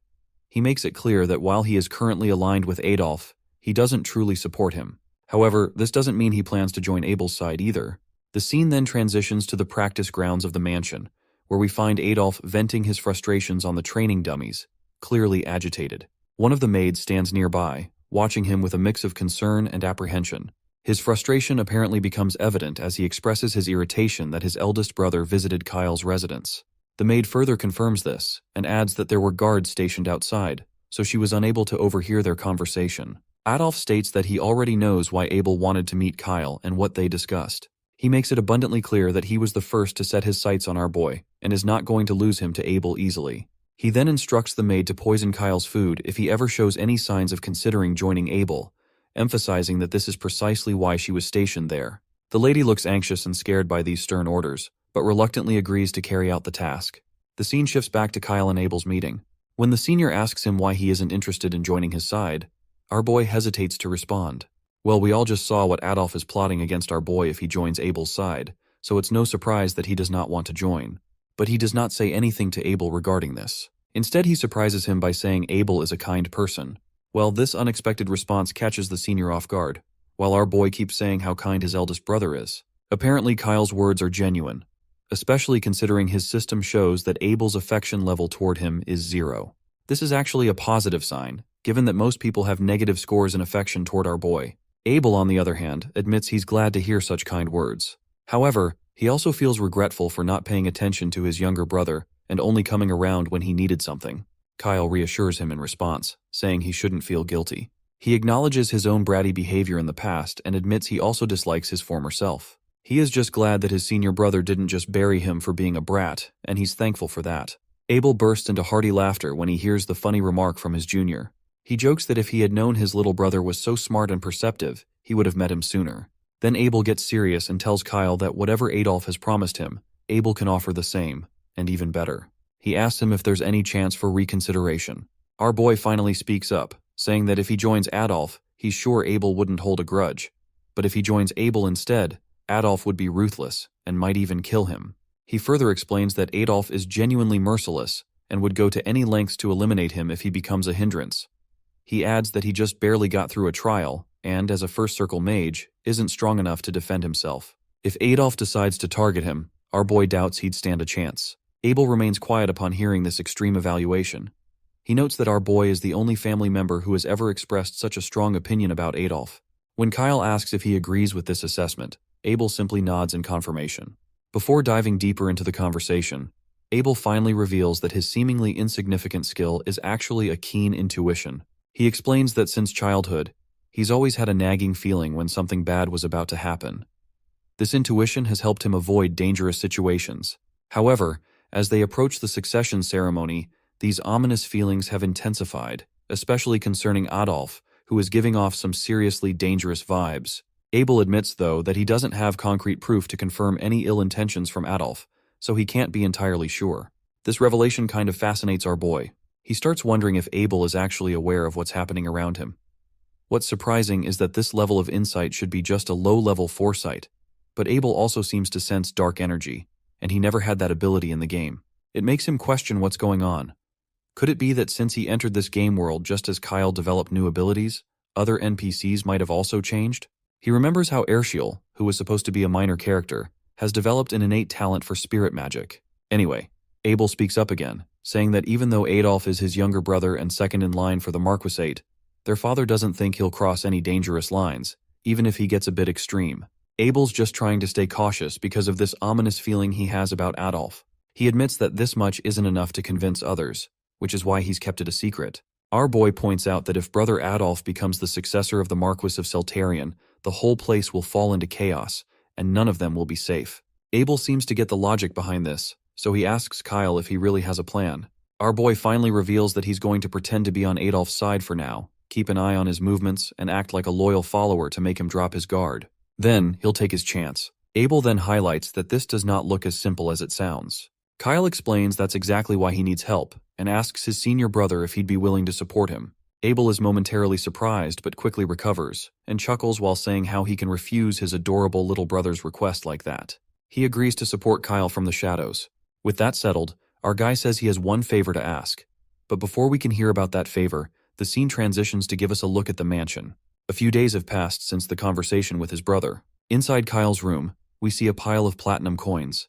He makes it clear that while he is currently aligned with Adolf, he doesn't truly support him. However, this doesn't mean he plans to join Abel's side either. The scene then transitions to the practice grounds of the mansion, where we find Adolf venting his frustrations on the training dummies, clearly agitated. One of the maids stands nearby, watching him with a mix of concern and apprehension. His frustration apparently becomes evident as he expresses his irritation that his eldest brother visited Kyle's residence. The maid further confirms this, and adds that there were guards stationed outside, so she was unable to overhear their conversation. Adolf states that he already knows why Abel wanted to meet Kyle and what they discussed. He makes it abundantly clear that he was the first to set his sights on our boy, and is not going to lose him to Abel easily. He then instructs the maid to poison Kyle's food if he ever shows any signs of considering joining Abel, emphasizing that this is precisely why she was stationed there. The lady looks anxious and scared by these stern orders, but reluctantly agrees to carry out the task. The scene shifts back to Kyle and Abel's meeting. When the senior asks him why he isn't interested in joining his side, our boy hesitates to respond. Well, we all just saw what Adolf is plotting against our boy if he joins Abel's side, so it's no surprise that he does not want to join. But he does not say anything to Abel regarding this. Instead, he surprises him by saying Abel is a kind person. Well, this unexpected response catches the senior off guard, while our boy keeps saying how kind his eldest brother is. Apparently, Kyle's words are genuine, especially considering his system shows that Abel's affection level toward him is 0. This is actually a positive sign, given that most people have negative scores in affection toward our boy. Abel, on the other hand, admits he's glad to hear such kind words. However, he also feels regretful for not paying attention to his younger brother and only coming around when he needed something. Kyle reassures him in response, saying he shouldn't feel guilty. He acknowledges his own bratty behavior in the past and admits he also dislikes his former self. He is just glad that his senior brother didn't just bury him for being a brat, and he's thankful for that. Abel bursts into hearty laughter when he hears the funny remark from his junior. He jokes that if he had known his little brother was so smart and perceptive, he would have met him sooner. Then Abel gets serious and tells Kyle that whatever Adolf has promised him, Abel can offer the same, and even better. He asks him if there's any chance for reconsideration. Our boy finally speaks up, saying that if he joins Adolf, he's sure Abel wouldn't hold a grudge. But if he joins Abel instead, Adolf would be ruthless and might even kill him. He further explains that Adolf is genuinely merciless and would go to any lengths to eliminate him if he becomes a hindrance. He adds that he just barely got through a trial and, as a first circle mage, isn't strong enough to defend himself. If Adolf decides to target him, our boy doubts he'd stand a chance. Abel remains quiet upon hearing this extreme evaluation. He notes that our boy is the only family member who has ever expressed such a strong opinion about Adolf. When Kyle asks if he agrees with this assessment, Abel simply nods in confirmation. Before diving deeper into the conversation, Abel finally reveals that his seemingly insignificant skill is actually a keen intuition. He explains that since childhood, he's always had a nagging feeling when something bad was about to happen. This intuition has helped him avoid dangerous situations. However, as they approach the succession ceremony, these ominous feelings have intensified, especially concerning Adolf, who is giving off some seriously dangerous vibes. Abel admits, though, that he doesn't have concrete proof to confirm any ill intentions from Adolf, so he can't be entirely sure. This revelation kind of fascinates our boy. He starts wondering if Abel is actually aware of what's happening around him. What's surprising is that this level of insight should be just a low-level foresight, but Abel also seems to sense dark energy, and he never had that ability in the game. It makes him question what's going on. Could it be that since he entered this game world just as Kyle developed new abilities, other NPCs might have also changed? He remembers how Arshiel, who was supposed to be a minor character, has developed an innate talent for spirit magic. Anyway, Abel speaks up again, saying that even though Adolf is his younger brother and second in line for the Marquisate, their father doesn't think he'll cross any dangerous lines, even if he gets a bit extreme. Abel's just trying to stay cautious because of this ominous feeling he has about Adolf. He admits that this much isn't enough to convince others, which is why he's kept it a secret. Our boy points out that if brother Adolf becomes the successor of the Marquis of Seltarian, the whole place will fall into chaos, and none of them will be safe. Abel seems to get the logic behind this, so he asks Kyle if he really has a plan. Our boy finally reveals that he's going to pretend to be on Adolf's side for now, keep an eye on his movements, and act like a loyal follower to make him drop his guard. Then, he'll take his chance. Abel then highlights that this does not look as simple as it sounds. Kyle explains that's exactly why he needs help, and asks his senior brother if he'd be willing to support him. Abel is momentarily surprised but quickly recovers, and chuckles while saying how he can refuse his adorable little brother's request like that. He agrees to support Kyle from the shadows. With that settled, our guy says he has one favor to ask. But before we can hear about that favor, the scene transitions to give us a look at the mansion. A few days have passed since the conversation with his brother. Inside Kyle's room, we see a pile of platinum coins.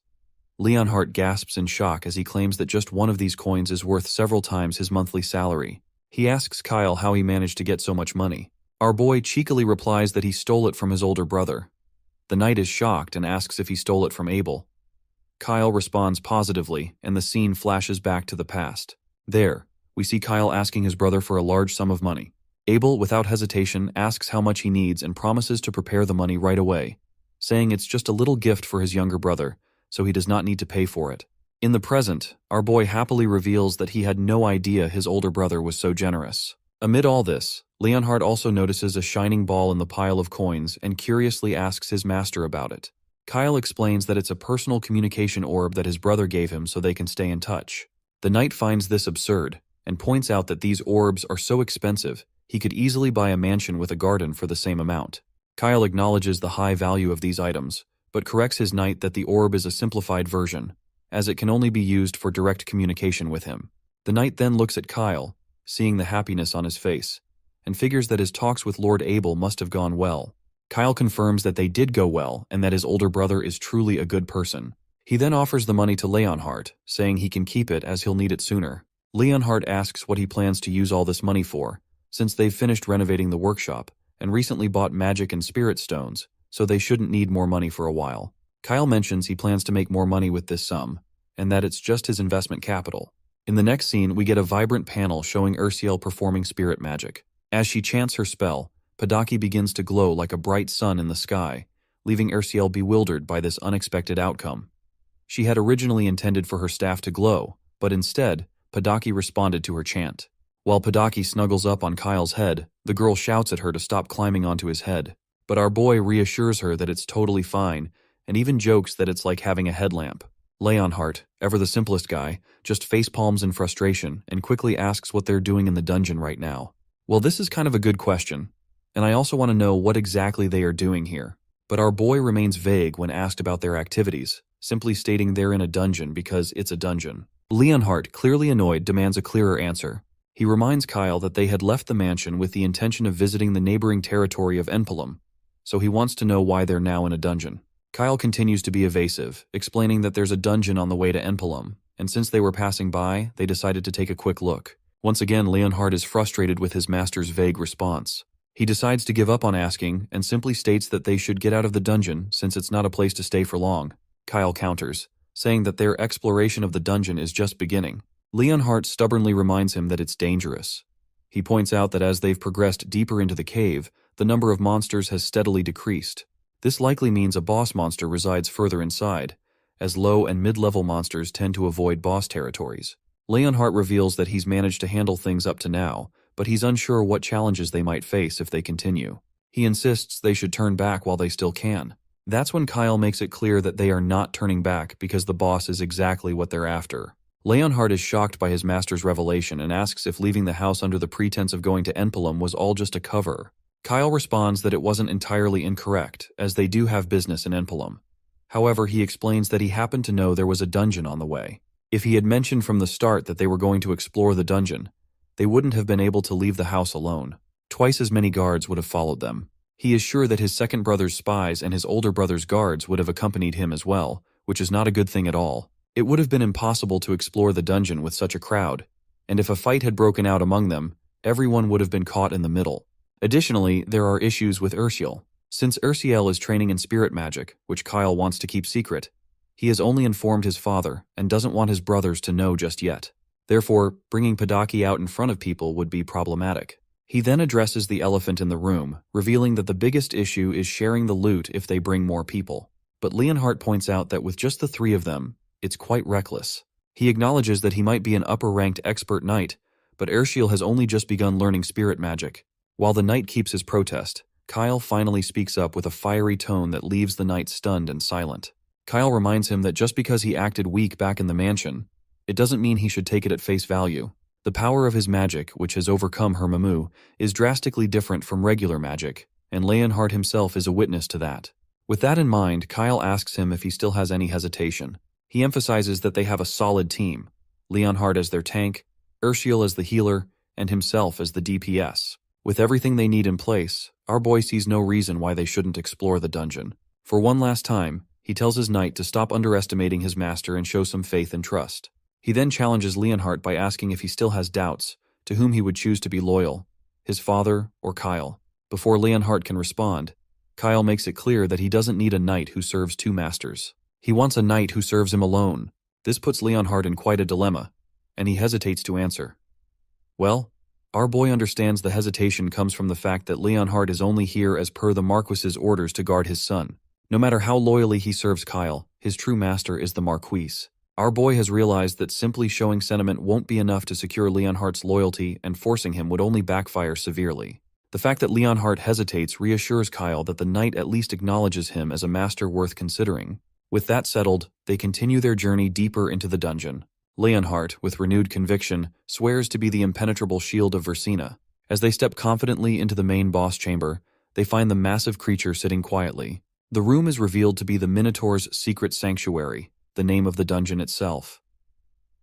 Leonhardt gasps in shock as he claims that just one of these coins is worth several times his monthly salary. He asks Kyle how he managed to get so much money. Our boy cheekily replies that he stole it from his older brother. The knight is shocked and asks if he stole it from Abel. Kyle responds positively, and the scene flashes back to the past. There, we see Kyle asking his brother for a large sum of money. Abel, without hesitation, asks how much he needs and promises to prepare the money right away, saying it's just a little gift for his younger brother, so he does not need to pay for it. In the present, our boy happily reveals that he had no idea his older brother was so generous. Amid all this, Leonhardt also notices a shining ball in the pile of coins and curiously asks his master about it. Kyle explains that it's a personal communication orb that his brother gave him so they can stay in touch. The knight finds this absurd and points out that these orbs are so expensive he could easily buy a mansion with a garden for the same amount. Kyle acknowledges the high value of these items, but corrects his knight that the orb is a simplified version, as it can only be used for direct communication with him. The knight then looks at Kyle, seeing the happiness on his face, and figures that his talks with Lord Abel must have gone well. Kyle confirms that they did go well and that his older brother is truly a good person. He then offers the money to Leonhardt, saying he can keep it as he'll need it sooner. Leonhardt asks what he plans to use all this money for, since they've finished renovating the workshop and recently bought magic and spirit stones, so they shouldn't need more money for a while. Kyle mentions he plans to make more money with this sum, and that it's just his investment capital. In the next scene, we get a vibrant panel showing Ursiel performing spirit magic. As she chants her spell, Padaki begins to glow like a bright sun in the sky, leaving Ursiel bewildered by this unexpected outcome. She had originally intended for her staff to glow, but instead, Padaki responded to her chant. While Padaki snuggles up on Kyle's head, the girl shouts at her to stop climbing onto his head. But our boy reassures her that it's totally fine, and even jokes that it's like having a headlamp. Leonhardt, ever the simplest guy, just facepalms in frustration and quickly asks what they're doing in the dungeon right now. Well, this is kind of a good question, and I also want to know what exactly they are doing here. But our boy remains vague when asked about their activities, simply stating they're in a dungeon because it's a dungeon. Leonhardt, clearly annoyed, demands a clearer answer. He reminds Kyle that they had left the mansion with the intention of visiting the neighboring territory of Enpolum, so he wants to know why they're now in a dungeon. Kyle continues to be evasive, explaining that there's a dungeon on the way to Enpolum, and since they were passing by, they decided to take a quick look. Once again, Leonhardt is frustrated with his master's vague response. He decides to give up on asking and simply states that they should get out of the dungeon since it's not a place to stay for long. Kyle counters, saying that their exploration of the dungeon is just beginning. Leonhardt stubbornly reminds him that it's dangerous. He points out that as they've progressed deeper into the cave, the number of monsters has steadily decreased. This likely means a boss monster resides further inside, as low and mid-level monsters tend to avoid boss territories. Leonhardt reveals that he's managed to handle things up to now, but he's unsure what challenges they might face if they continue. He insists they should turn back while they still can. That's when Kyle makes it clear that they are not turning back because the boss is exactly what they're after. Leonhardt is shocked by his master's revelation and asks if leaving the house under the pretense of going to Enpolum was all just a cover. Kyle responds that it wasn't entirely incorrect, as they do have business in Enpolum. However, he explains that he happened to know there was a dungeon on the way. If he had mentioned from the start that they were going to explore the dungeon, they wouldn't have been able to leave the house alone. Twice as many guards would have followed them. He is sure that his second brother's spies and his older brother's guards would have accompanied him as well, which is not a good thing at all. It would have been impossible to explore the dungeon with such a crowd, and if a fight had broken out among them, everyone would have been caught in the middle. Additionally, there are issues with Ursiel. Since Ursiel is training in spirit magic, which Kyle wants to keep secret, he has only informed his father and doesn't want his brothers to know just yet. Therefore, bringing Padaki out in front of people would be problematic. He then addresses the elephant in the room, revealing that the biggest issue is sharing the loot if they bring more people. But Leonhardt points out that with just the three of them, it's quite reckless. He acknowledges that he might be an upper-ranked expert knight, but Ursiel has only just begun learning spirit magic. While the knight keeps his protest, Kyle finally speaks up with a fiery tone that leaves the knight stunned and silent. Kyle reminds him that just because he acted weak back in the mansion, it doesn't mean he should take it at face value. The power of his magic, which has overcome her Mamu, is drastically different from regular magic, and Leonhardt himself is a witness to that. With that in mind, Kyle asks him if he still has any hesitation. He emphasizes that they have a solid team, Leonhardt as their tank, Ursiel as the healer, and himself as the DPS. With everything they need in place, our boy sees no reason why they shouldn't explore the dungeon. For one last time, he tells his knight to stop underestimating his master and show some faith and trust. He then challenges Leonhardt by asking if he still has doubts, to whom he would choose to be loyal, his father or Kyle. Before Leonhardt can respond, Kyle makes it clear that he doesn't need a knight who serves two masters. He wants a knight who serves him alone. This puts Leonhardt in quite a dilemma, and he hesitates to answer. Well, our boy understands the hesitation comes from the fact that Leonhardt is only here as per the Marquis's orders to guard his son. No matter how loyally he serves Kyle, his true master is the Marquis. Our boy has realized that simply showing sentiment won't be enough to secure Leonhardt's loyalty, and forcing him would only backfire severely. The fact that Leonhardt hesitates reassures Kyle that the knight at least acknowledges him as a master worth considering. With that settled, they continue their journey deeper into the dungeon. Leonhardt, with renewed conviction, swears to be the impenetrable shield of Versina. As they step confidently into the main boss chamber, they find the massive creature sitting quietly. The room is revealed to be the Minotaur's secret sanctuary, the name of the dungeon itself.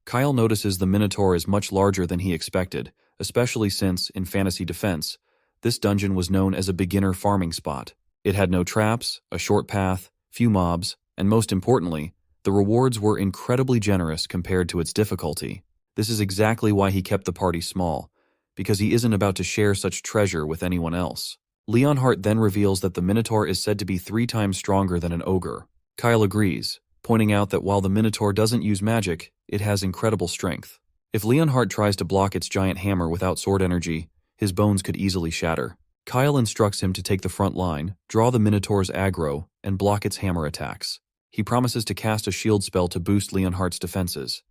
Kyle notices the Minotaur is much larger than he expected, especially since, in Fantasy Defense, this dungeon was known as a beginner farming spot. It had no traps, a short path, few mobs, and most importantly, the rewards were incredibly generous compared to its difficulty. This is exactly why he kept the party small, because he isn't about to share such treasure with anyone else. Leonhardt then reveals that the Minotaur is said to be 3 times stronger than an ogre. Kyle agrees, pointing out that while the Minotaur doesn't use magic, it has incredible strength. If Leonhardt tries to block its giant hammer without sword energy, his bones could easily shatter. Kyle instructs him to take the front line, draw the Minotaur's aggro, and block its hammer attacks. He promises to cast a shield spell to boost Leonhardt's defenses.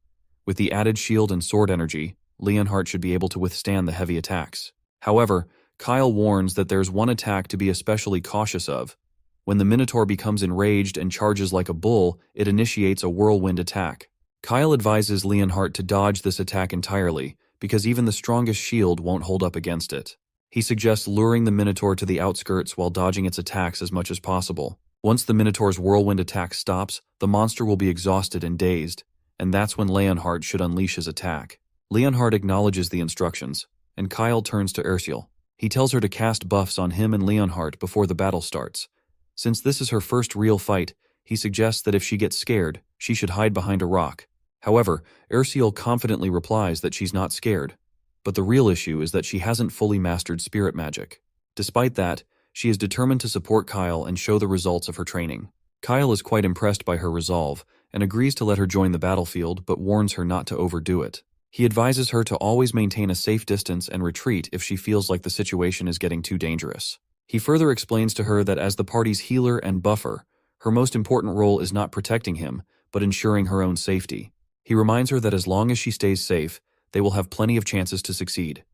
With the added shield and sword energy, Leonhardt should be able to withstand the heavy attacks. However, Kyle warns that there's one attack to be especially cautious of. When the Minotaur becomes enraged and charges like a bull, it initiates a whirlwind attack. Kyle advises Leonhardt to dodge this attack entirely, because even the strongest shield won't hold up against it. He suggests luring the Minotaur to the outskirts while dodging its attacks as much as possible. Once the Minotaur's whirlwind attack stops, the monster will be exhausted and dazed, and that's when Leonhardt should unleash his attack. Leonhardt acknowledges the instructions, and Kyle turns to Ursula. He tells her to cast buffs on him and Leonhardt before the battle starts. Since this is her first real fight, he suggests that if she gets scared, she should hide behind a rock. However, Ursula confidently replies that she's not scared. But the real issue is that she hasn't fully mastered spirit magic. Despite that, she is determined to support Kyle and show the results of her training. Kyle is quite impressed by her resolve and agrees to let her join the battlefield, but warns her not to overdo it. He advises her to always maintain a safe distance and retreat if she feels like the situation is getting too dangerous. He further explains to her that as the party's healer and buffer, her most important role is not protecting him, but ensuring her own safety. He reminds her that as long as she stays safe, they will have plenty of chances to succeed.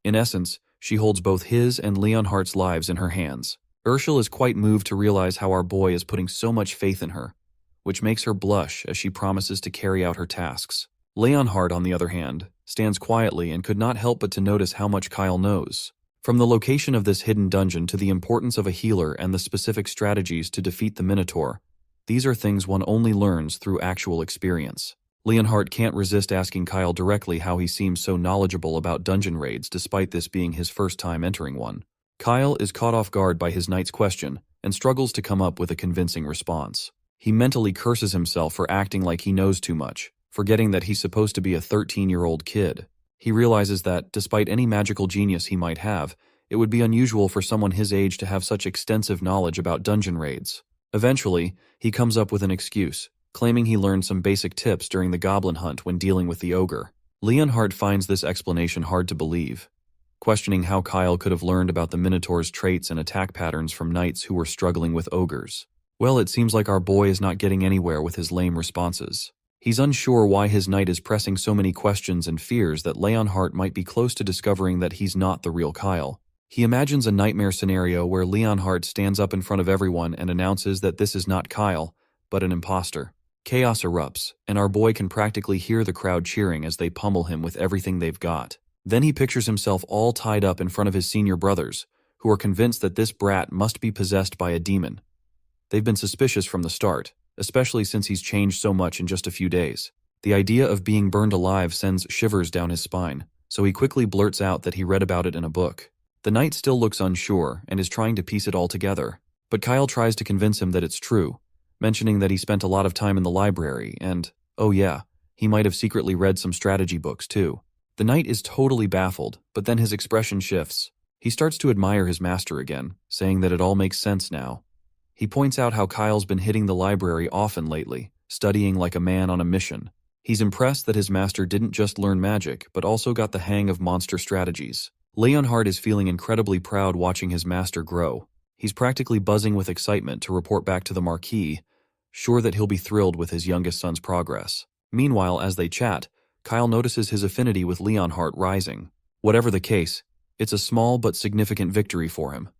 In essence, she holds both his and Leonhardt's lives in her hands. Ursula is quite moved to realize how our boy is putting so much faith in her, which makes her blush as she promises to carry out her tasks. Leonhardt, on the other hand, stands quietly and could not help but to notice how much Kyle knows. From the location of this hidden dungeon to the importance of a healer and the specific strategies to defeat the Minotaur, these are things one only learns through actual experience. Leonhardt can't resist asking Kyle directly how he seems so knowledgeable about dungeon raids despite this being his first time entering one. Kyle is caught off guard by his knight's question and struggles to come up with a convincing response. He mentally curses himself for acting like he knows too much, forgetting that he's supposed to be a 13-year-old kid. He realizes that, despite any magical genius he might have, it would be unusual for someone his age to have such extensive knowledge about dungeon raids. Eventually, he comes up with an excuse, claiming he learned some basic tips during the goblin hunt when dealing with the ogre. Leonhardt finds this explanation hard to believe, questioning how Kyle could have learned about the Minotaur's traits and attack patterns from knights who were struggling with ogres. Well, it seems like our boy is not getting anywhere with his lame responses. He's unsure why his knight is pressing so many questions and fears that Leonhardt might be close to discovering that he's not the real Kyle. He imagines a nightmare scenario where Leonhardt stands up in front of everyone and announces that this is not Kyle, but an imposter. Chaos erupts, and our boy can practically hear the crowd cheering as they pummel him with everything they've got. Then he pictures himself all tied up in front of his senior brothers, who are convinced that this brat must be possessed by a demon. They've been suspicious from the start, especially since he's changed so much in just a few days. The idea of being burned alive sends shivers down his spine, so he quickly blurts out that he read about it in a book. The knight still looks unsure and is trying to piece it all together, but Kyle tries to convince him that it's true, mentioning that he spent a lot of time in the library and, oh yeah, he might have secretly read some strategy books too. The knight is totally baffled, but then his expression shifts. He starts to admire his master again, saying that it all makes sense now. He points out how Kyle's been hitting the library often lately, studying like a man on a mission. He's impressed that his master didn't just learn magic, but also got the hang of monster strategies. Leonhardt is feeling incredibly proud watching his master grow. He's practically buzzing with excitement to report back to the Marquis, sure that he'll be thrilled with his youngest son's progress. Meanwhile, as they chat, Kyle notices his affinity with Leonhardt rising. Whatever the case, it's a small but significant victory for him.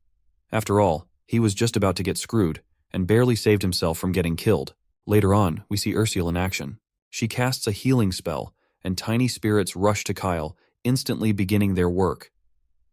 After all, he was just about to get screwed, and barely saved himself from getting killed. Later on, we see Ursula in action. She casts a healing spell, and tiny spirits rush to Kyle, instantly beginning their work.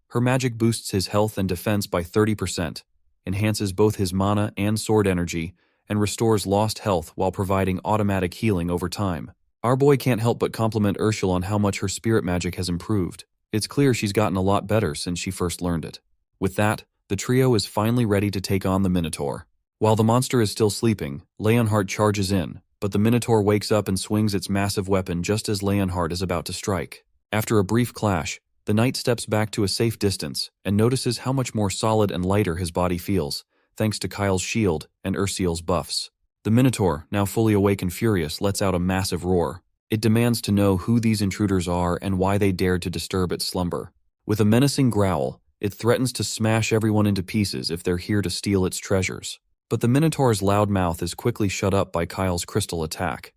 Her magic boosts his health and defense by 30%, enhances both his mana and sword energy, and restores lost health while providing automatic healing over time. Our boy can't help but compliment Ursula on how much her spirit magic has improved. It's clear she's gotten a lot better since she first learned it. With that, the trio is finally ready to take on the Minotaur. While the monster is still sleeping, Leonhardt charges in, but the Minotaur wakes up and swings its massive weapon just as Leonhardt is about to strike. After a brief clash, the knight steps back to a safe distance and notices how much more solid and lighter his body feels, thanks to Kyle's shield and Ursula's buffs. The Minotaur, now fully awake and furious, lets out a massive roar. It demands to know who these intruders are and why they dared to disturb its slumber. With a menacing growl, It threatens to smash everyone into pieces if they're here to steal its treasures. But the Minotaur's loud mouth is quickly shut up by Kyle's crystal attack.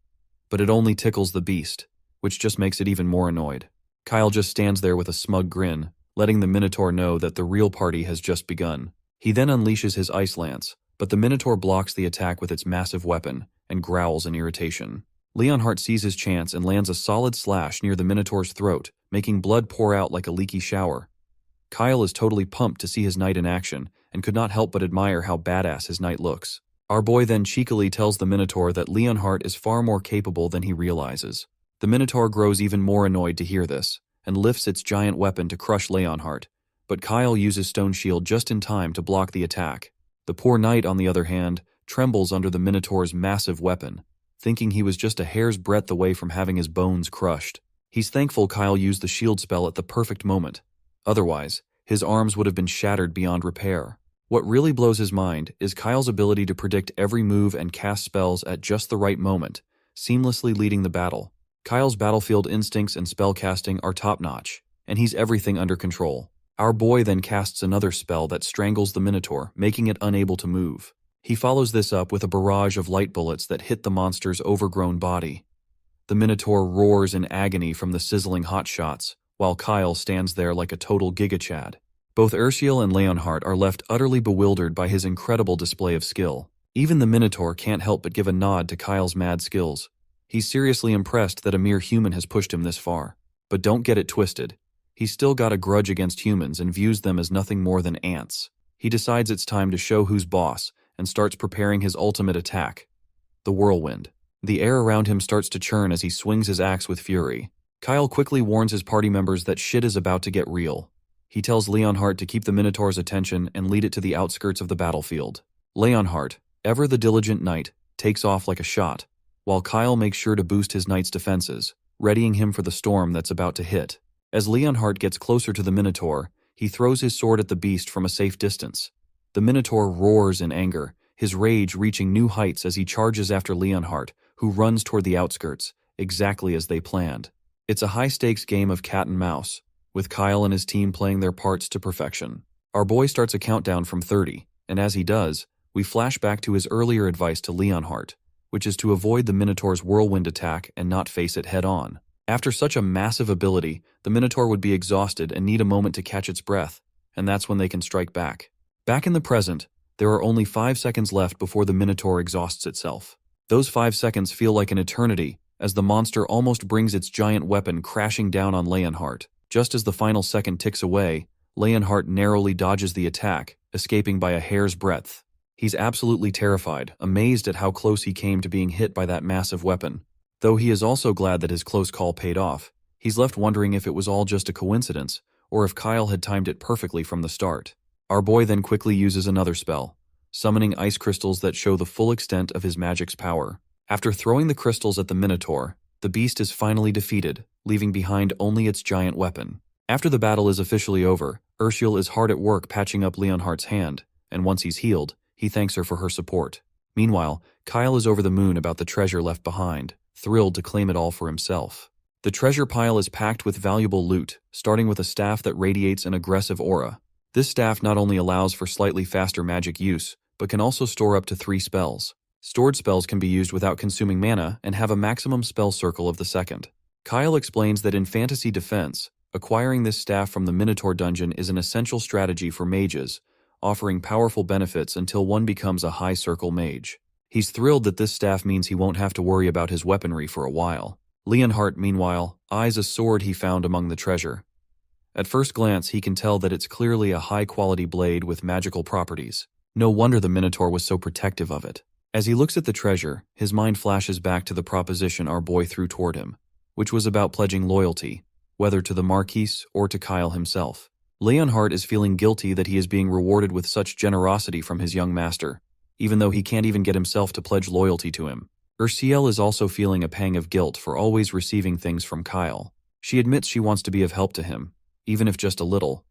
But it only tickles the beast, which just makes it even more annoyed. Kyle just stands there with a smug grin, letting the Minotaur know that the real party has just begun. He then unleashes his ice lance, but the Minotaur blocks the attack with its massive weapon and growls in irritation. Leonhardt sees his chance and lands a solid slash near the Minotaur's throat, making blood pour out like a leaky shower. Kyle is totally pumped to see his knight in action and could not help but admire how badass his knight looks. Our boy then cheekily tells the Minotaur that Leonhardt is far more capable than he realizes. The Minotaur grows even more annoyed to hear this and lifts its giant weapon to crush Leonhardt, but Kyle uses Stone Shield just in time to block the attack. The poor knight, on the other hand, trembles under the Minotaur's massive weapon, thinking he was just a hair's breadth away from having his bones crushed. He's thankful Kyle used the shield spell at the perfect moment. Otherwise, his arms would have been shattered beyond repair. What really blows his mind is Kyle's ability to predict every move and cast spells at just the right moment, seamlessly leading the battle. Kyle's battlefield instincts and spellcasting are top-notch, and he's everything under control. Our boy then casts another spell that strangles the Minotaur, making it unable to move. He follows this up with a barrage of light bullets that hit the monster's overgrown body. The Minotaur roars in agony from the sizzling hot shots, while Kyle stands there like a total gigachad. Both Urshiel and Leonhardt are left utterly bewildered by his incredible display of skill. Even the Minotaur can't help but give a nod to Kyle's mad skills. He's seriously impressed that a mere human has pushed him this far. But don't get it twisted. He's still got a grudge against humans and views them as nothing more than ants. He decides it's time to show who's boss and starts preparing his ultimate attack, the Whirlwind. The air around him starts to churn as he swings his axe with fury. Kyle quickly warns his party members that shit is about to get real. He tells Leonhardt to keep the Minotaur's attention and lead it to the outskirts of the battlefield. Leonhardt, ever the diligent knight, takes off like a shot, while Kyle makes sure to boost his knight's defenses, readying him for the storm that's about to hit. As Leonhardt gets closer to the Minotaur, he throws his sword at the beast from a safe distance. The Minotaur roars in anger, his rage reaching new heights as he charges after Leonhardt, who runs toward the outskirts, exactly as they planned. It's a high-stakes game of cat and mouse, with Kyle and his team playing their parts to perfection. Our boy starts a countdown from 30, and as he does, we flash back to his earlier advice to Leonhardt, which is to avoid the Minotaur's whirlwind attack and not face it head-on. After such a massive ability, the Minotaur would be exhausted and need a moment to catch its breath, and that's when they can strike back. Back in the present, there are only 5 seconds left before the Minotaur exhausts itself. Those 5 seconds feel like an eternity, as the monster almost brings its giant weapon crashing down on Leonhardt. Just as the final second ticks away, Leonhardt narrowly dodges the attack, escaping by a hair's breadth. He's absolutely terrified, amazed at how close he came to being hit by that massive weapon. Though he is also glad that his close call paid off, he's left wondering if it was all just a coincidence, or if Kyle had timed it perfectly from the start. Our boy then quickly uses another spell, summoning ice crystals that show the full extent of his magic's power. After throwing the crystals at the Minotaur, the beast is finally defeated, leaving behind only its giant weapon. After the battle is officially over, Urshiel is hard at work patching up Leonhardt's hand, and once he's healed, he thanks her for her support. Meanwhile, Kyle is over the moon about the treasure left behind, thrilled to claim it all for himself. The treasure pile is packed with valuable loot, starting with a staff that radiates an aggressive aura. This staff not only allows for slightly faster magic use, but can also store up to 3 spells. Stored spells can be used without consuming mana and have a maximum spell circle of the second. Kyle explains that in fantasy defense, acquiring this staff from the Minotaur dungeon is an essential strategy for mages, offering powerful benefits until one becomes a high-circle mage. He's thrilled that this staff means he won't have to worry about his weaponry for a while. Leonhardt, meanwhile, eyes a sword he found among the treasure. At first glance, he can tell that it's clearly a high-quality blade with magical properties. No wonder the Minotaur was so protective of it. As he looks at the treasure, his mind flashes back to the proposition our boy threw toward him, which was about pledging loyalty, whether to the Marquis or to Kyle himself. Leonhardt is feeling guilty that he is being rewarded with such generosity from his young master, even though he can't even get himself to pledge loyalty to him. Urshiel is also feeling a pang of guilt for always receiving things from Kyle. She admits she wants to be of help to him, even if just a little,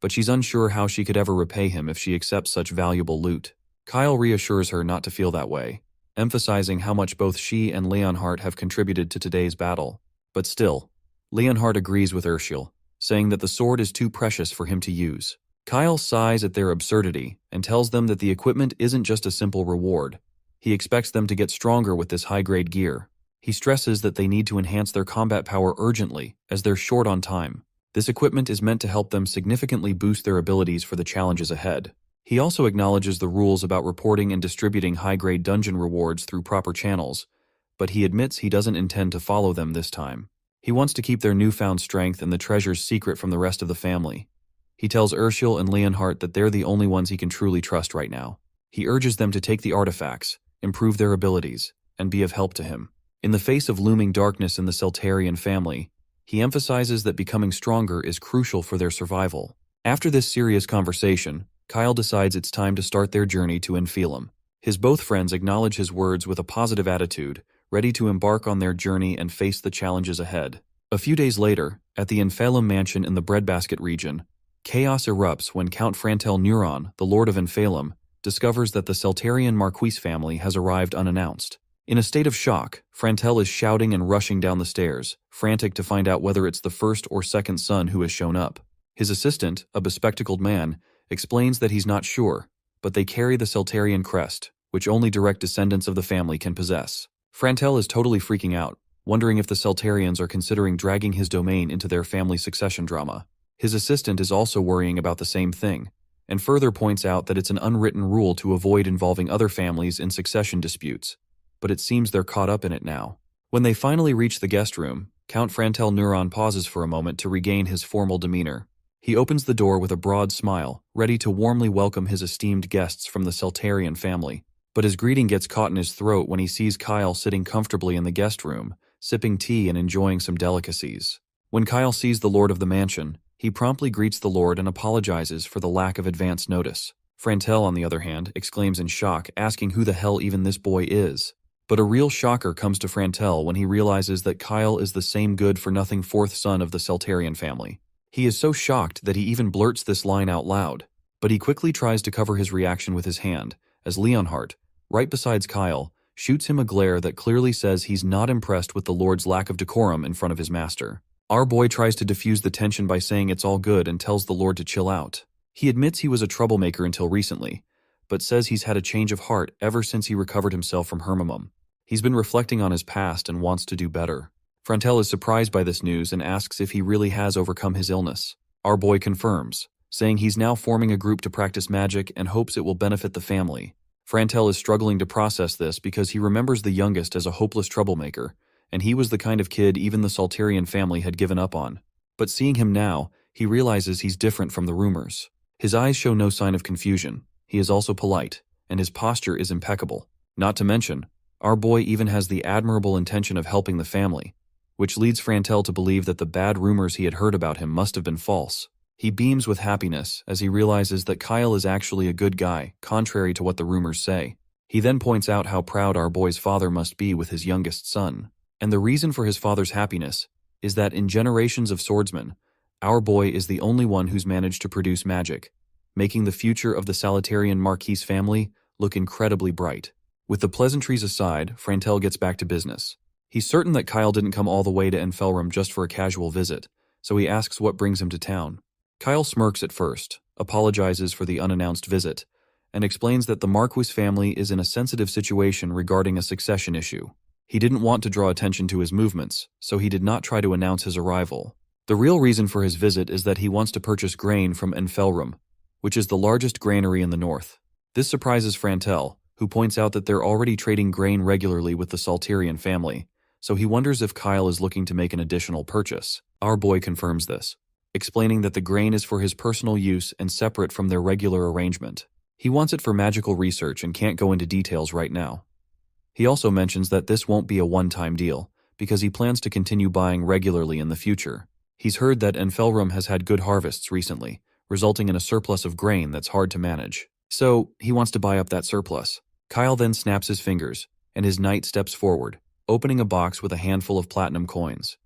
but she's unsure how she could ever repay him if she accepts such valuable loot. Kyle reassures her not to feel that way, emphasizing how much both she and Leonhardt have contributed to today's battle. But still, Leonhardt agrees with Urshiel, saying that the sword is too precious for him to use. Kyle sighs at their absurdity and tells them that the equipment isn't just a simple reward. He expects them to get stronger with this high-grade gear. He stresses that they need to enhance their combat power urgently, as they're short on time. This equipment is meant to help them significantly boost their abilities for the challenges ahead. He also acknowledges the rules about reporting and distributing high-grade dungeon rewards through proper channels, but he admits he doesn't intend to follow them this time. He wants to keep their newfound strength and the treasures secret from the rest of the family. He tells Ursula and Leonhardt that they're the only ones he can truly trust right now. He urges them to take the artifacts, improve their abilities, and be of help to him. In the face of looming darkness in the Seltarian family, he emphasizes that becoming stronger is crucial for their survival. After this serious conversation, Kyle decides it's time to start their journey to Enfelum. His both friends acknowledge his words with a positive attitude, ready to embark on their journey and face the challenges ahead. A few days later, at the Enfelum mansion in the Breadbasket region, chaos erupts when Count Frantel Neuron, the Lord of Enfelum, discovers that the Seltarian Marquis family has arrived unannounced. In a state of shock, Frantel is shouting and rushing down the stairs, frantic to find out whether it's the first or second son who has shown up. His assistant, a bespectacled man, explains that he's not sure, but they carry the Seltarian crest, which only direct descendants of the family can possess. Frantel is totally freaking out, wondering if the Seltarians are considering dragging his domain into their family succession drama. His assistant is also worrying about the same thing, and further points out that it's an unwritten rule to avoid involving other families in succession disputes, but it seems they're caught up in it now. When they finally reach the guest room, Count Frantel Neuron pauses for a moment to regain his formal demeanor. He opens the door with a broad smile, ready to warmly welcome his esteemed guests from the Seltarian family. But his greeting gets caught in his throat when he sees Kyle sitting comfortably in the guest room, sipping tea and enjoying some delicacies. When Kyle sees the lord of the mansion, he promptly greets the lord and apologizes for the lack of advance notice. Frantel, on the other hand, exclaims in shock, asking who the hell even this boy is. But a real shocker comes to Frantel when he realizes that Kyle is the same good-for-nothing fourth son of the Seltarian family. He is so shocked that he even blurts this line out loud, but he quickly tries to cover his reaction with his hand, as Leonhardt, right beside Kyle, shoots him a glare that clearly says he's not impressed with the Lord's lack of decorum in front of his master. Our boy tries to diffuse the tension by saying it's all good and tells the Lord to chill out. He admits he was a troublemaker until recently, but says he's had a change of heart ever since he recovered himself from Hermimum. He's been reflecting on his past and wants to do better. Frantel is surprised by this news and asks if he really has overcome his illness. Our boy confirms, saying he's now forming a group to practice magic and hopes it will benefit the family. Frantel is struggling to process this because he remembers the youngest as a hopeless troublemaker, and he was the kind of kid even the Seltarian family had given up on. But seeing him now, he realizes he's different from the rumors. His eyes show no sign of confusion. He is also polite, and his posture is impeccable. Not to mention, our boy even has the admirable intention of helping the family, which leads Frantel to believe that the bad rumors he had heard about him must have been false. He beams with happiness as he realizes that Kyle is actually a good guy, contrary to what the rumors say. He then points out how proud our boy's father must be with his youngest son. And the reason for his father's happiness is that in generations of swordsmen, our boy is the only one who's managed to produce magic, making the future of the Seltarian Marquis family look incredibly bright. With the pleasantries aside, Frantel gets back to business. He's certain that Kyle didn't come all the way to Enfelrum just for a casual visit, so he asks what brings him to town. Kyle smirks at first, apologizes for the unannounced visit, and explains that the Marquis family is in a sensitive situation regarding a succession issue. He didn't want to draw attention to his movements, so he did not try to announce his arrival. The real reason for his visit is that he wants to purchase grain from Enfelrum, which is the largest granary in the north. This surprises Frantel, who points out that they're already trading grain regularly with the Seltarian family, so he wonders if Kyle is looking to make an additional purchase. Our boy confirms this, explaining that the grain is for his personal use and separate from their regular arrangement. He wants it for magical research and can't go into details right now. He also mentions that this won't be a one-time deal, because he plans to continue buying regularly in the future. He's heard that Enfelrum has had good harvests recently, resulting in a surplus of grain that's hard to manage. So, he wants to buy up that surplus. Kyle then snaps his fingers, and his knight steps forward, opening a box with a handful of platinum coins.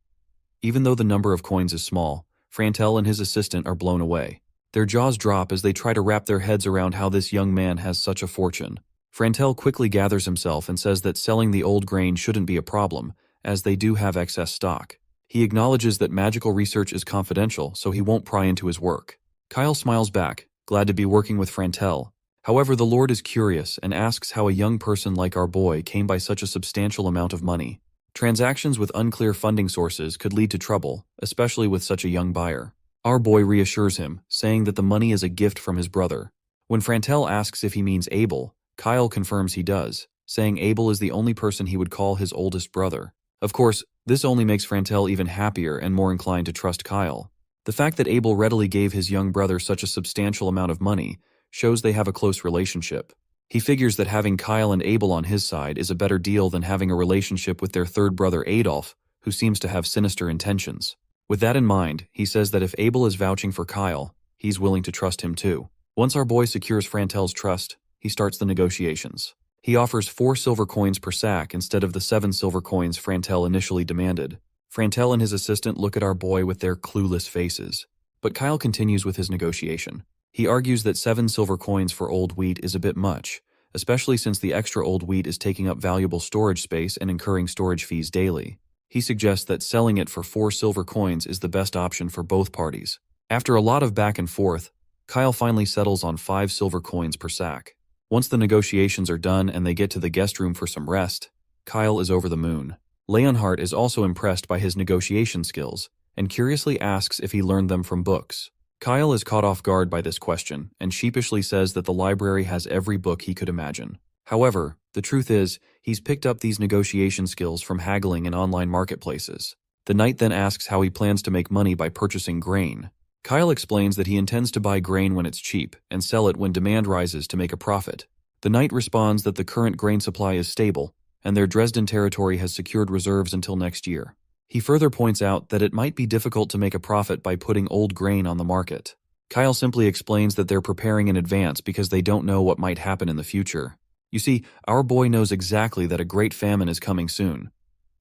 Even though the number of coins is small, Frantel and his assistant are blown away. Their jaws drop as they try to wrap their heads around how this young man has such a fortune. Frantel quickly gathers himself and says that selling the old grain shouldn't be a problem, as they do have excess stock. He acknowledges that magical research is confidential, so he won't pry into his work. Kyle smiles back, glad to be working with Frantel. However, the Lord is curious and asks how a young person like our boy came by such a substantial amount of money. Transactions with unclear funding sources could lead to trouble, especially with such a young buyer. Our boy reassures him, saying that the money is a gift from his brother. When Frantel asks if he means Abel, Kyle confirms he does, saying Abel is the only person he would call his oldest brother. Of course, this only makes Frantel even happier and more inclined to trust Kyle. The fact that Abel readily gave his young brother such a substantial amount of money shows they have a close relationship. He figures that having Kyle and Abel on his side is a better deal than having a relationship with their third brother Adolf, who seems to have sinister intentions. With that in mind, he says that if Abel is vouching for Kyle, he's willing to trust him too. Once our boy secures Frantel's trust, he starts the negotiations. He offers 4 silver coins per sack instead of the 7 silver coins Frantel initially demanded. Frantel and his assistant look at our boy with their clueless faces. But Kyle continues with his negotiation. He argues that 7 silver coins for old wheat is a bit much, especially since the extra old wheat is taking up valuable storage space and incurring storage fees daily. He suggests that selling it for 4 silver coins is the best option for both parties. After a lot of back and forth, Kyle finally settles on 5 silver coins per sack. Once the negotiations are done and they get to the guest room for some rest, Kyle is over the moon. Leonhardt is also impressed by his negotiation skills and curiously asks if he learned them from books. Kyle is caught off guard by this question and sheepishly says that the library has every book he could imagine. However, the truth is, he's picked up these negotiation skills from haggling in online marketplaces. The knight then asks how he plans to make money by purchasing grain. Kyle explains that he intends to buy grain when it's cheap and sell it when demand rises to make a profit. The knight responds that the current grain supply is stable and their Dresden territory has secured reserves until next year. He further points out that it might be difficult to make a profit by putting old grain on the market. Kyle simply explains that they're preparing in advance because they don't know what might happen in the future. You see, our boy knows exactly that a great famine is coming soon.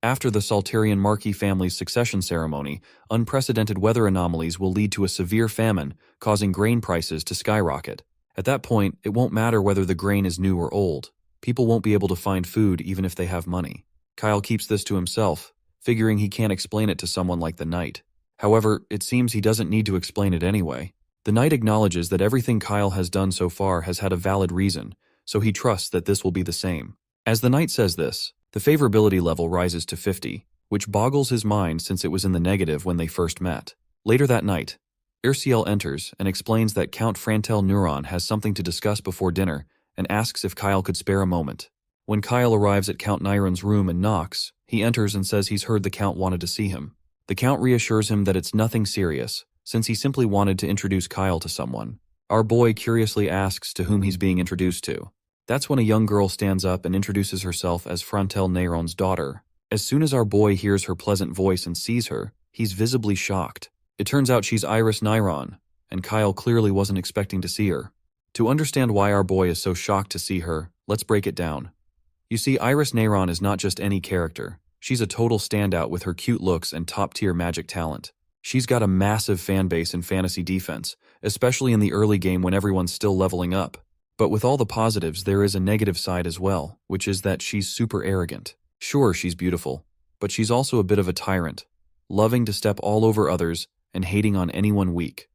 After the Salterian Marquis family's succession ceremony, unprecedented weather anomalies will lead to a severe famine, causing grain prices to skyrocket. At that point, it won't matter whether the grain is new or old. People won't be able to find food even if they have money. Kyle keeps this to himself, figuring he can't explain it to someone like the knight. However, it seems he doesn't need to explain it anyway. The knight acknowledges that everything Kyle has done so far has had a valid reason, so he trusts that this will be the same. As the knight says this, the favorability level rises to 50, which boggles his mind since it was in the negative when they first met. Later that night, Urciel enters and explains that Count Frantel Neuron has something to discuss before dinner and asks if Kyle could spare a moment. When Kyle arrives at Count Nyron's room and knocks, he enters and says he's heard the Count wanted to see him. The Count reassures him that it's nothing serious, since he simply wanted to introduce Kyle to someone. Our boy curiously asks to whom he's being introduced to. That's when a young girl stands up and introduces herself as Frantel Nyron's daughter. As soon as our boy hears her pleasant voice and sees her, he's visibly shocked. It turns out she's Iris Nyron, and Kyle clearly wasn't expecting to see her. To understand why our boy is so shocked to see her, let's break it down. You see, Iris Nyron is not just any character. She's a total standout with her cute looks and top-tier magic talent. She's got a massive fan base in fantasy defense, especially in the early game when everyone's still leveling up. But with all the positives, there is a negative side as well, which is that she's super arrogant. Sure, she's beautiful, but she's also a bit of a tyrant, loving to step all over others and hating on anyone weak.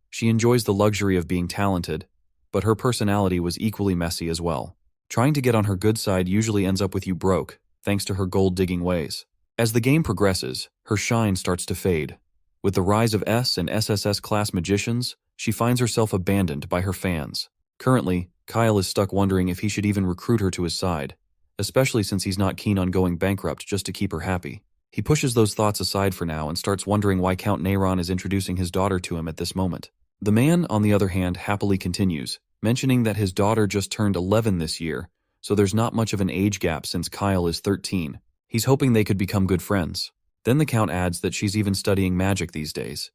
She enjoys the luxury of being talented, but her personality was equally messy as well. Trying to get on her good side usually ends up with you broke, thanks to her gold-digging ways. As the game progresses, her shine starts to fade. With the rise of S and SSS class magicians, she finds herself abandoned by her fans. Currently, Kyle is stuck wondering if he should even recruit her to his side, especially since he's not keen on going bankrupt just to keep her happy. He pushes those thoughts aside for now and starts wondering why Count Nyron is introducing his daughter to him at this moment. The man, on the other hand, happily continues, mentioning that his daughter just turned 11 this year, so there's not much of an age gap since Kyle is 13. He's hoping they could become good friends. Then the Count adds that she's even studying magic these days.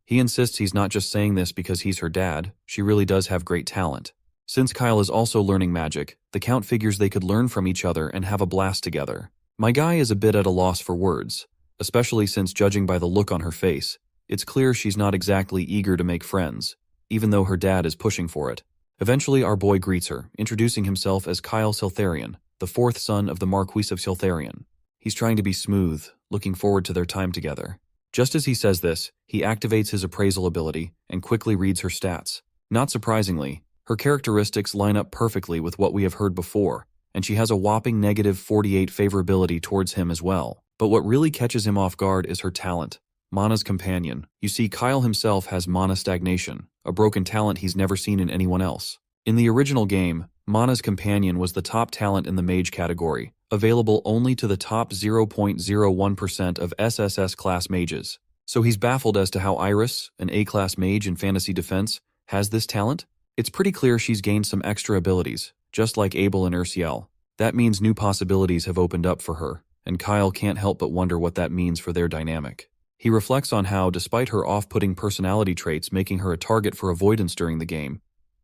He insists he's not just saying this because he's her dad, she really does have great talent. Since Kyle is also learning magic, the Count figures they could learn from each other and have a blast together. My guy is a bit at a loss for words, especially since judging by the look on her face, it's clear she's not exactly eager to make friends, even though her dad is pushing for it. Eventually, our boy greets her, introducing himself as Kyle Seltharion, the 4th son of the Marquis of Seltharion. He's trying to be smooth, looking forward to their time together. Just as he says this, he activates his appraisal ability and quickly reads her stats. Not surprisingly, her characteristics line up perfectly with what we have heard before, and she has a whopping -48 favorability towards him as well. But what really catches him off guard is her talent, Mana's companion. You see, Kyle himself has mana stagnation, a broken talent he's never seen in anyone else. In the original game, Mana's companion was the top talent in the mage category, available only to the top 0.01% of SSS class mages. So he's baffled as to how Iris, an A-class mage in fantasy defense, has this talent. It's pretty clear she's gained some extra abilities, just like Abel and Ursiel. That means new possibilities have opened up for her, and Kyle can't help but wonder what that means for their dynamic. He reflects on how, despite her off-putting personality traits making her a target for avoidance during the game,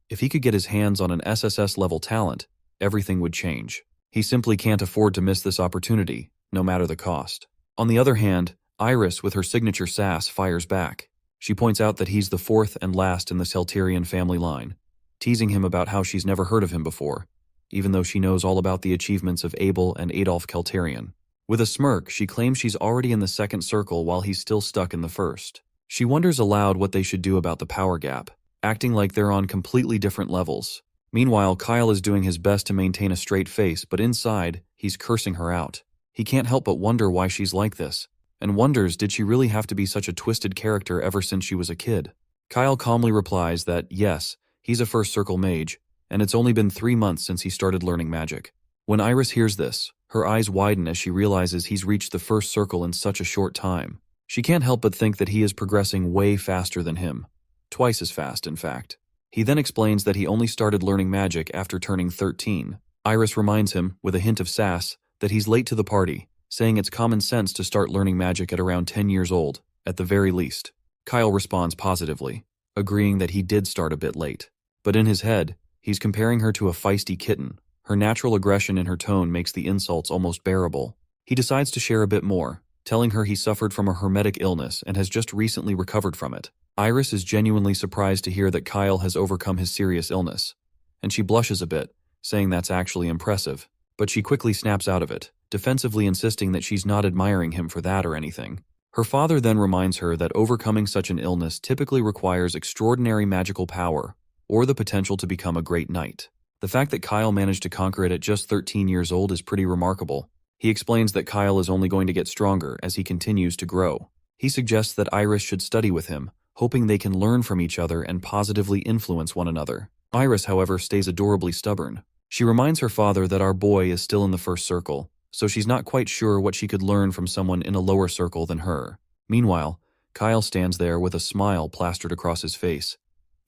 if he could get his hands on an SSS-level talent, everything would change. He simply can't afford to miss this opportunity, no matter the cost. On the other hand, Iris, with her signature sass, fires back. She points out that he's the fourth and last in the Celterian family line, teasing him about how she's never heard of him before, even though she knows all about the achievements of Abel and Adolf Celterian. With a smirk, she claims she's already in the second circle while he's still stuck in the first. She wonders aloud what they should do about the power gap, acting like they're on completely different levels. Meanwhile, Kyle is doing his best to maintain a straight face, but inside, he's cursing her out. He can't help but wonder why she's like this, and wonders did she really have to be such a twisted character ever since she was a kid. Kyle calmly replies that, yes, he's a first circle mage, and it's only been 3 months since he started learning magic. When Iris hears this, her eyes widen as she realizes he's reached the first circle in such a short time. She can't help but think that he is progressing way faster than him. Twice as fast, in fact. He then explains that he only started learning magic after turning 13. Iris reminds him, with a hint of sass, that he's late to the party, saying it's common sense to start learning magic at around 10 years old, at the very least. Kyle responds positively, agreeing that he did start a bit late. But in his head, he's comparing her to a feisty kitten. Her natural aggression in her tone makes the insults almost bearable. He decides to share a bit more, telling her he suffered from a hermetic illness and has just recently recovered from it. Iris is genuinely surprised to hear that Kyle has overcome his serious illness, and she blushes a bit, saying that's actually impressive. But she quickly snaps out of it, defensively insisting that she's not admiring him for that or anything. Her father then reminds her that overcoming such an illness typically requires extraordinary magical power, or the potential to become a great knight. The fact that Kyle managed to conquer it at just 13 years old is pretty remarkable. He explains that Kyle is only going to get stronger as he continues to grow. He suggests that Iris should study with him, hoping they can learn from each other and positively influence one another. Iris, however, stays adorably stubborn. She reminds her father that our boy is still in the first circle, so she's not quite sure what she could learn from someone in a lower circle than her. Meanwhile, Kyle stands there with a smile plastered across his face,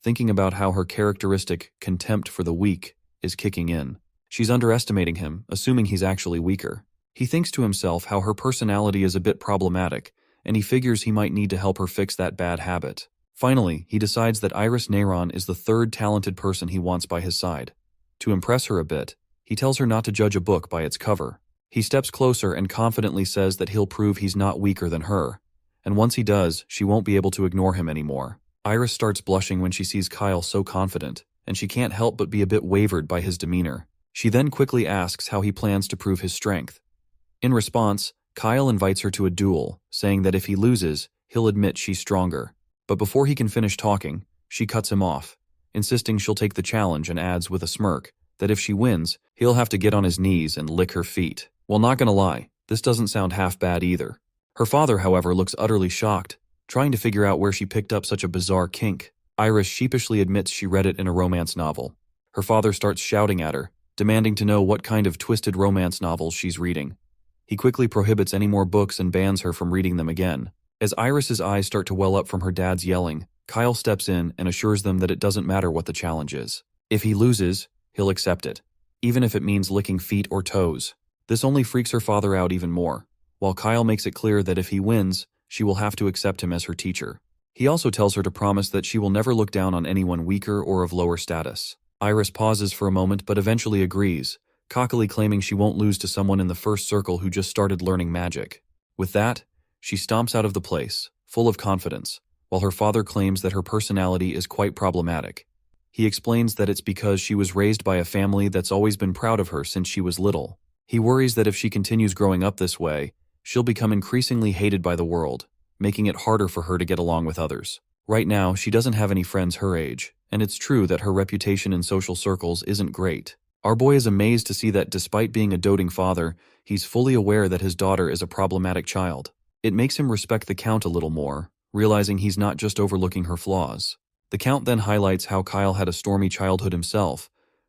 thinking about how her characteristic contempt for the weak is kicking in. She's underestimating him, assuming he's actually weaker. He thinks to himself how her personality is a bit problematic, and he figures he might need to help her fix that bad habit. Finally, he decides that Iris Neyron is the third talented person he wants by his side. To impress her a bit, he tells her not to judge a book by its cover. He steps closer and confidently says that he'll prove he's not weaker than her, and once he does, she won't be able to ignore him anymore. Iris starts blushing when she sees Kyle so confident, and she can't help but be a bit wavered by his demeanor. She then quickly asks how he plans to prove his strength. In response, Kyle invites her to a duel, saying that if he loses, he'll admit she's stronger. But before he can finish talking, she cuts him off, insisting she'll take the challenge, and adds with a smirk that if she wins, he'll have to get on his knees and lick her feet. Well, not gonna lie, this doesn't sound half bad either. Her father, however, looks utterly shocked, trying to figure out where she picked up such a bizarre kink. Iris sheepishly admits she read it in a romance novel. Her father starts shouting at her, demanding to know what kind of twisted romance novels she's reading. He quickly prohibits any more books and bans her from reading them again. As Iris's eyes start to well up from her dad's yelling, Kyle steps in and assures them that it doesn't matter what the challenge is. If he loses, he'll accept it, even if it means licking feet or toes. This only freaks her father out even more, while Kyle makes it clear that if he wins, she will have to accept him as her teacher. He also tells her to promise that she will never look down on anyone weaker or of lower status. Iris pauses for a moment but eventually agrees, cockily claiming she won't lose to someone in the first circle who just started learning magic. With that, she stomps out of the place, full of confidence, while her father claims that her personality is quite problematic. He explains that it's because she was raised by a family that's always been proud of her since she was little. He worries that if she continues growing up this way, she'll become increasingly hated by the world, making it harder for her to get along with others. Right now, she doesn't have any friends her age, and it's true that her reputation in social circles isn't great. Our boy is amazed to see that despite being a doting father, he's fully aware that his daughter is a problematic child. It makes him respect the Count a little more, realizing he's not just overlooking her flaws. The Count then highlights how Kyle had a stormy childhood himself,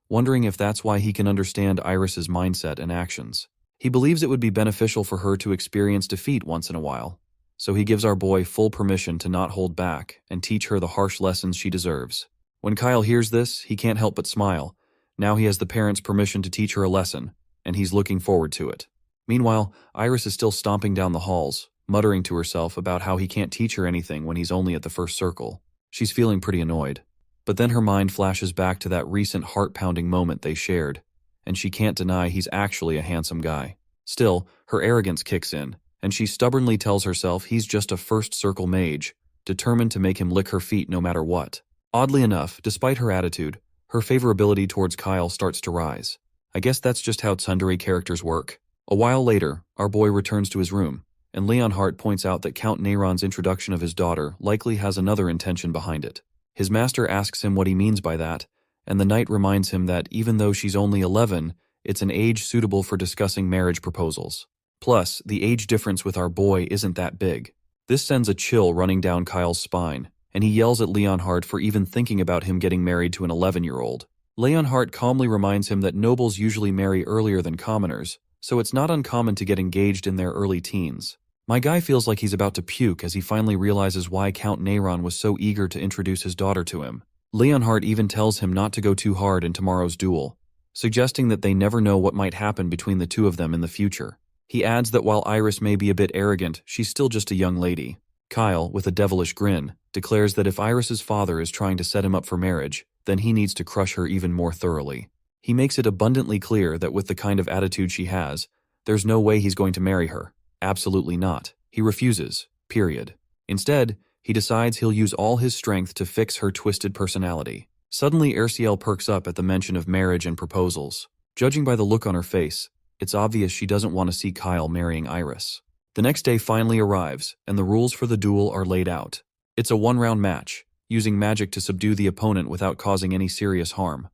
wondering if that's why he can understand Iris's mindset and actions. He believes it would be beneficial for her to experience defeat once in a while, so he gives our boy full permission to not hold back and teach her the harsh lessons she deserves. When Kyle hears this, he can't help but smile. Now he has the parents' permission to teach her a lesson, and he's looking forward to it. Meanwhile, Iris is still stomping down the halls, muttering to herself about how he can't teach her anything when he's only at the first circle. She's feeling pretty annoyed. But then her mind flashes back to that recent heart-pounding moment they shared, and she can't deny he's actually a handsome guy. Still, her arrogance kicks in, and she stubbornly tells herself he's just a first circle mage, determined to make him lick her feet no matter what. Oddly enough, despite her attitude, her favorability towards Kyle starts to rise. I guess that's just how tsundere characters work. A while later, our boy returns to his room, and Leonhardt points out that Count Neyron's introduction of his daughter likely has another intention behind it. His master asks him what he means by that, and the knight reminds him that even though she's only 11, it's an age suitable for discussing marriage proposals. Plus, the age difference with our boy isn't that big. This sends a chill running down Kyle's spine, and he yells at Leonhardt for even thinking about him getting married to an 11-year-old. Leonhardt calmly reminds him that nobles usually marry earlier than commoners, so it's not uncommon to get engaged in their early teens. My guy feels like he's about to puke as he finally realizes why Count Neyron was so eager to introduce his daughter to him. Leonhardt even tells him not to go too hard in tomorrow's duel, suggesting that they never know what might happen between the two of them in the future. He adds that while Iris may be a bit arrogant, she's still just a young lady. Kyle, with a devilish grin, declares that if Iris's father is trying to set him up for marriage, then he needs to crush her even more thoroughly. He makes it abundantly clear that with the kind of attitude she has, there's no way he's going to marry her. Absolutely not. He refuses. Period. Instead, he decides he'll use all his strength to fix her twisted personality. Suddenly, Erciel perks up at the mention of marriage and proposals. Judging by the look on her face, it's obvious she doesn't want to see Kyle marrying Iris. The next day finally arrives, and the rules for the duel are laid out. It's a one-round match, using magic to subdue the opponent without causing any serious harm.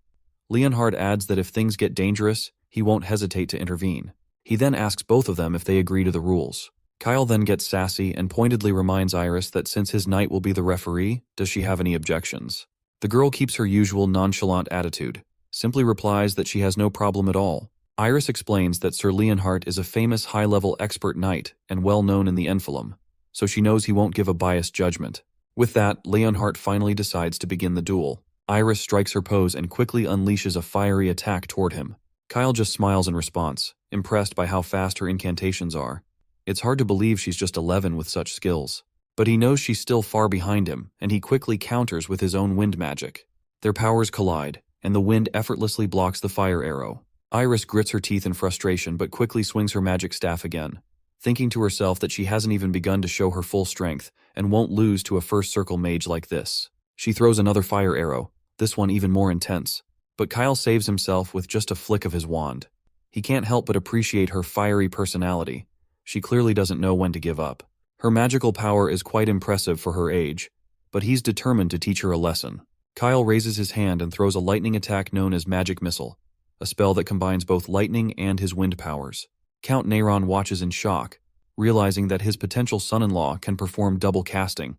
Leonhardt adds that if things get dangerous, he won't hesitate to intervene. He then asks both of them if they agree to the rules. Kyle then gets sassy and pointedly reminds Iris that since his knight will be the referee, does she have any objections? The girl keeps her usual nonchalant attitude, simply replies that she has no problem at all. Iris explains that Sir Leonhardt is a famous high-level expert knight and well-known in the Enfilum, so she knows he won't give a biased judgment. With that, Leonhardt finally decides to begin the duel. Iris strikes her pose and quickly unleashes a fiery attack toward him. Kyle just smiles in response, impressed by how fast her incantations are. It's hard to believe she's just 11 with such skills. But he knows she's still far behind him, and he quickly counters with his own wind magic. Their powers collide, and the wind effortlessly blocks the fire arrow. Iris grits her teeth in frustration but quickly swings her magic staff again, thinking to herself that she hasn't even begun to show her full strength and won't lose to a first circle mage like this. She throws another fire arrow, this one even more intense, but Kyle saves himself with just a flick of his wand. He can't help but appreciate her fiery personality. She clearly doesn't know when to give up. Her magical power is quite impressive for her age, but he's determined to teach her a lesson. Kyle raises his hand and throws a lightning attack known as Magic Missile, a spell that combines both lightning and his wind powers. Count Neyron watches in shock, realizing that his potential son-in-law can perform double casting,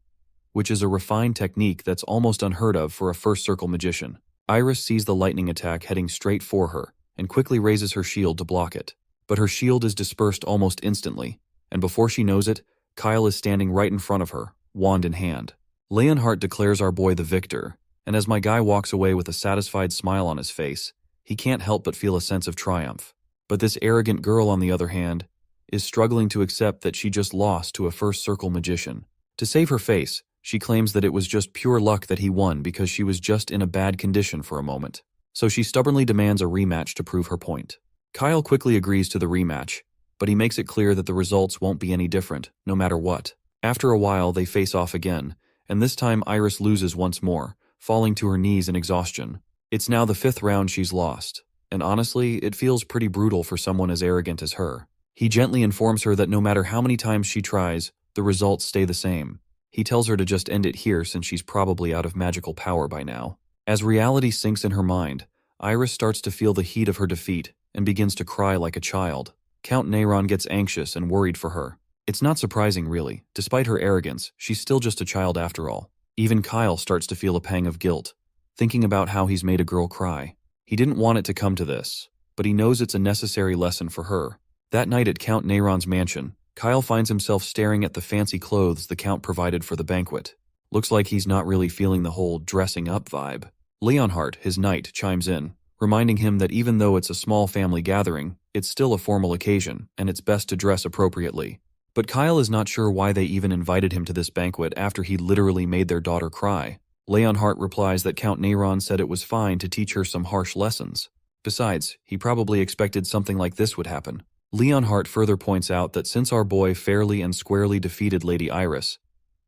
which is a refined technique that's almost unheard of for a first circle magician. Iris sees the lightning attack heading straight for her and quickly raises her shield to block it. But her shield is dispersed almost instantly, and before she knows it, Kyle is standing right in front of her, wand in hand. Leonhardt declares our boy the victor, and as my guy walks away with a satisfied smile on his face, he can't help but feel a sense of triumph. But this arrogant girl, on the other hand, is struggling to accept that she just lost to a first circle magician. To save her face, she claims that it was just pure luck that he won because she was just in a bad condition for a moment. So she stubbornly demands a rematch to prove her point. Kyle quickly agrees to the rematch, but he makes it clear that the results won't be any different, no matter what. After a while, they face off again, and this time Iris loses once more, falling to her knees in exhaustion. It's now the 5th round she's lost, and honestly, it feels pretty brutal for someone as arrogant as her. He gently informs her that no matter how many times she tries, the results stay the same. He tells her to just end it here since she's probably out of magical power by now. As reality sinks in her mind, Iris starts to feel the heat of her defeat and begins to cry like a child. Count Neyron gets anxious and worried for her. It's not surprising, really. Despite her arrogance, she's still just a child after all. Even Kyle starts to feel a pang of guilt, thinking about how he's made a girl cry. He didn't want it to come to this, but he knows it's a necessary lesson for her. That night at Count Neyron's mansion, Kyle finds himself staring at the fancy clothes the Count provided for the banquet. Looks like he's not really feeling the whole dressing up vibe. Leonhardt, his knight, chimes in, reminding him that even though it's a small family gathering, it's still a formal occasion, and it's best to dress appropriately. But Kyle is not sure why they even invited him to this banquet after he literally made their daughter cry. Leonhardt replies that Count Neyron said it was fine to teach her some harsh lessons. Besides, he probably expected something like this would happen. Leonhardt further points out that since our boy fairly and squarely defeated Lady Iris,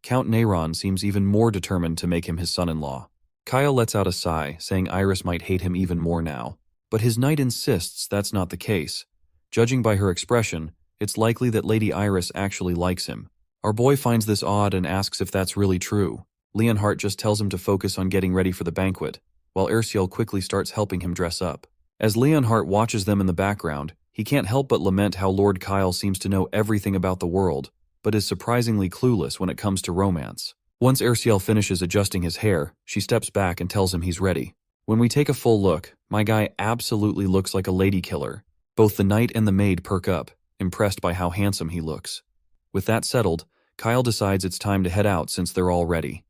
Count Neyron seems even more determined to make him his son-in-law. Kyle lets out a sigh, saying Iris might hate him even more now. But his knight insists that's not the case. Judging by her expression, it's likely that Lady Iris actually likes him. Our boy finds this odd and asks if that's really true. Leonhardt just tells him to focus on getting ready for the banquet, while Erciel quickly starts helping him dress up. As Leonhardt watches them in the background, he can't help but lament how Lord Kyle seems to know everything about the world, but is surprisingly clueless when it comes to romance. Once Erciel finishes adjusting his hair, she steps back and tells him he's ready. When we take a full look, my guy absolutely looks like a lady killer. Both the knight and the maid perk up, impressed by how handsome he looks. With that settled, Kyle decides it's time to head out since they're all ready.